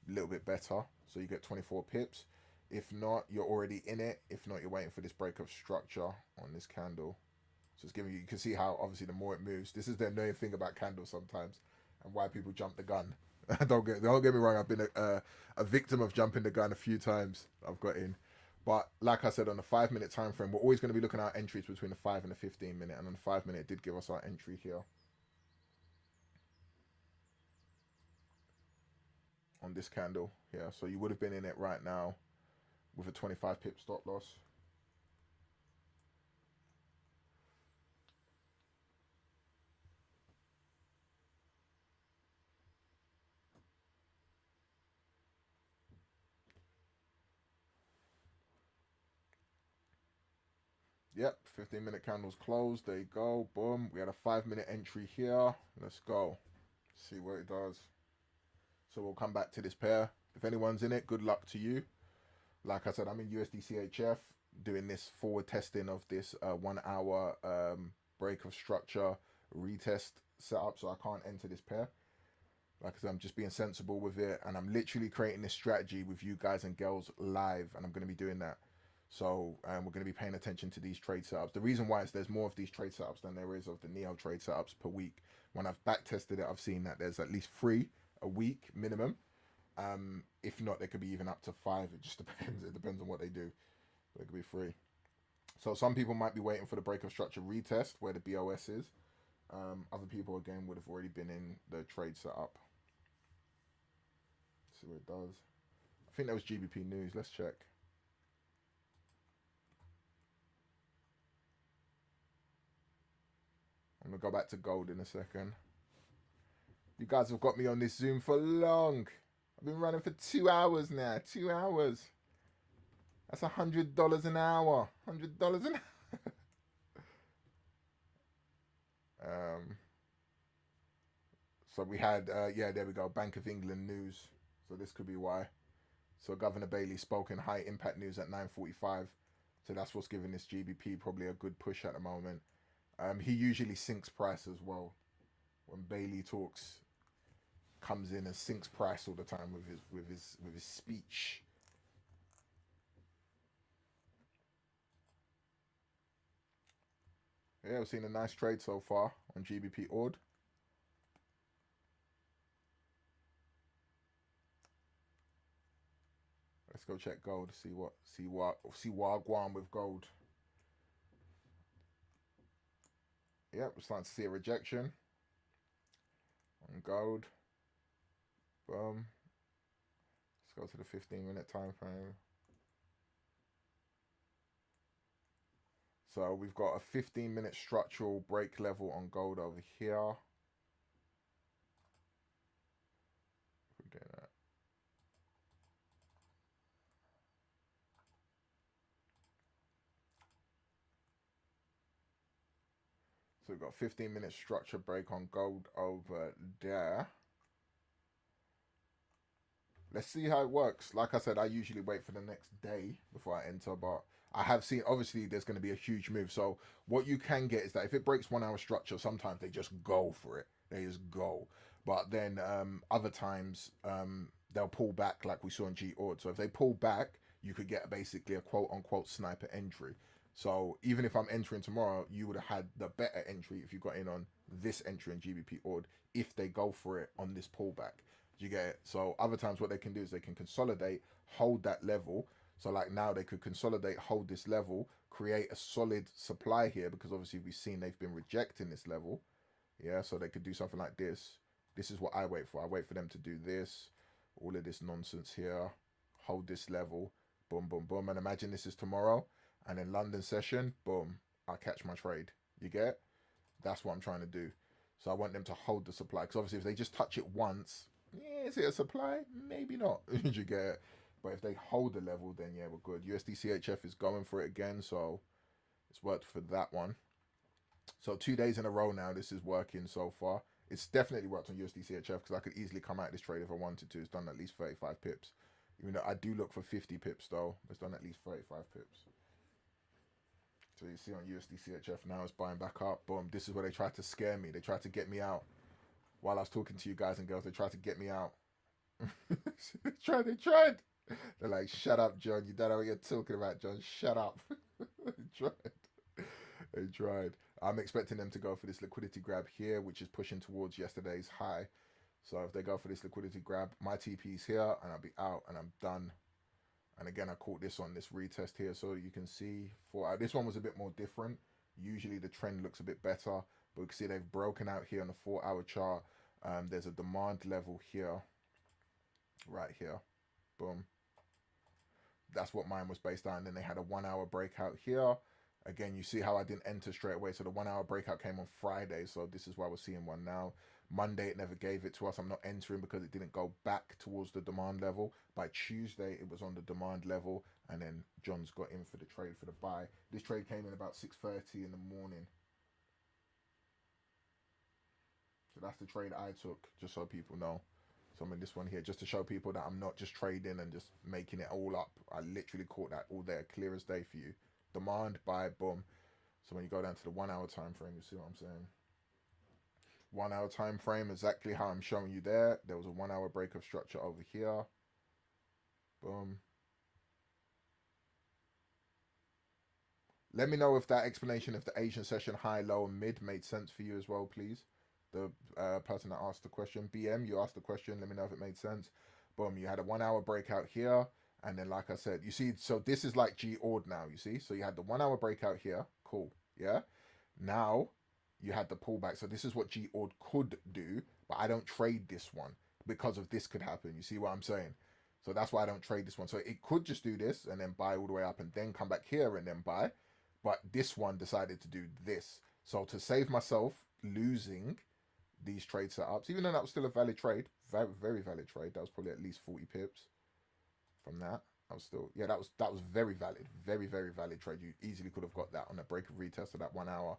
a little bit better. So you get 24 pips. If not, you're already in it. If not, you're waiting for this break of structure on this candle. So it's giving you, you can see how obviously the more it moves, this is the annoying thing about candles sometimes and why people jump the gun. don't get me wrong, I've been a victim of jumping the gun a few times. I've got in. But like I said, on the 5-minute time frame, we're always going to be looking at entries between the 5 and the 15-minute. And on the 5-minute, it did give us our entry here on this candle here. So you would have been in it right now with a 25 pip stop loss. Yep, 15-minute candles closed. There you go. Boom. We had a 5-minute entry here. Let's go. See what it does. So we'll come back to this pair. If anyone's in it, good luck to you. Like I said, I'm in USDCHF doing this forward testing of this 1 hour break of structure retest setup. So I can't enter this pair. Like I said, I'm just being sensible with it. And I'm literally creating this strategy with you guys and girls live. And I'm going to be doing that. So we're going to be paying attention to these trade setups. The reason why is there's more of these trade setups than there is of the Neo trade setups per week. When I've back tested it, I've seen that there's at least 3 a week minimum. If not, there could be even up to 5. It just depends. It depends on what they do. But it could be 3. So some people might be waiting for the break of structure retest where the BOS is. Other people again would have already been in the trade setup. See what it does. I think that was GBP news. Let's check. I'm gonna go back to gold in a second. You guys have got me on this Zoom for long. I've been running for 2 hours now. 2 hours. That's $100 an hour. $100 an hour. So we had, yeah, there we go. Bank of England news. So this could be why. So Governor Bailey spoke in high impact news at 9:45. So that's what's giving this GBP probably a good push at the moment. He usually sinks price as well. When Bailey talks, comes in and sinks price all the time with his speech. Yeah, we've seen a nice trade so far on GBP ORD. Let's go check gold. See what go on with gold. Yep, we're starting to see a rejection on gold. Boom. Let's go to the 15-minute time frame. So we've got a 15-minute structural break level on gold over here. We're doing that. So we've got 15-minute structure break on gold over there. Let's see how it works. Like I said, I usually wait for the next day before I enter, but I have seen, obviously, there's going to be a huge move. So what you can get is that if it breaks 1 hour structure, sometimes they just go for it. They just go. But then other times they'll pull back like we saw in G-Ord. So if they pull back, you could get basically a quote-unquote sniper entry. So even if I'm entering tomorrow, you would have had the better entry if you got in on this entry in GBP ORD if they go for it on this pullback. Do you get it? So other times what they can do is they can consolidate, hold that level. So like now they could consolidate, hold this level, create a solid supply here because obviously we've seen they've been rejecting this level. Yeah, so they could do something like this. This is what I wait for. I wait for them to do this, all of this nonsense here, hold this level, boom, boom, boom. And imagine this is tomorrow and in London session, boom, I catch my trade. You get it? That's what I'm trying to do. So I want them to hold the supply because obviously if they just touch it once, yeah, is it a supply? Maybe not. Did you get it? But if they hold the level, then yeah, we're good. USD CHF is going for it again, so it's worked for that one. So 2 days in a row now, this is working so far. It's definitely worked on USD CHF because I could easily come out of this trade if I wanted to. It's done at least 35 pips. Even though I do look for 50 pips though, it's done at least 35 pips. So you see on USD CHF now it's buying back up. Boom. This is where they tried to scare me. They tried to get me out. While I was talking to you guys and girls, they tried to get me out. They tried. They're like, shut up, John. You don't know what you're talking about, John. Shut up. They tried. I'm expecting them to go for this liquidity grab here, which is pushing towards yesterday's high. So if they go for this liquidity grab, my TP's here and I'll be out and I'm done. And again, I caught this on this retest here. So you can see this one was a bit more different. Usually the trend looks a bit better, but we can see they've broken out here on the 4-hour chart. There's a demand level here, right here. Boom. That's what mine was based on. And then they had a 1-hour breakout here. Again, you see how I didn't enter straight away. So the 1-hour breakout came on Friday. So this is why we're seeing one now. Monday, it never gave it to us. I'm not entering because it didn't go back towards the demand level. By Tuesday, it was on the demand level. And then John's got in for the trade for the buy. This trade came in about 6:30 in the morning. So that's the trade I took, just so people know. So I'm in this one here, just to show people that I'm not just trading and just making it all up. I literally caught that all there, clear as day for you. Demand, buy, boom. So when you go down to the 1-hour time frame, you see what I'm saying? 1-hour time frame, exactly how I'm showing you there. There was a 1-hour break of structure over here. Boom. Let me know if that explanation of the Asian session high, low, and mid made sense for you as well, please. The person that asked the question, BM, you asked the question. Let me know if it made sense. Boom, you had a 1-hour breakout here, And then, like I said, you see, so this is like G ord now, you see? So you had the 1 hour breakout here. Cool. Yeah. Now you had the pullback. So this is what G ord could do, but I don't trade this one because of this could happen. You see what I'm saying? So that's why I don't trade this one. So it could just do this and then buy all the way up and then come back here and then buy. But this one decided to do this. So to save myself losing these trade setups, even though that was still a valid trade, very, very valid trade, that was probably at least 40 pips from that. I was still, yeah, that was very valid, very, very valid trade. You easily could have got that on a break of retest of that 1 hour.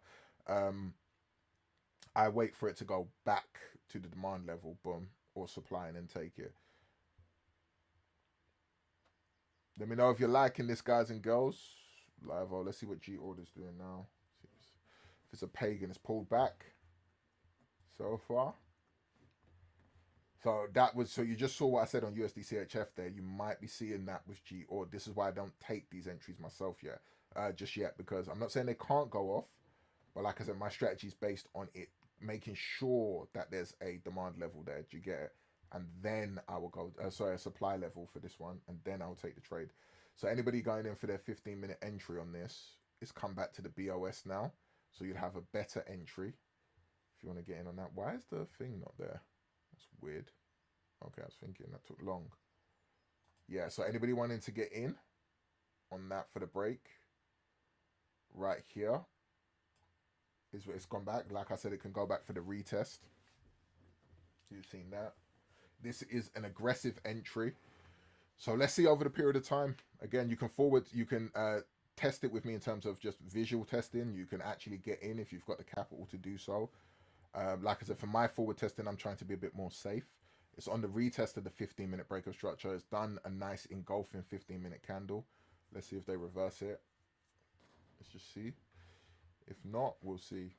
I wait for it to go back to the demand level, boom, or supply, and then take it. Let me know if you're liking this, guys and girls. Live, oh, let's see what G order's doing now. If it's a pagan, it's pulled back so far. So that was, so you just saw what I said on USD CHF there. You might be seeing that with G or this is why I don't take these entries myself yet, just yet, because I'm not saying they can't go off, but like I said, my strategy is based on it making sure that there's a demand level there. Do you get it? And then I will go, sorry, a supply level for this one, and then I'll take the trade. So anybody going in for their 15-minute entry on this is come back to the BOS now. So you'd have a better entry if you want to get in on that. Why is the thing not there? That's weird. Okay, I was thinking that took long. Yeah, so anybody wanting to get in on that for the break, right here is where it's gone back. Like I said, it can go back for the retest. You've seen that. This is an aggressive entry. So let's see over the period of time. Again, you can test it with me in terms of just visual testing. You can actually get in if you've got the capital to do so. Like I said, for my forward testing, I'm trying to be a bit more safe. It's on the retest of the 15-minute break of structure. It's done a nice engulfing 15-minute candle. Let's see if they reverse it. Let's just see. If not, we'll see.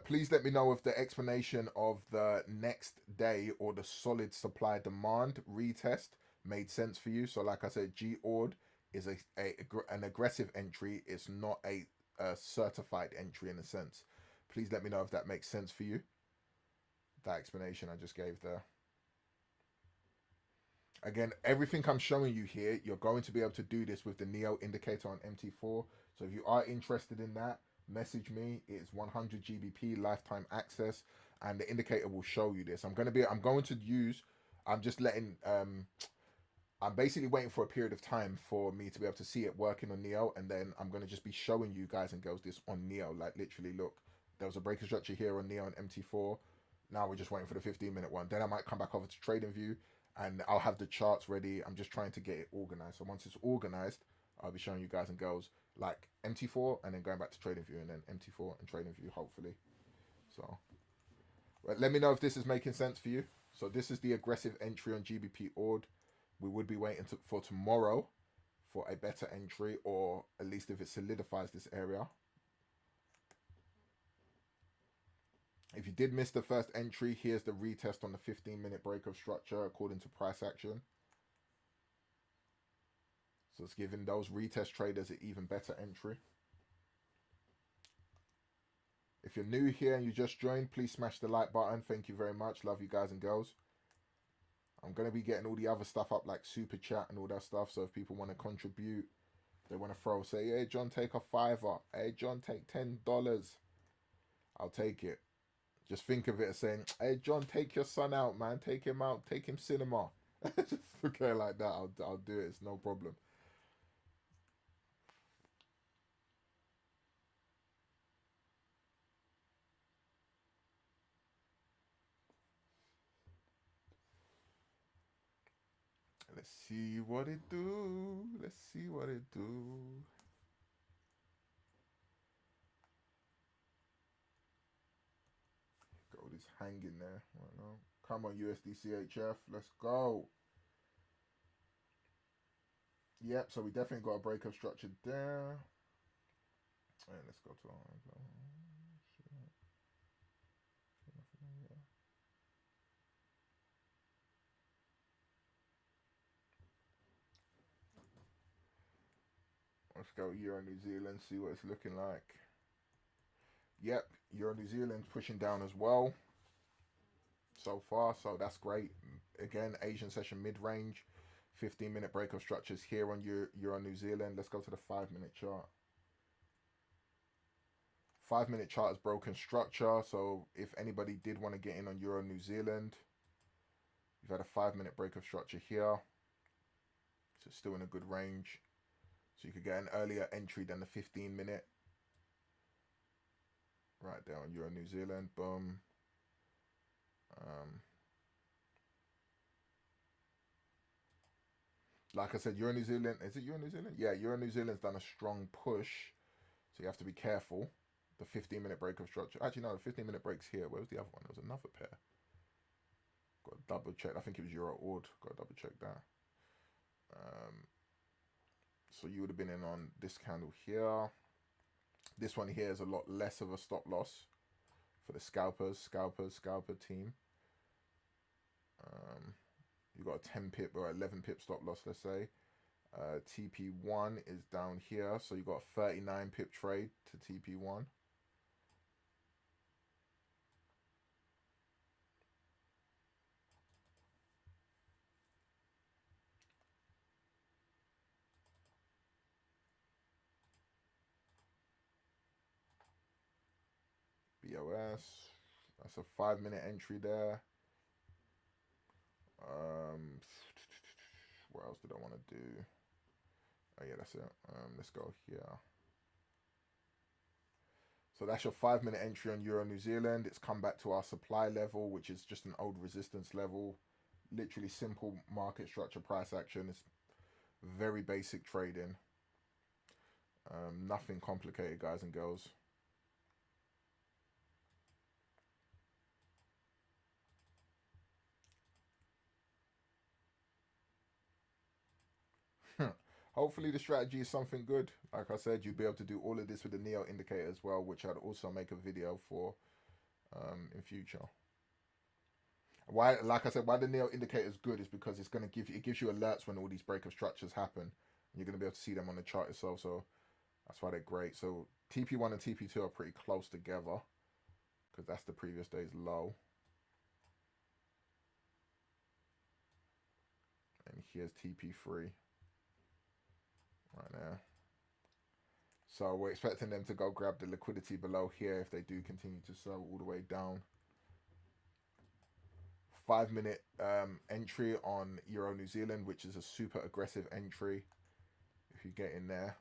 Please let me know if the explanation of the next day or the solid supply demand retest made sense for you. So like I said, G ord is an aggressive entry. It's not a certified entry in a sense. Please let me know if that makes sense for you. That explanation I just gave there. Again, everything I'm showing you here, you're going to be able to do this with the Neo indicator on MT4. So if you are interested in that, message me. It's 100 GBP lifetime access, and the indicator will show you this. I'm just letting, I'm basically waiting for a period of time for me to be able to see it working on Neo, and then I'm going to just be showing you guys and girls this on Neo. Like literally, look, there was a breaker structure here on Neo and MT4. Now we're just waiting for the 15-minute one. Then I might come back over to TradingView and I'll have the charts ready. I'm just trying to get it organized. So once it's organized, I'll be showing you guys and girls like MT4 and then going back to TradingView and then MT4 and TradingView, hopefully. So let me know if this is making sense for you. So this is the aggressive entry on GBP ord. We would be waiting for tomorrow for a better entry, or at least if it solidifies this area. If you did miss the first entry, here's the retest on the 15-minute break of structure according to price action. So it's giving those retest traders an even better entry. If you're new here and you just joined, please smash the like button. Thank you very much. Love you guys and girls. I'm going to be getting all the other stuff up like super chat and all that stuff. So if people want to contribute, they want to throw, say, hey, John, take a $5. Hey, John, take $10. I'll take it. Just think of it as saying, hey, John, take your son out, man. Take him out. Take him cinema. Just okay like that. I'll do it. It's no problem. Let's see what it do. Let's see what it do. Gold is hanging there right now. Come on, USD CHF. Let's go. Yep, so we definitely got a break of structure there. And let's go to let's go Euro New Zealand, see what it's looking like. Yep, Euro New Zealand pushing down as well so far, so that's great. Again, Asian session mid-range, 15-minute break of structures here on Euro New Zealand. Let's go to the 5-minute chart. 5-minute chart is broken structure, so if anybody did want to get in on Euro New Zealand, you've had a 5-minute break of structure here, so it's still in a good range. So you could get an earlier entry than the 15-minute. Right there on Euro New Zealand, boom. Like I said, Euro New Zealand, is it Euro New Zealand? Yeah, Euro New Zealand's done a strong push, so you have to be careful. The 15-minute break of structure. Actually, no, the 15-minute break's here. Where was the other one? There was another pair. Got to double check. I think it was Euro Ord. Got to double check that. So you would have been in on this candle here. This one here is a lot less of a stop loss for the scalper team. You got a 10 pip or 11 pip stop loss, let's say. TP1 is down here, so you got a 39 pip trade to TP1. BOS, that's a 5-minute entry there. What else did I want to do? Oh yeah, that's it. Let's go here. So that's your 5-minute entry on Euro New Zealand. It's come back to our supply level, which is just an old resistance level. Literally simple market structure, price action. It's very basic trading. Nothing complicated, guys and girls. Hopefully the strategy is something good. Like I said, you'll be able to do all of this with the Neo indicator as well, which I'd also make a video for in future. Why, like I said, why the Neo indicator is good is because it's going to give you, it gives you alerts when all these break of structures happen. And you're going to be able to see them on the chart itself. So that's why they're great. So TP1 and TP2 are pretty close together because that's the previous day's low. And here's TP3 right now. So we're expecting them to go grab the liquidity below here if they do continue to sell all the way down. 5-minute entry on Euro New Zealand, which is a super aggressive entry if you get in there.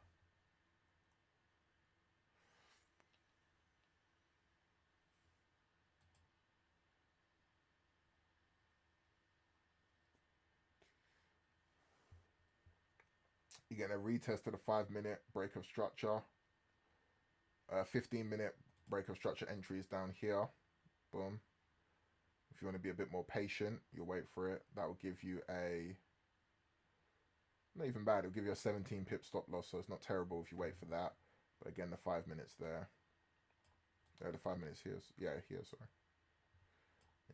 You get a retest of the 5-minute break of structure. 15-minute break of structure entry is down here. Boom. If you want to be a bit more patient, you'll wait for it. That will give you a, not even bad, it'll give you a 17 pip stop loss, so it's not terrible if you wait for that. But again, the 5 minutes there. The 5 minutes here. Yeah, here, sorry.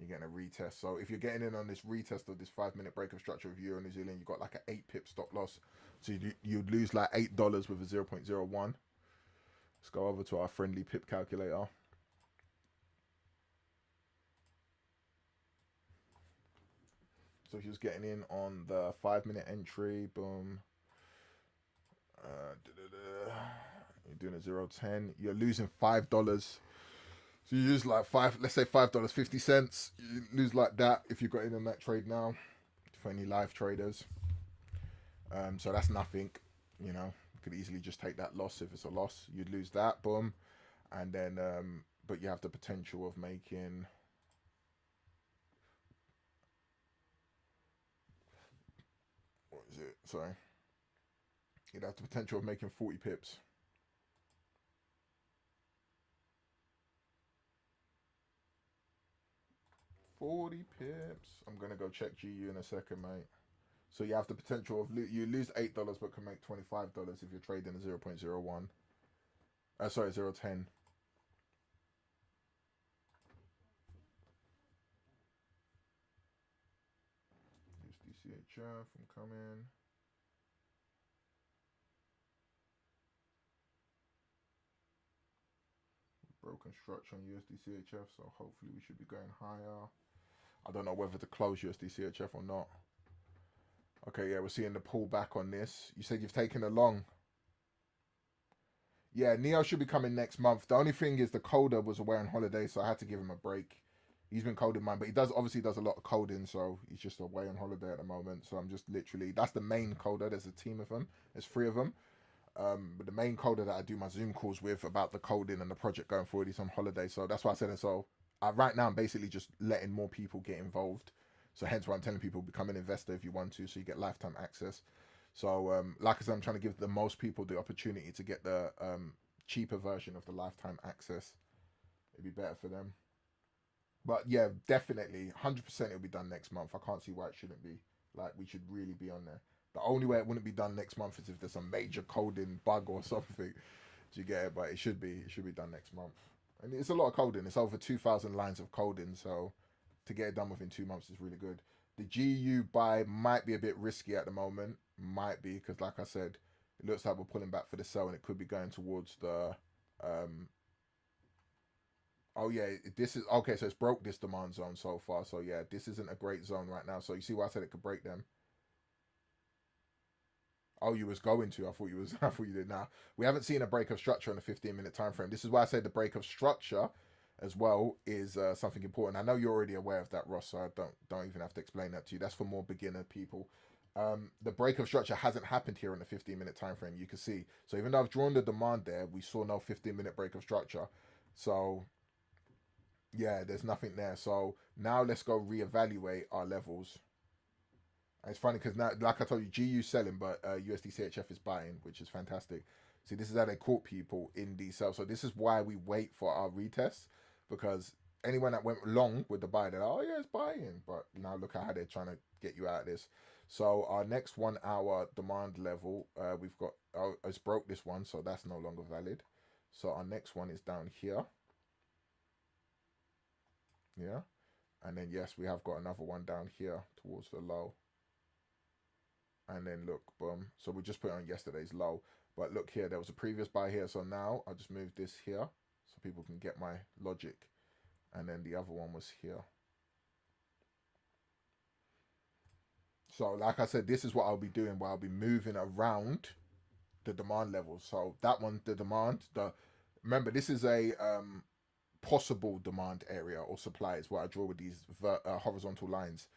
You're getting a retest. So if you're getting in on this retest of this 5-minute break of structure of Euro New Zealand, you've got like an 8 pip stop loss. So you'd lose like $8 with a 0.01. Let's go over to our friendly pip calculator. So if you're just getting in on the 5-minute entry, boom. You're doing a 0.10. You're losing $5. So you lose like let's say $5.50. You lose like that if you got in on that trade now for any live traders. So that's nothing, you know. You could easily just take that loss if it's a loss. You'd lose that, boom. And then, but you have the potential of making, what is it? Sorry. You'd have the potential of making 40 pips. I'm gonna go check GU in a second, mate. So you have the potential of you lose $8 but can make $25 if you're trading a 0.01. Sorry, 0.10. USDCHF, I'm coming. broken structure on USD CHF, so hopefully we should be going higher. I don't know whether to close USD CHF or not. Okay, yeah, we're seeing the pullback on this. You said you've taken a long. Yeah, Neo should be coming next month. The only thing is the coder was away on holiday, so I had to give him a break. He's been coding mine, but he does a lot of coding, so he's just away on holiday at the moment. So I'm just literally, that's the main coder. There's a team of them. There's 3 of them. But the main coder that I do my Zoom calls with about the coding and the project going forward, he's on holiday. So that's why I said it. So right now I'm basically just letting more people get involved. So hence why I'm telling people become an investor if you want to, so you get lifetime access. So like I said, I'm trying to give the most people the opportunity to get the cheaper version of the lifetime access. It'd be better for them. But yeah, definitely 100% it'll be done next month. I can't see why it shouldn't be. Like, we should really be on there. The only way it wouldn't be done next month is if there's some major coding bug or something. Do you get it? But it should be done next month. And it's a lot of coding. It's over 2,000 lines of coding, so to get it done within 2 months is really good. The GU buy might be a bit risky at the moment. Might be, because like I said, it looks like we're pulling back for the sell, and it could be going towards the oh yeah, this is okay. So it's broke this demand zone so far. So yeah, this isn't a great zone right now. So you see why I said it could break them. Oh, you was going to. I thought you was. I thought you did. Now we haven't seen a break of structure on a 15-minute time frame. This is why I said the break of structure, as well, is something important. I know you're already aware of that, Ross. So I don't even have to explain that to you. That's for more beginner people. The break of structure hasn't happened here on the 15-minute time frame. You can see. So even though I've drawn the demand there, we saw no 15-minute break of structure. So yeah, there's nothing there. So now let's go reevaluate our levels. And it's funny because now, like I told you, GU selling, but USD CHF is buying, which is fantastic. See, this is how they caught people in these sales. So this is why we wait for our retests, because anyone that went long with the buy, they're like, oh yeah, it's buying. But now look at how they're trying to get you out of this. So our next 1 hour demand level, we've got, oh, it's broke this one, so that's no longer valid. So our next one is down here. Yeah. And then yes, we have got another one down here towards the low. And then look, boom. So we just put it on yesterday's low. But look here, there was a previous buy here. So now I'll just move this here so people can get my logic. And then the other one was here. So like I said, this is what I'll be doing, where I'll be moving around the demand levels. So that one, the demand, remember this is a possible demand area or supply is what I draw with these horizontal lines.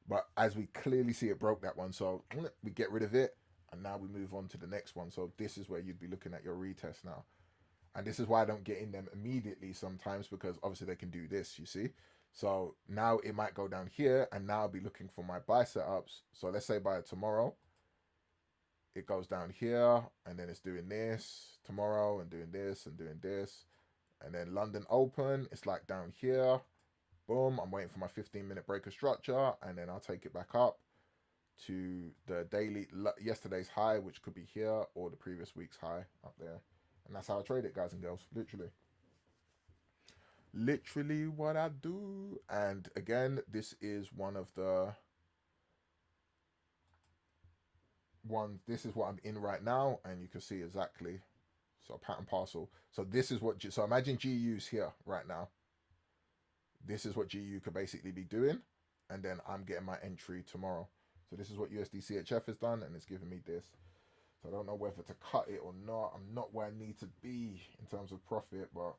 But as we clearly see, it broke that one. So we get rid of it. And now we move on to the next one. So this is where you'd be looking at your retest now. And this is why I don't get in them immediately sometimes, because obviously they can do this, you see. So now it might go down here, and now I'll be looking for my buy setups. So let's say by tomorrow, it goes down here, and then it's doing this tomorrow, and doing this, and doing this. And then London open, it's like down here. Boom, I'm waiting for my 15-minute break of structure, and then I'll take it back up to the daily, yesterday's high, which could be here, or the previous week's high up there. And that's how I trade it, guys and girls. Literally what I do. And again, this is one of the ones, this is what I'm in right now, and you can see exactly. So pattern parcel. So this is what, so imagine GU's here right now. This is what GU could basically be doing. And then I'm getting my entry tomorrow. So this is what USD CHF has done, and it's giving me this. So I don't know whether to cut it or not. I'm not where I need to be in terms of profit, but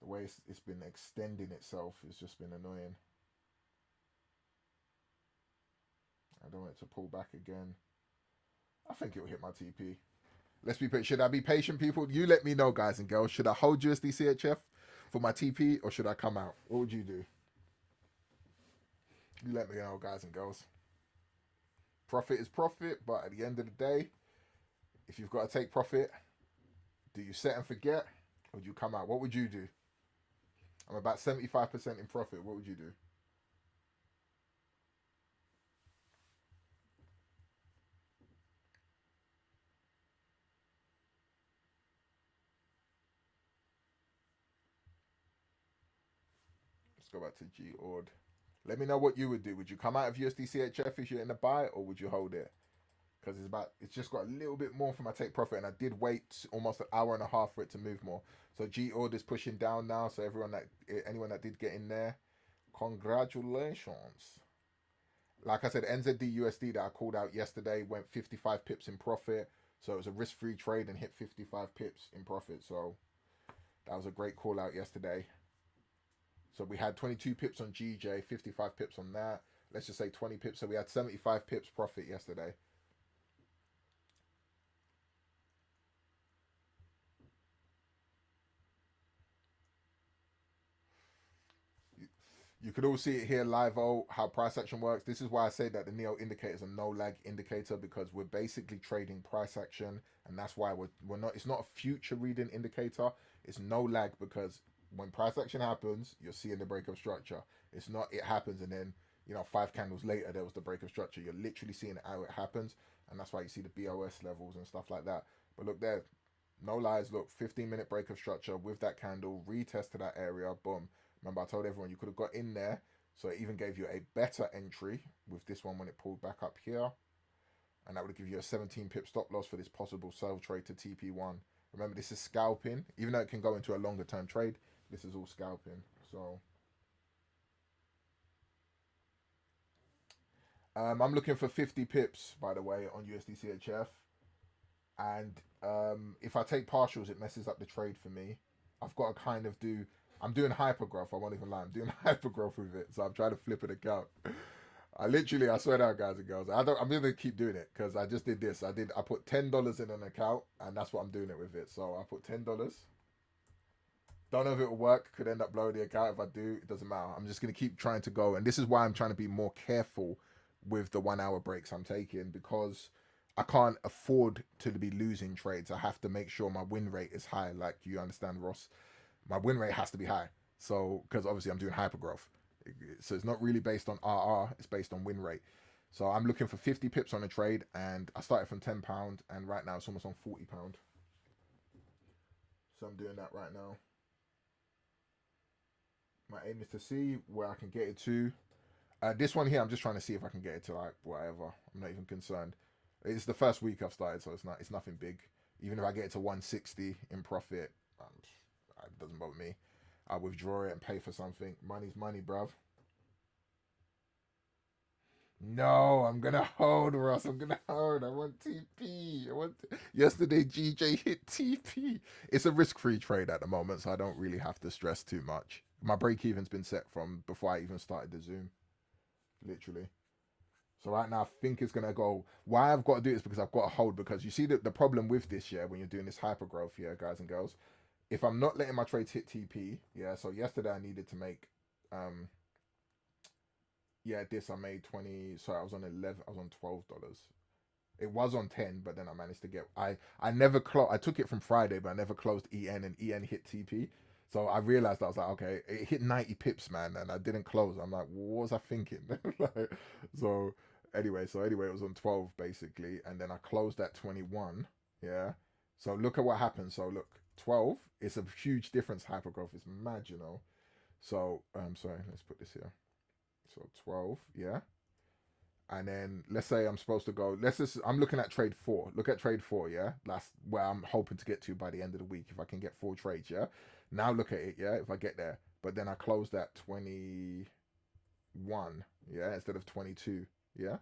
the way it's been extending itself has just been annoying. I don't want it to pull back again. I think it'll hit my TP. Let's be patient. Should I be patient, people? You let me know, guys and girls. Should I hold USD CHF for my TP, or should I come out? What would you do? You let me know, guys and girls. Profit is profit, but at the end of the day, if you've got to take profit, do you set and forget, or do you come out? What would you do? I'm about 75% in profit. What would you do? Let's go back to G Let me know what you would do. Would you come out of USD CHF if you're in the buy, or would you hold it? because it's just got a little bit more for my take profit, and I did wait almost an hour and a half for it to move more. So G order's pushing down now. So anyone that did get in there, congratulations. Like I said, NZD USD that I called out yesterday went 55 pips in profit. So it was a risk-free trade and hit 55 pips in profit. So that was a great call out yesterday. So we had 22 pips on GJ, 55 pips on that. Let's just say 20 pips. So we had 75 pips profit yesterday. You could all see it here live, how price action works. This is why I say that the Neo indicator is a no lag indicator, because we're basically trading price action, and that's why we're not. It's not a future reading indicator. It's no lag, because when price action happens, you're seeing the break of structure. It's not it happens and then 5 candles later there was the break of structure. You're literally seeing how it happens, and that's why you see the BOS levels and stuff like that. But look there, no lies. Look, 15-minute break of structure with that candle, retest to that area, boom. Remember, I told everyone you could have got in there, so it even gave you a better entry with this one when it pulled back up here, and that would give you a 17 pip stop loss for this possible sell trade to TP1. Remember, this is scalping, even though it can go into a longer term trade. This is all scalping. So I'm looking for 50 pips, by the way, on USD and if I take partials, it messes up the trade for me. I've got to kind of do. I'm doing hyper growth. I won't even lie. I'm doing hyper growth with it, so I'm trying to flip an account. I swear down, guys and girls. I'm gonna keep doing it because I just did this. I put $10 in an account, and that's what I'm doing it with it. So I put $10. Don't know if it will work. Could end up blowing the account. If I do, it doesn't matter. I'm just gonna keep trying to go, and this is why I'm trying to be more careful with the 1 hour breaks I'm taking, because I can't afford to be losing trades. I have to make sure my win rate is high. Like, you understand, Ross? My win rate has to be high. So, because obviously I'm doing hyper growth. So it's not really based on RR, it's based on win rate. So I'm looking for 50 pips on a trade, and I started from £10, and right now it's almost on £40. So I'm doing that right now. My aim is to see where I can get it to. This one here, I'm just trying to see if I can get it to like whatever. I'm not even concerned. It's the first week I've started, so it's nothing big. Even if I get it to 160 in profit, it doesn't bother me. I withdraw it and pay for something. Money's money, bruv. No, I'm gonna hold, Ross. I'm gonna hold. I want TP. Yesterday GJ hit TP. It's a risk-free trade at the moment, so I don't really have to stress too much. My break-even's been set from before I even started the Zoom, literally. So right now I think it's gonna go. Why I've got to do it is because I've got to hold. Because you see the problem with this, yeah, when you're doing this hyper growth, yeah, guys and girls. If I'm not letting my trades hit TP, yeah. So yesterday I needed to make, this I made 20. Sorry, I was on 11. I was on $12. It was on 10, but then I managed to get. I never closed. I took it from Friday, but I never closed EN, and EN hit TP. So I realized I was like, okay, it hit 90 pips, man, and I didn't close. I'm like, what was I thinking? Like, so anyway, it was on 12 basically, and then I closed at 21. Yeah. So look at what happened. So look, 12. It's a huge difference. Hypergrowth is mad, you know. So sorry, let's put this here. So 12, yeah. And then let's say I'm supposed to go. I'm looking at trade 4. Look at trade 4, yeah. That's where I'm hoping to get to by the end of the week if I can get 4 trades, yeah. Now look at it, yeah. If I get there, but then I closed at 21, yeah, instead of 22, yeah.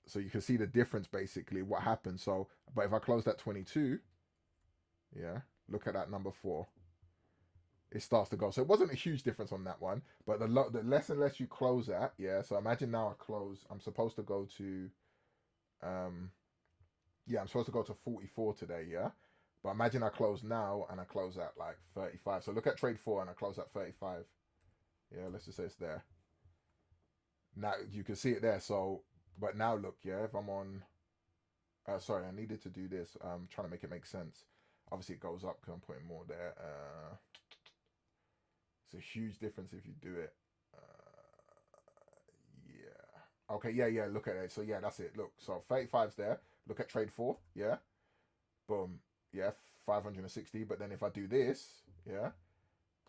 So you can see the difference basically. What happened? So, but if I closed at 22, yeah, look at that number 4. It starts to go. So it wasn't a huge difference on that one, but the less and less you close at, yeah. So imagine now I close. I'm supposed to go to, I'm supposed to go to 44 today, yeah. But imagine I close now and I close at like 35. So look at trade 4 and I close at 35. Yeah, let's just say it's there. Now you can see it there. So, but now look, yeah. If I'm on, sorry, I needed to do this. Trying to make it make sense. Obviously, it goes up because I'm putting more there. It's a huge difference if you do it. Yeah. Okay, yeah. Look at it. So yeah, that's it. Look, so 35's there. Look at trade 4. Yeah. Boom. Yeah, 560. But then if I do this, yeah,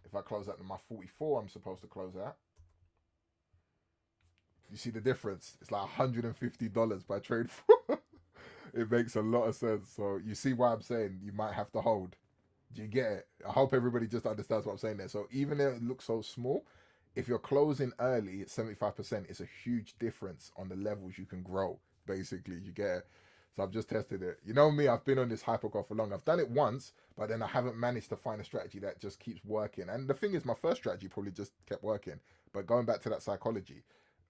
if I close at my 44, I'm supposed to close at. You see the difference? It's like $150 by trade. It makes a lot of sense. So you see why I'm saying you might have to hold. Do you get it? I hope everybody just understands what I'm saying there. So even though it looks so small, if you're closing early at 75%, it's a huge difference on the levels you can grow. Basically, you get it. So I've just tested it. You know me, I've been on this hypergraph for long. I've done it once, but then I haven't managed to find a strategy that just keeps working. And the thing is, my first strategy probably just kept working. But going back to that psychology,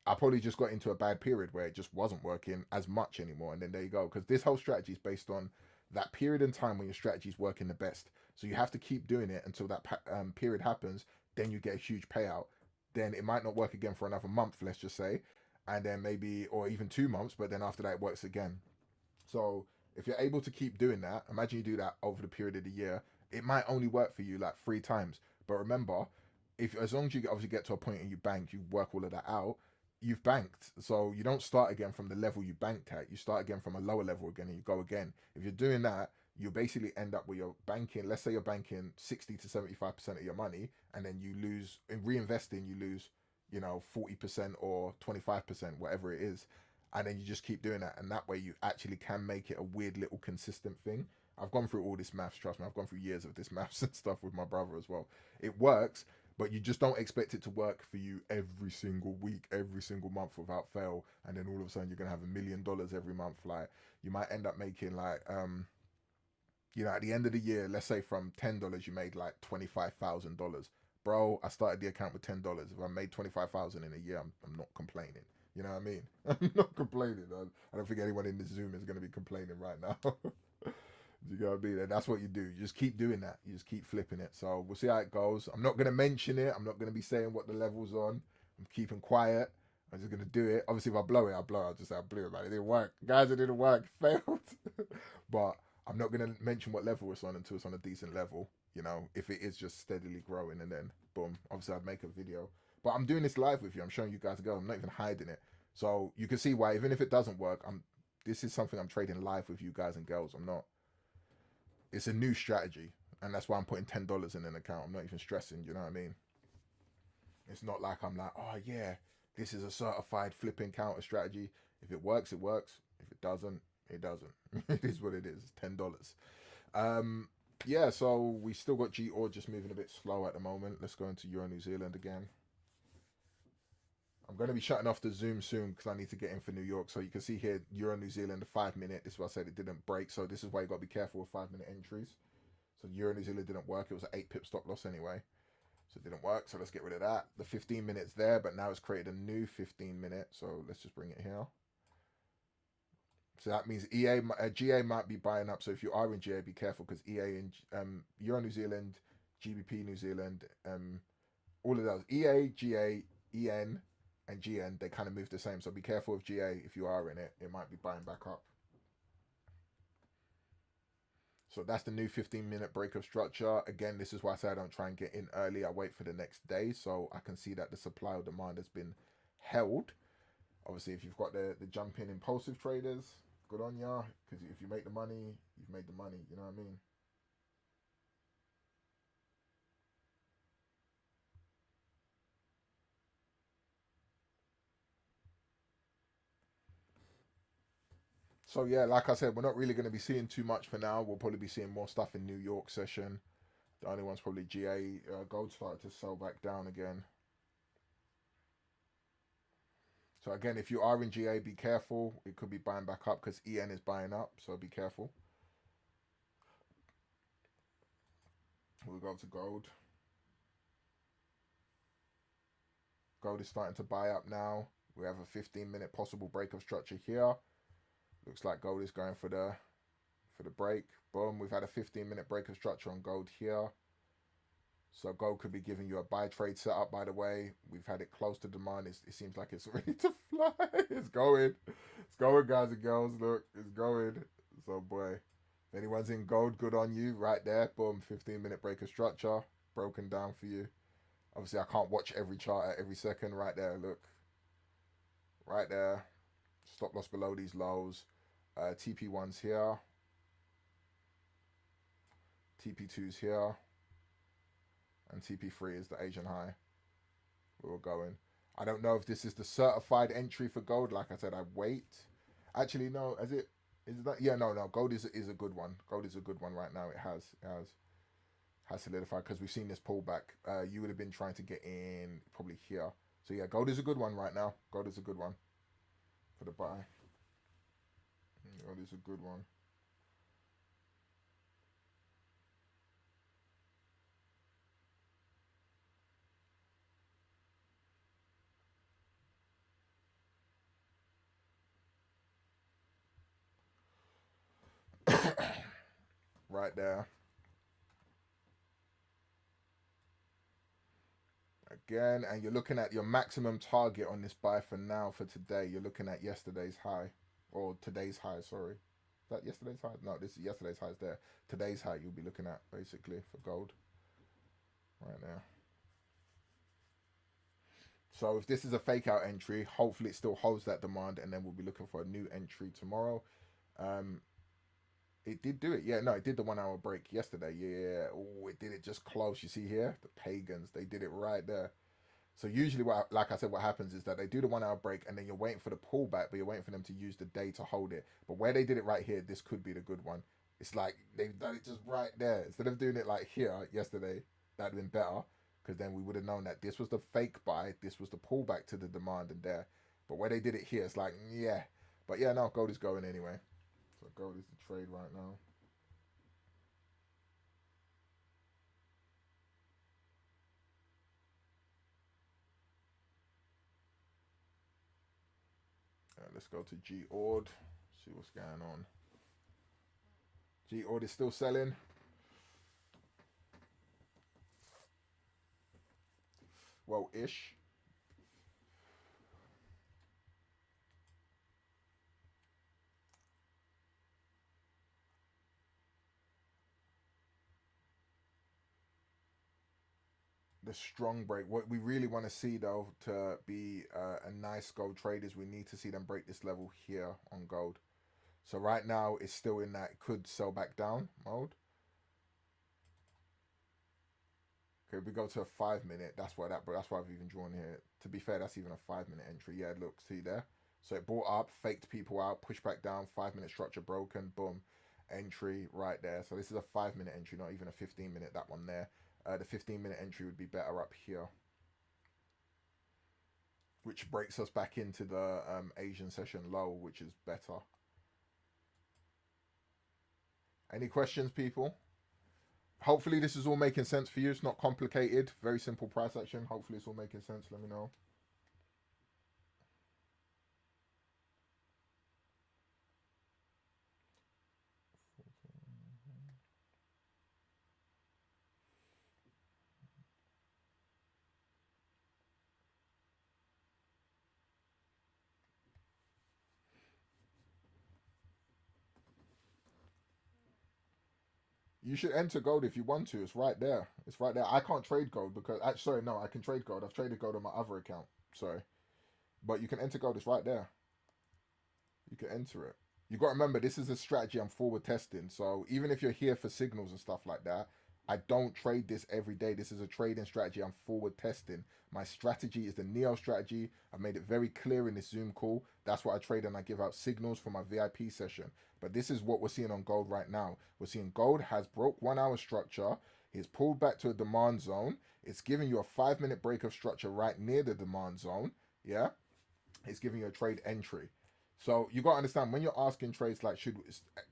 I probably just got into a bad period where it just wasn't working as much anymore. And then there you go. Because this whole strategy is based on that period in time when your strategy is working the best. So you have to keep doing it until that period happens. Then you get a huge payout. Then it might not work again for another month, let's just say. And then maybe, or even 2 months, but then after that, it works again. So if you're able to keep doing that, imagine you do that over the period of the year. It might only work for you like 3 times. But remember, if as long as you obviously get to a point and you bank, you work all of that out, you've banked. So you don't start again from the level you banked at. You start again from a lower level again and you go again. If you're doing that, you basically end up where you're banking, let's say you're banking 60 to 75% of your money, and then you lose in reinvesting, you lose, 40% or 25%, whatever it is. And then you just keep doing that. And that way you actually can make it a weird little consistent thing. I've gone through all this maths, trust me. I've gone through years of this maths and stuff with my brother as well. It works, but you just don't expect it to work for you every single week, every single month without fail. And then all of a sudden you're gonna have $1 million every month. Like you might end up making like at the end of the year, let's say from $10 you made like $25,000. Bro, I started the account with $10. If I made 25,000 in a year, I'm not complaining. You know what I mean? I'm not complaining. I don't think anyone in this Zoom is going to be complaining right now. You know what I mean? And that's what you do. You just keep doing that. You just keep flipping it. So we'll see how it goes. I'm not going to mention it. I'm not going to be saying what the level's on. I'm keeping quiet. I'm just going to do it. Obviously, if I blow it, I blow it. I'll just say I blew it, man. It didn't work. Guys, it didn't work. It failed. But I'm not going to mention what level it's on until it's on a decent level. If it is just steadily growing, and then boom, obviously I'd make a video. But I'm doing this live with you. I'm showing you guys a go. I'm not even hiding it. So you can see why, even if it doesn't work, this is something I'm trading live with you guys and girls. I'm not. It's a new strategy, and that's why I'm putting $10 in an account. I'm not even stressing. You know what I mean? It's not like I'm like, oh yeah, this is a certified flipping counter strategy. If it works, it works. If it doesn't, it doesn't. It is what it is. It's $10. Yeah. So we still got GOR just moving a bit slow at the moment. Let's go into Euro New Zealand again. I'm going to be shutting off the Zoom soon because I need to get in for New York. So you can see here, Euro New Zealand, 5 minute. This is why I said it didn't break. So this is why you got to be careful with 5 minute entries. So Euro New Zealand didn't work. It was an 8 pip stop loss anyway. So it didn't work. So let's get rid of that. The 15 minutes there, but now it's created a new 15 minute. So let's just bring it here. So that means GA might be buying up. So if you are in GA, be careful because EA and Euro New Zealand, GBP New Zealand, all of those EA, GA, EN, and GN, they kind of move the same. So be careful of GA if you are in it. It might be buying back up. So that's the new 15-minute breakup structure. Again, this is why I say I don't try and get in early. I wait for the next day so I can see that the supply or demand has been held. Obviously, if you've got the jump in impulsive traders, good on ya. Because if you make the money, you've made the money. You know what I mean? So yeah, like I said, we're not really going to be seeing too much for now. We'll probably be seeing more stuff in New York session. The only one's probably GA. Gold started to sell back down again. So again, if you are in GA, be careful. It could be buying back up because EN is buying up. So be careful. We'll go to gold. Gold is starting to buy up now. We have a 15-minute possible break of structure here. Looks like gold is going for the break. Boom. We've had a 15-minute break of structure on gold here. So gold could be giving you a buy trade setup, by the way. We've had it close to demand. It seems like it's ready to fly. It's going. It's going, guys and girls. Look, it's going. So, boy, if anyone's in gold, good on you. Right there. Boom. 15-minute break of structure. Broken down for you. Obviously, I can't watch every chart at every second. Right there, look. Right there. Stop loss below these lows. TP1's here. TP2's here. And TP3 is the Asian high. We were going. I don't know if this is the certified entry for gold. Like I said, I wait. Actually, no. Is that? Yeah, no. Gold is a good one. Gold is a good one right now. It has solidified because we've seen this pullback. You would have been trying to get in probably here. So yeah, gold is a good one right now. Gold is a good one for the buy. Gold is a good one. Right there. Again, and you're looking at your maximum target on this buy for now for today. You're looking at yesterday's high or today's high. Sorry, is that yesterday's high? No, this is yesterday's high. Is there? Today's high you'll be looking at basically for gold right now. So if this is a fake out entry, hopefully it still holds that demand, and then we'll be looking for a new entry tomorrow. Um, it did do it. Yeah, no, it did the 1 hour break yesterday. Yeah, oh, it did it just close. You see here, the pagans, they did it right there. So usually, like I said, what happens is that they do the 1 hour break, and then you're waiting for the pullback, but you're waiting for them to use the day to hold it. But where they did it right here, this could be the good one. It's like they've done it just right there. Instead of doing it like here yesterday, that'd been better because then we would have known that this was the fake buy, this was the pullback to the demand and there. But where they did it here, it's like yeah. But yeah, no, gold is going anyway. So gold is the trade right now. Let's go to G Ord. See what's going on. G Ord is still selling. Well, ish. The strong break. What we really want to see though to be a nice gold trade is we need to see them break this level here on gold. So right now it's still in that could sell back down mode. Okay, if we go to a 5 minute. That's why I've even drawn here. To be fair, that's even a 5 minute entry. Yeah, look, see there. So it brought up, faked people out, pushed back down. 5 minute structure broken. Boom, entry right there. So this is a 5 minute entry, not even a 15 minute. That one there. The 15 minute entry would be better up here, which breaks us back into the Asian session low, which is better. Any questions, people? Hopefully this is all making sense for you. It's not complicated. Very simple price action. Hopefully it's all making sense. Let me know. You should enter gold if you want to. It's right there. It's right there. I can't trade gold because sorry, no, I can trade gold. I've traded gold on my other account. Sorry. But you can enter gold. It's right there. You can enter it. You got to remember, this is a strategy I'm forward testing. So even if you're here for signals and stuff like that, I don't trade this every day. This is a trading strategy I'm forward testing. My strategy is the Neo strategy. I've made it very clear in this Zoom call. That's what I trade, and I give out signals for my VIP session. But this is what we're seeing on gold right now. We're seeing gold has broke 1 hour structure. It's pulled back to a demand zone. It's giving you a 5 minute break of structure right near the demand zone. Yeah. It's giving you a trade entry. So you got to understand when you're asking trades like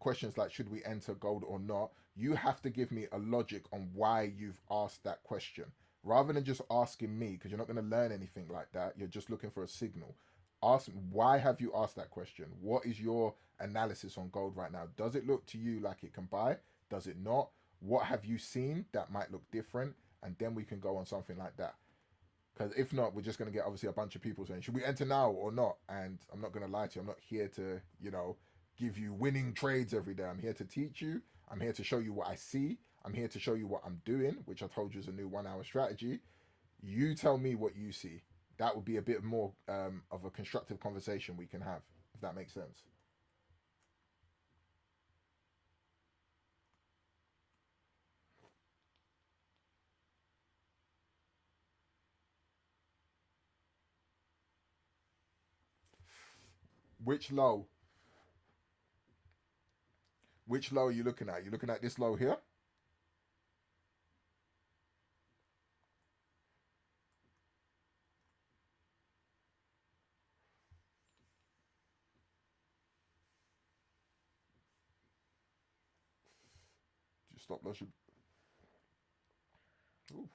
questions like should we enter gold or not, you have to give me a logic on why you've asked that question rather than just asking me because you're not going to learn anything like that. You're just looking for a signal. Ask why have you asked that question? What is your analysis on gold right now? Does it look to you like it can buy? Does it not? What have you seen that might look different? And then we can go on something like that. Because if not, we're just going to get obviously a bunch of people saying, should we enter now or not? And I'm not going to lie to you. I'm not here to, give you winning trades every day. I'm here to teach you. I'm here to show you what I see. I'm here to show you what I'm doing, which I told you is a new 1 hour strategy. You tell me what you see. That would be a bit more of a constructive conversation we can have, if that makes sense. Which low? Which low are you looking at? You're looking at this low here? Your stop loss should... Ooh.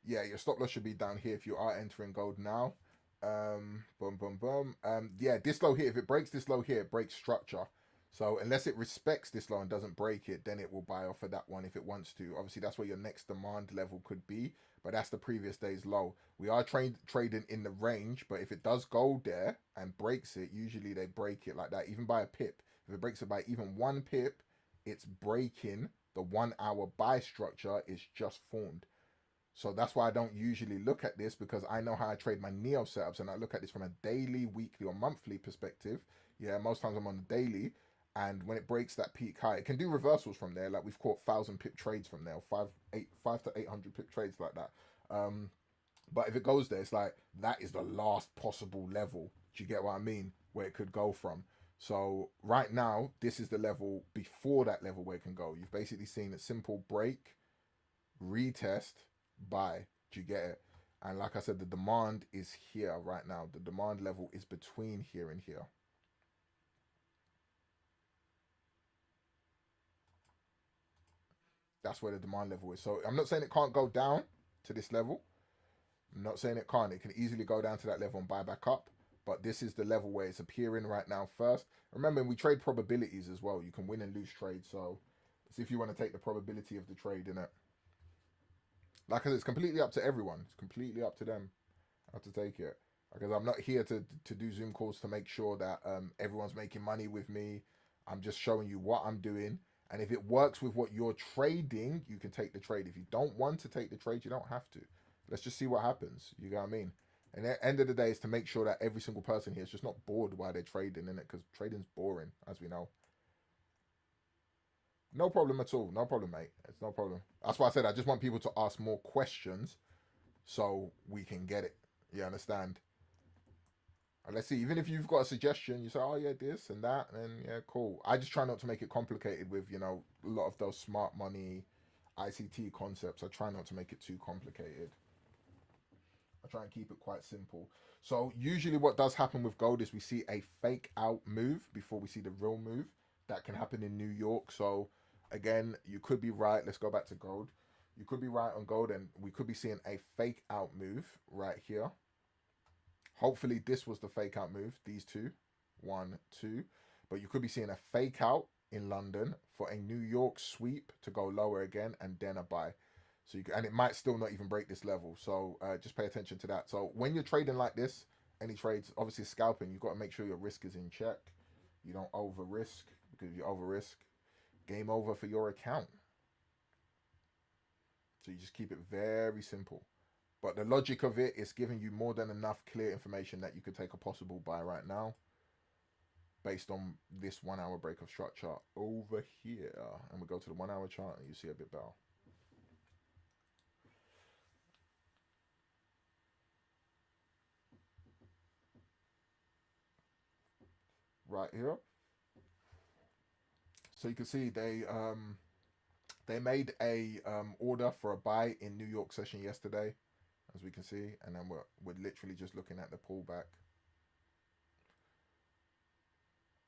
Yeah, your stop loss should be down here if you are entering gold now. Boom, boom, boom. Yeah, this low here, if it breaks this low here, it breaks structure. So unless it respects this low and doesn't break it, then it will buy off of that one if it wants to. Obviously, that's where your next demand level could be, but that's the previous day's low. We are trading in the range, but if it does go there and breaks it, usually they break it like that, even by a pip. If it breaks it by even 1 pip, it's breaking the 1 hour buy structure is just formed. So that's why I don't usually look at this, because I know how I trade my Neo setups and I look at this from a daily, weekly, or monthly perspective. Yeah, most times I'm on the daily, and when it breaks that peak high, it can do reversals from there. Like we've caught 1,000 pip trades from there, 5 to 800 pip trades like that. Um, but if it goes there, it's like that is the last possible level. Do you get what I mean? Where it could go from. So right now, this is the level before that level where it can go. You've basically seen a simple break, retest, buy. Do you get it? And like I said, the demand is here right now. The demand level is between here and here. That's where the demand level is. So I'm not saying it can't go down to this level. I'm not saying it can't. It can easily go down to that level and buy back up. But this is the level where it's appearing right now first. Remember, we trade probabilities as well. You can win and lose trades. So it's if you want to take the probability of the trade in it. Like I said, it's completely up to everyone. It's completely up to them how to take it. Because I'm not here to do Zoom calls to make sure that everyone's making money with me. I'm just showing you what I'm doing. And if it works with what you're trading, you can take the trade. If you don't want to take the trade, you don't have to. Let's just see what happens. You know what I mean? And at the end of the day, is to make sure that every single person here is just not bored while they're trading in it, because trading's boring, as we know. No problem at all. No problem, mate. It's no problem. That's why I said I just want people to ask more questions so we can get it. You understand? And let's see, even if you've got a suggestion, you say, oh, yeah, this and that, and yeah, cool. I just try not to make it complicated with, a lot of those smart money ICT concepts. I try not to make it too complicated. I try and keep it quite simple. So usually what does happen with gold is we see a fake out move before we see the real move. That can happen in New York. So again, you could be right. Let's go back to gold. You could be right on gold, and we could be seeing a fake out move right here. Hopefully this was the fake out move. These two, 1, 2. But you could be seeing a fake out in London for a New York sweep to go lower again and then a buy. So and it might still not even break this level. So just pay attention to that. So when you're trading like this, any trades, obviously scalping, you've got to make sure your risk is in check. You don't over risk, because if you over risk, game over for your account. So you just keep it very simple. But the logic of it is giving you more than enough clear information that you could take a possible buy right now based on this 1 hour break of structure over here. And we go to the 1 hour chart and you see a bit better. Right here. So you can see they made a order for a buy in New York session yesterday, as we can see, and then we're literally just looking at the pullback.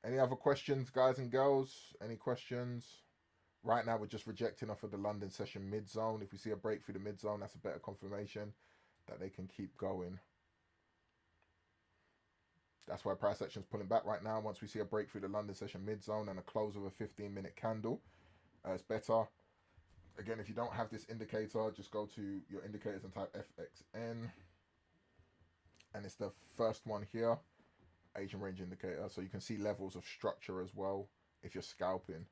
Any other questions, guys and girls? Any questions? Right now, we're just rejecting off of the London session mid zone. If we see a break through the mid zone, that's a better confirmation that they can keep going. That's why price action is pulling back right now. Once we see a break through the London session mid zone and a close of a 15-minute candle, it's better. Again, if you don't have this indicator, just go to your indicators and type FXN. And it's the first one here, Asian range indicator. So you can see levels of structure as well if you're scalping.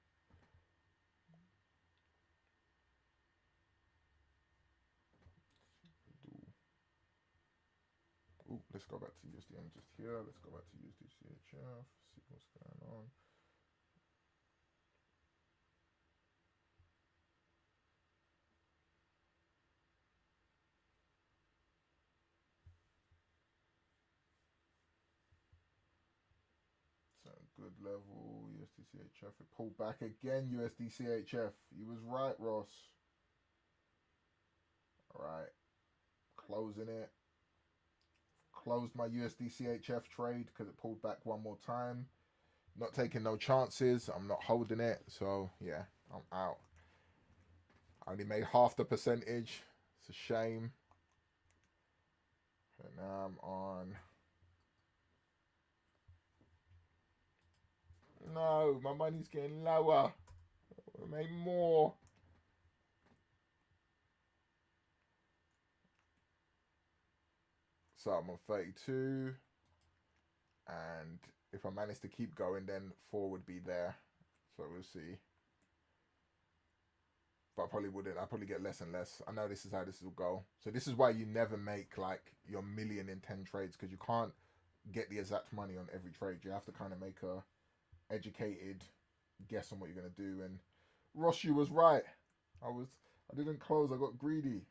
Ooh, let's go back to USDM just here. Let's go back to USDCHF, see what's going on. Good level. USDCHF. It pulled back again. USDCHF. You was right, Ross. All right. Closing it. Closed my USDCHF trade because it pulled back one more time. Not taking no chances. I'm not holding it. So, yeah, I'm out. I only made half the percentage. It's a shame. And now I'm on. No, my money's getting lower. I made more. So I'm on 32. And if I manage to keep going, then 4 would be there. So we'll see. But I probably wouldn't. I probably get less and less. I know this is how this will go. So this is why you never make like your million in 10 trades, because you can't get the exact money on every trade. You have to kind of make a educated guess on what you're gonna do. And Ross, you was right. I didn't close. I got greedy.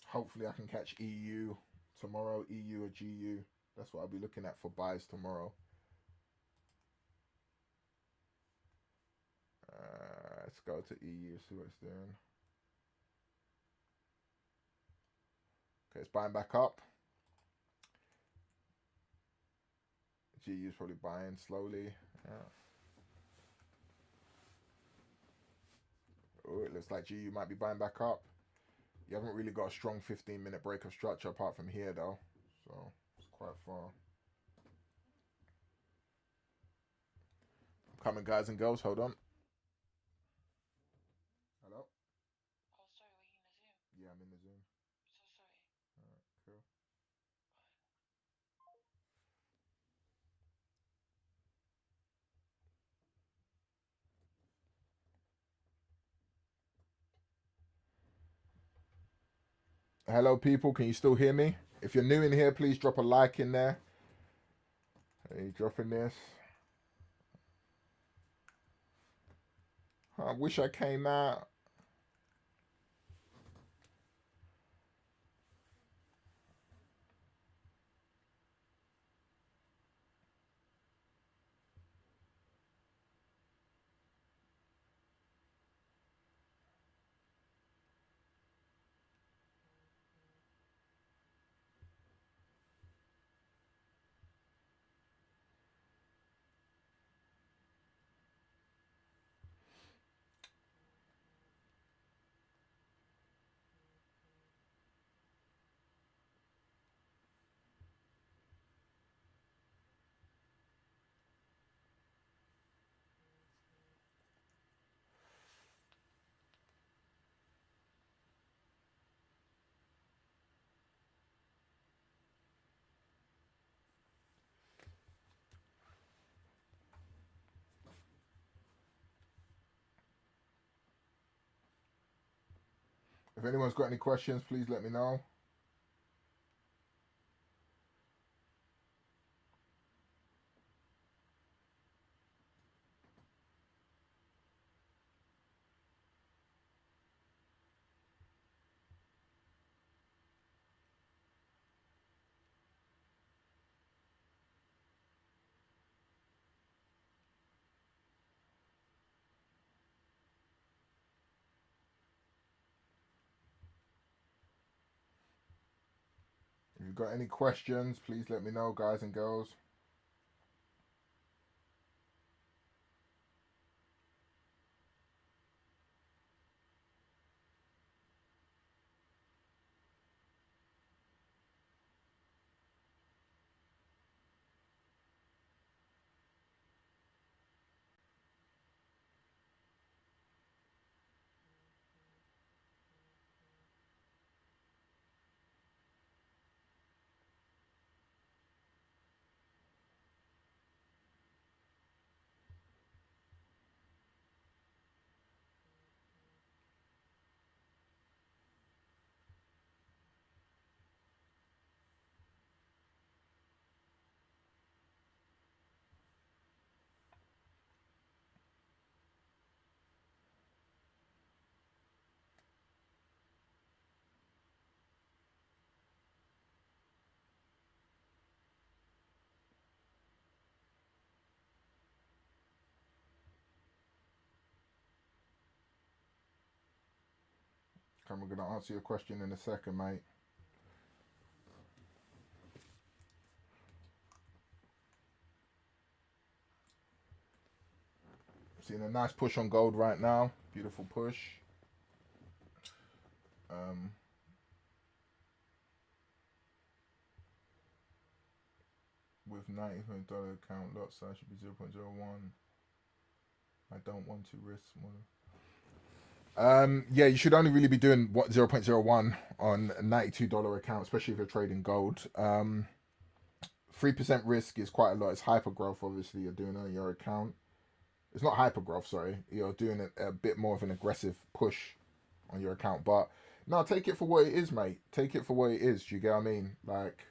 Hopefully, I can catch EU tomorrow. EU or GU. That's what I'll be looking at for buys tomorrow. Let's go to EU. See what it's doing. Okay, it's buying back up. GU is probably buying slowly. Yeah. Oh, it looks like GU might be buying back up. You haven't really got a strong 15-minute break of structure apart from here, though. So it's quite far. I'm coming, guys and girls. Hold on. Hello? Oh, sorry, were you in the Zoom? Yeah, I'm in the Zoom. So sorry. Alright, cool. Hello, people. Can you still hear me? If you're new in here, please drop a like in there. Are you dropping this? I wish I came out. If anyone's got any questions, please let me know. If you've got any questions, please let me know, guys and girls. I'm going to answer your question in a second, mate. Seeing a nice push on gold right now. Beautiful push. With $90 account lot size should be 0.01. I don't want to risk more. Yeah, you should only really be doing 0.01 on a $92 account, especially if you're trading gold. 3% risk is quite a lot. It's hyper growth, obviously, you're doing on your account. It's not hyper growth, sorry. You're doing a bit more of an aggressive push on your account. But no, take it for what it is, mate. Take it for what it is. Do you get what I mean? Like,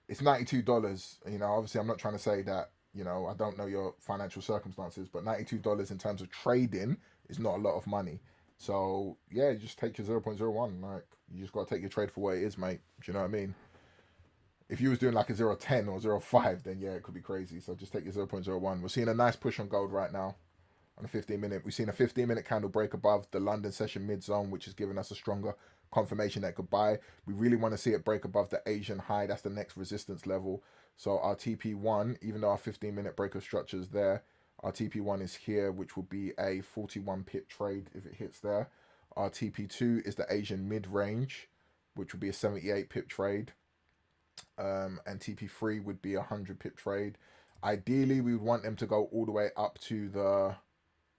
it's $92. You know, obviously, I'm not trying to say that, you know, I don't know your financial circumstances, but $92 in terms of trading is not a lot of money. So, yeah, you just take your 0.01. Like, you just got to take your trade for what it is, mate. Do you know what I mean? If you was doing like a 0.10 or 0.5, then yeah, it could be crazy. So just take your 0.01. We're seeing a nice push on gold right now on a 15-minute. We've seen a 15-minute candle break above the London session mid-zone, which is giving us a stronger confirmation that it could buy. We really want to see it break above the Asian high. That's the next resistance level. So our TP1, even though our 15-minute break of structure is there, our TP1 is here, which will be a 41 pip trade if it hits there. Our TP2 is the Asian mid-range, which will be a 78 pip trade. And TP3 would be a 100 pip trade. Ideally, we would want them to go all the way up to the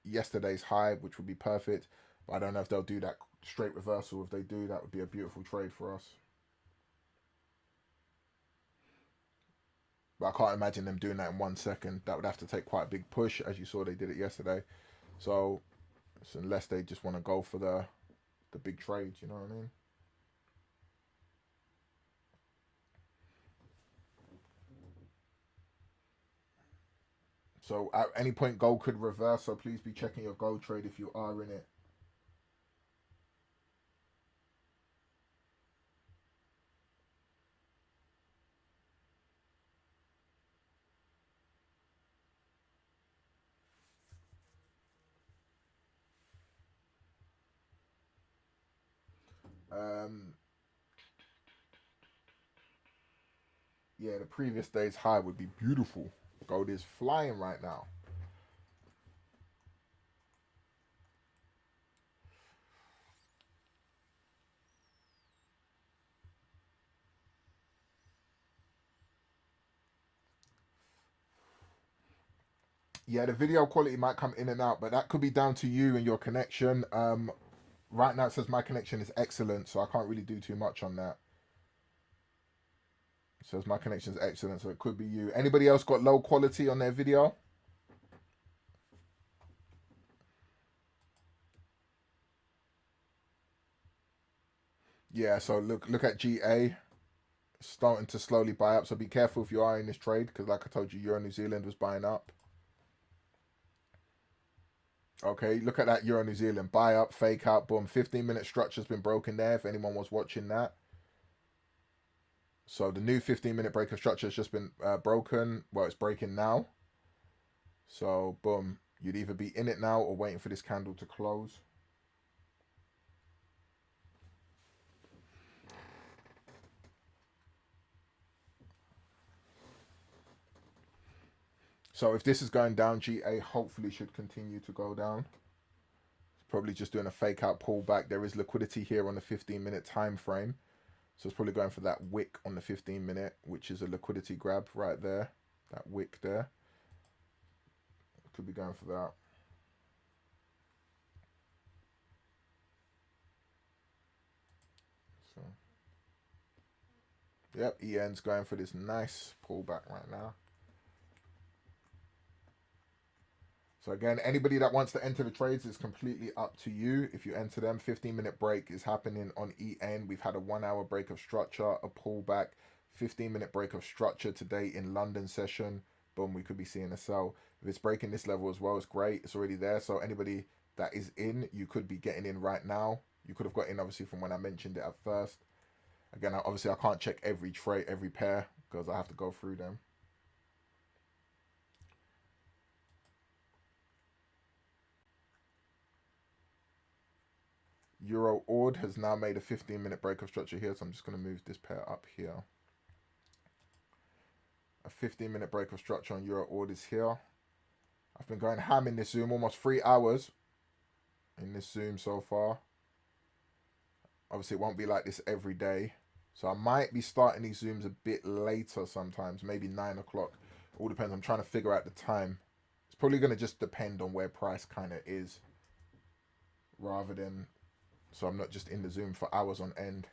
yesterday's high, which would be perfect. But I don't know if they'll do that straight reversal. If they do, that would be a beautiful trade for us. But I can't imagine them doing that in 1 second. That would have to take quite a big push, as you saw they did it yesterday. So unless they just want to go for the big trades, you know what I mean? So at any point, gold could reverse. So please be checking your gold trade if you are in it. Um, yeah, the previous day's high would be beautiful. Gold is flying right now. Yeah, the video quality might come in and out, but that could be down to you and your connection. Right now it says my connection is excellent, so I can't really do too much on that. It says my connection is excellent, so it could be you. Anybody else got low quality on their video? Yeah, so look at GA starting to slowly buy up. So be careful if you are in this trade, because like I told you, Euro New Zealand was buying up. Okay, look at that Euro New Zealand buy up, fake out, boom. 15-minute structure's been broken there. If anyone was watching that, so the new 15-minute break of structure has just been broken. Well, it's breaking now. So boom, you'd either be in it now or waiting for this candle to close. So if this is going down, GA hopefully should continue to go down. It's probably just doing a fake out pullback. There is liquidity here on the 15-minute time frame. So it's probably going for that wick on the 15-minute, which is a liquidity grab right there. That wick there. Could be going for that. So, yep, EN's going for this nice pullback right now. So again, anybody that wants to enter the trades is completely up to you. If you enter them, 15-minute break is happening on EN. We've had a 1 hour break of structure, a pullback, 15-minute break of structure today in London session. Boom, we could be seeing a sell. If it's breaking this level as well, it's great. It's already there. So anybody that is in, you could be getting in right now. You could have got in obviously from when I mentioned it at first. Again, obviously I can't check every trade, every pair, because I have to go through them. Euro Ord has now made a 15-minute break of structure here, so I'm just going to move this pair up here. A 15-minute break of structure on Euro Ord is here. I've been going ham in this Zoom, almost 3 hours in this Zoom so far. Obviously, it won't be like this every day. So I might be starting these Zooms a bit later sometimes, maybe 9 o'clock. All depends. I'm trying to figure out the time. It's probably going to just depend on where price kind of is, rather than, so I'm not just in the Zoom for hours on end.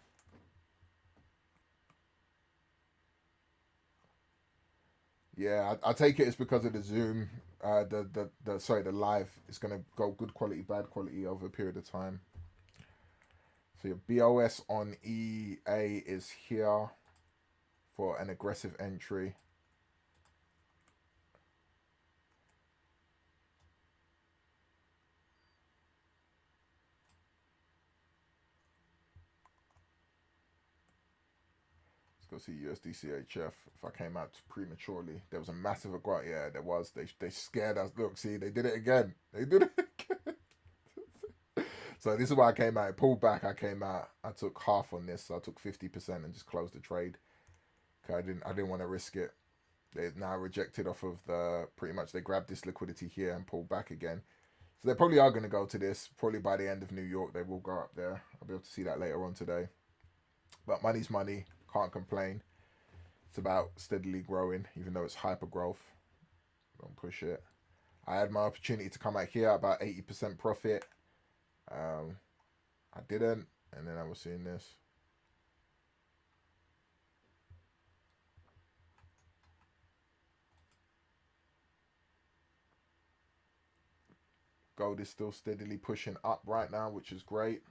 Yeah, I take it it's because of the Zoom, the live. It's going to go good quality, bad quality over a period of time. So your BOS on EA is here for an aggressive entry. Let's go see USD If I came out prematurely, there was a massive aggressive. Yeah, there was. They scared us. Look, see, they did it again. They did it again. So this is why I came out. It pulled back. I came out. I took half on this. So I took 50% and just closed the trade. I didn't want to risk it. They now rejected off of the, pretty much they grabbed this liquidity here and pulled back again. So they probably are going to go to this. Probably by the end of New York, they will go up there. I'll be able to see that later on today. But money's money. Can't complain. It's about steadily growing, even though it's hyper growth. Don't push it. I had my opportunity to come out here about 80% profit. I didn't, and then I was seeing this. Gold is still steadily pushing up right now, which is great.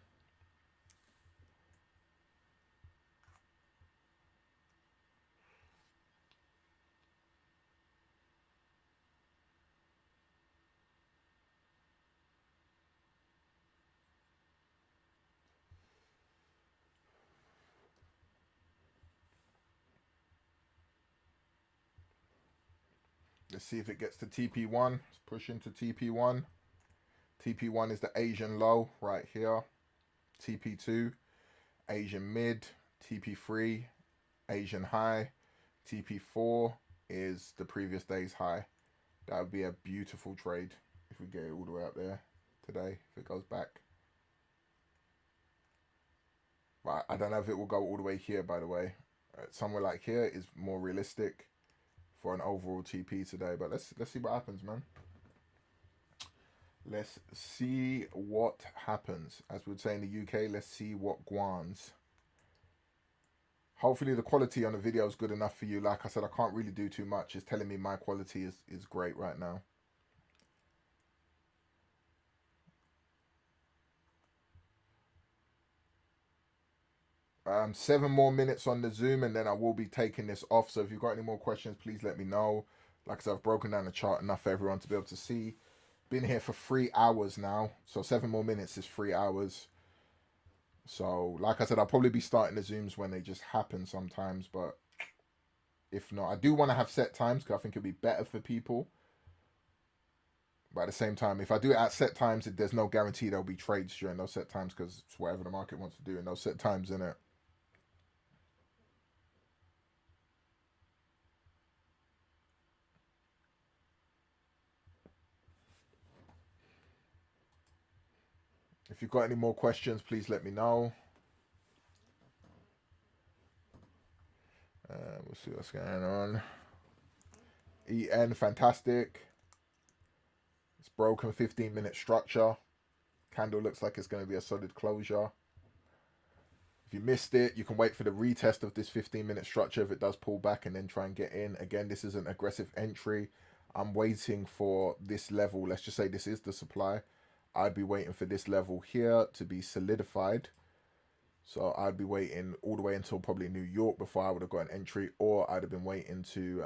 Let's see if it gets to TP1. Let's push into TP1. TP1 is the Asian low right here. TP2, Asian mid. TP3, Asian high. TP4 is the previous day's high. That would be a beautiful trade if we get it all the way up there today, if it goes back. But I don't know if it will go all the way here, by the way. Somewhere like here is more realistic for an overall TP today. But let's see what happens, man. Let's see what happens. As we would say in the UK, let's see what guans. Hopefully the quality on the video is good enough for you. Like I said, I can't really do too much. It's telling me my quality is great right now. 7 more minutes on the Zoom and then I will be taking this off. So if you've got any more questions, please let me know. Like I said, I've broken down the chart enough for everyone to be able to see. Been here for 3 hours now. So 7 more minutes is 3 hours. So like I said, I'll probably be starting the Zooms when they just happen sometimes. But if not, I do want to have set times because I think it'll be better for people. But at the same time, if I do it at set times, there's no guarantee there'll be trades during those set times because it's whatever the market wants to do in those set times, innit? If you've got any more questions, please let me know. We'll see what's going on. EN, fantastic. It's broken 15-minute structure. Candle looks like it's going to be a solid closure. If you missed it, you can wait for the retest of this 15-minute structure if it does pull back and then try and get in. Again, this is an aggressive entry. I'm waiting for this level. Let's just say this is the supply. I'd be waiting for this level here to be solidified. So I'd be waiting all the way until probably New York before I would have got an entry, or I'd have been waiting to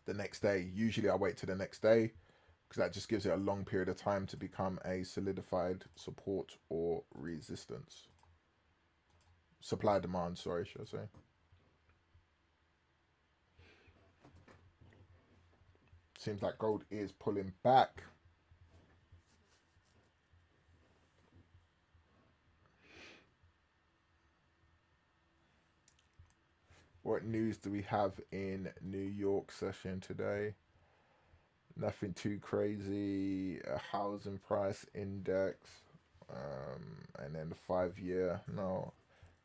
the next day. Usually I wait to the next day because that just gives it a long period of time to become a solidified support or resistance. Supply demand, sorry, should I say. Seems like gold is pulling back. What news do we have in New York session today? Nothing too crazy. A housing price index, and then the 5 year, no,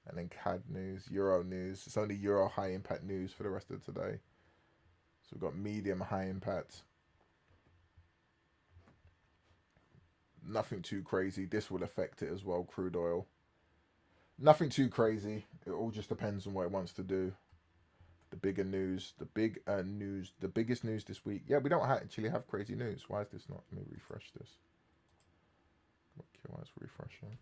and then CAD news, Euro news. It's only Euro high impact news for the rest of today. So we've got medium high impact. Nothing too crazy. This will affect it as well. Crude oil. Nothing too crazy. It all just depends on what it wants to do. The bigger news, the biggest news this week. Yeah, we don't actually have crazy news. Why is this not? Let me refresh this. Okay, why is it refreshing?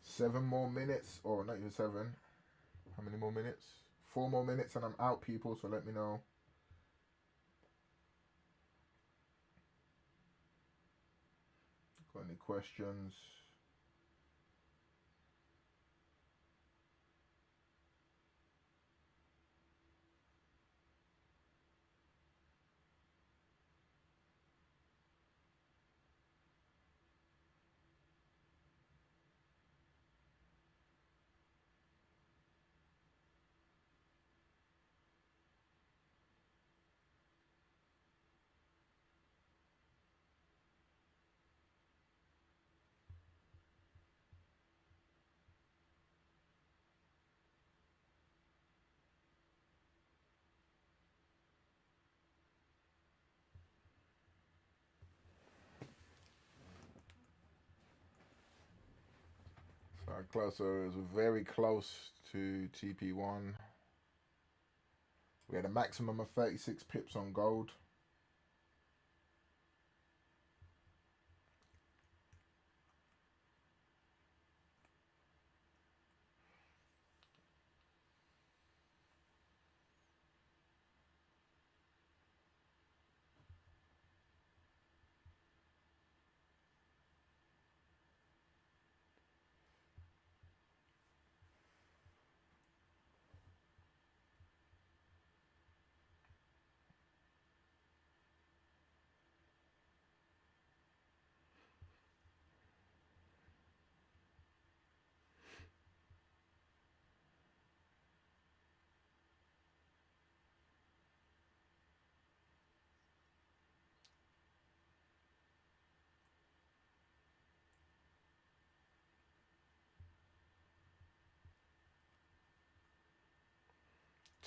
Seven more minutes, or not even seven. How many more minutes? 4 more minutes, and I'm out, people. So let me know. Got any questions? So close. So it was very close to TP1. We had a maximum of 36 pips on gold.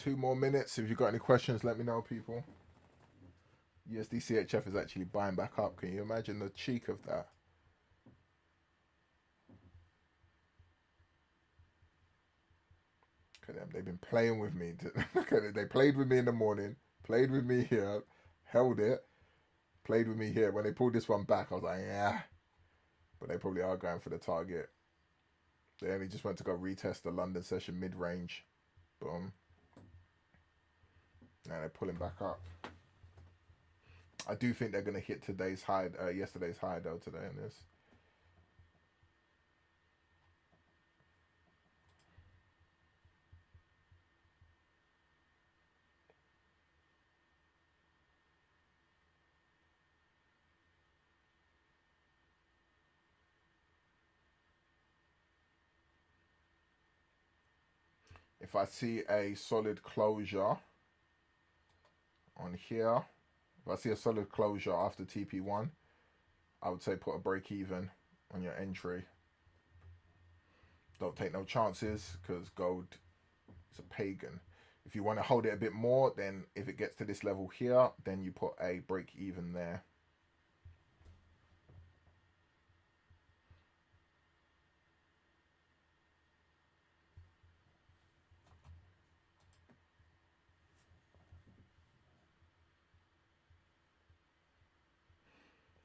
Two more minutes. If you've got any questions, let me know, people. USD CHF is actually buying back up. Can you imagine the cheek of that? Look at them. They've been playing with me. Look at it. They played with me in the morning, played with me here, held it, played with me here. When they pulled this one back, I was like, yeah. But they probably are going for the target. They only just went to go retest the London session mid-range. Boom. Now they're pulling back up. I do think they're going to hit today's high, yesterday's high though today in this. If I see a solid closure on here, if I see a solid closure after TP1, I would say put a break even on your entry. Don't take no chances because gold is a pagan. If you want to hold it a bit more, then if it gets to this level here, then you put a break even there.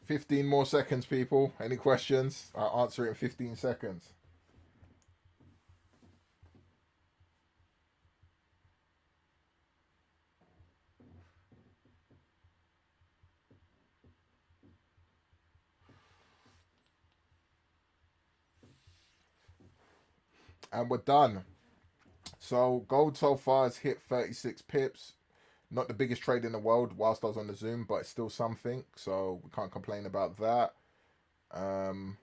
$15 more seconds, people. Any questions? I'll answer it in 15 seconds. And we're done. So gold so far has hit 36 pips. Not the biggest trade in the world whilst I was on the Zoom, but it's still something. So we can't complain about that. Um,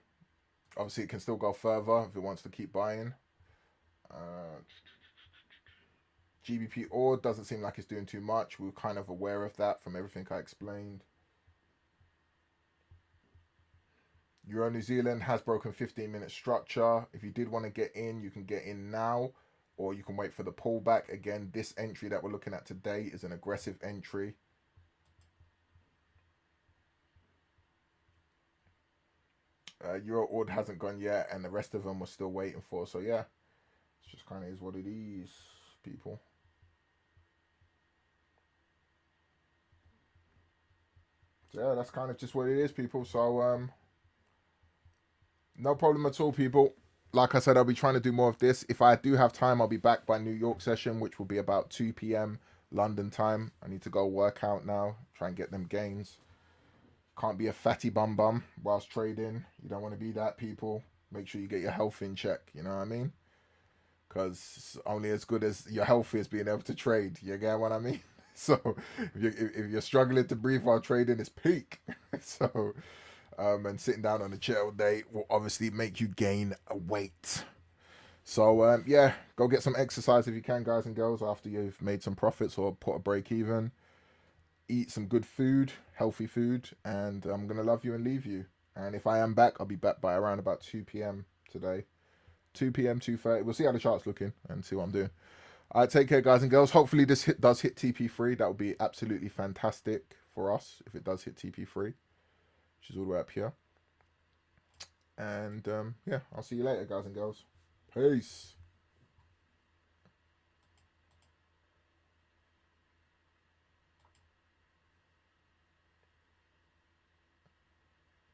Obviously, it can still go further if it wants to keep buying. Uh, GBP ore doesn't seem like it's doing too much. We were kind of aware of that from everything I explained. Euro New Zealand has broken 15-minute structure. If you did want to get in, you can get in now, or you can wait for the pullback. Again, this entry that we're looking at today is an aggressive entry. Euro Ord hasn't gone yet, and the rest of them we're still waiting for. So yeah, it's just kind of is what it is, people. So yeah, that's kind of just what it is, people. So no problem at all, people. Like I said, I'll be trying to do more of this. If I do have time, I'll be back by New York session, which will be about 2 p.m. London time. I need to go work out now, try and get them gains. Can't be a fatty bum bum whilst trading. You don't want to be that, people. Make sure you get your health in check. You know what I mean? Because it's only as good as your health is being able to trade. You get what I mean? So if you're struggling to breathe while trading, it's peak. So and sitting down on a chair all day will obviously make you gain a weight. So yeah, go get some exercise if you can, guys and girls, after you've made some profits or put a break even. Eat some good food, healthy food, and I'm gonna love you and leave you. And if I am back, I'll be back by around about 2 p.m. today. 2 p.m., 2:30. We'll see how the chart's looking and see what I'm doing. All right, take care, guys and girls. Hopefully this does hit TP3. That would be absolutely fantastic for us if it does hit TP3, which is all the way up here. And yeah, I'll see you later, guys and girls. Peace.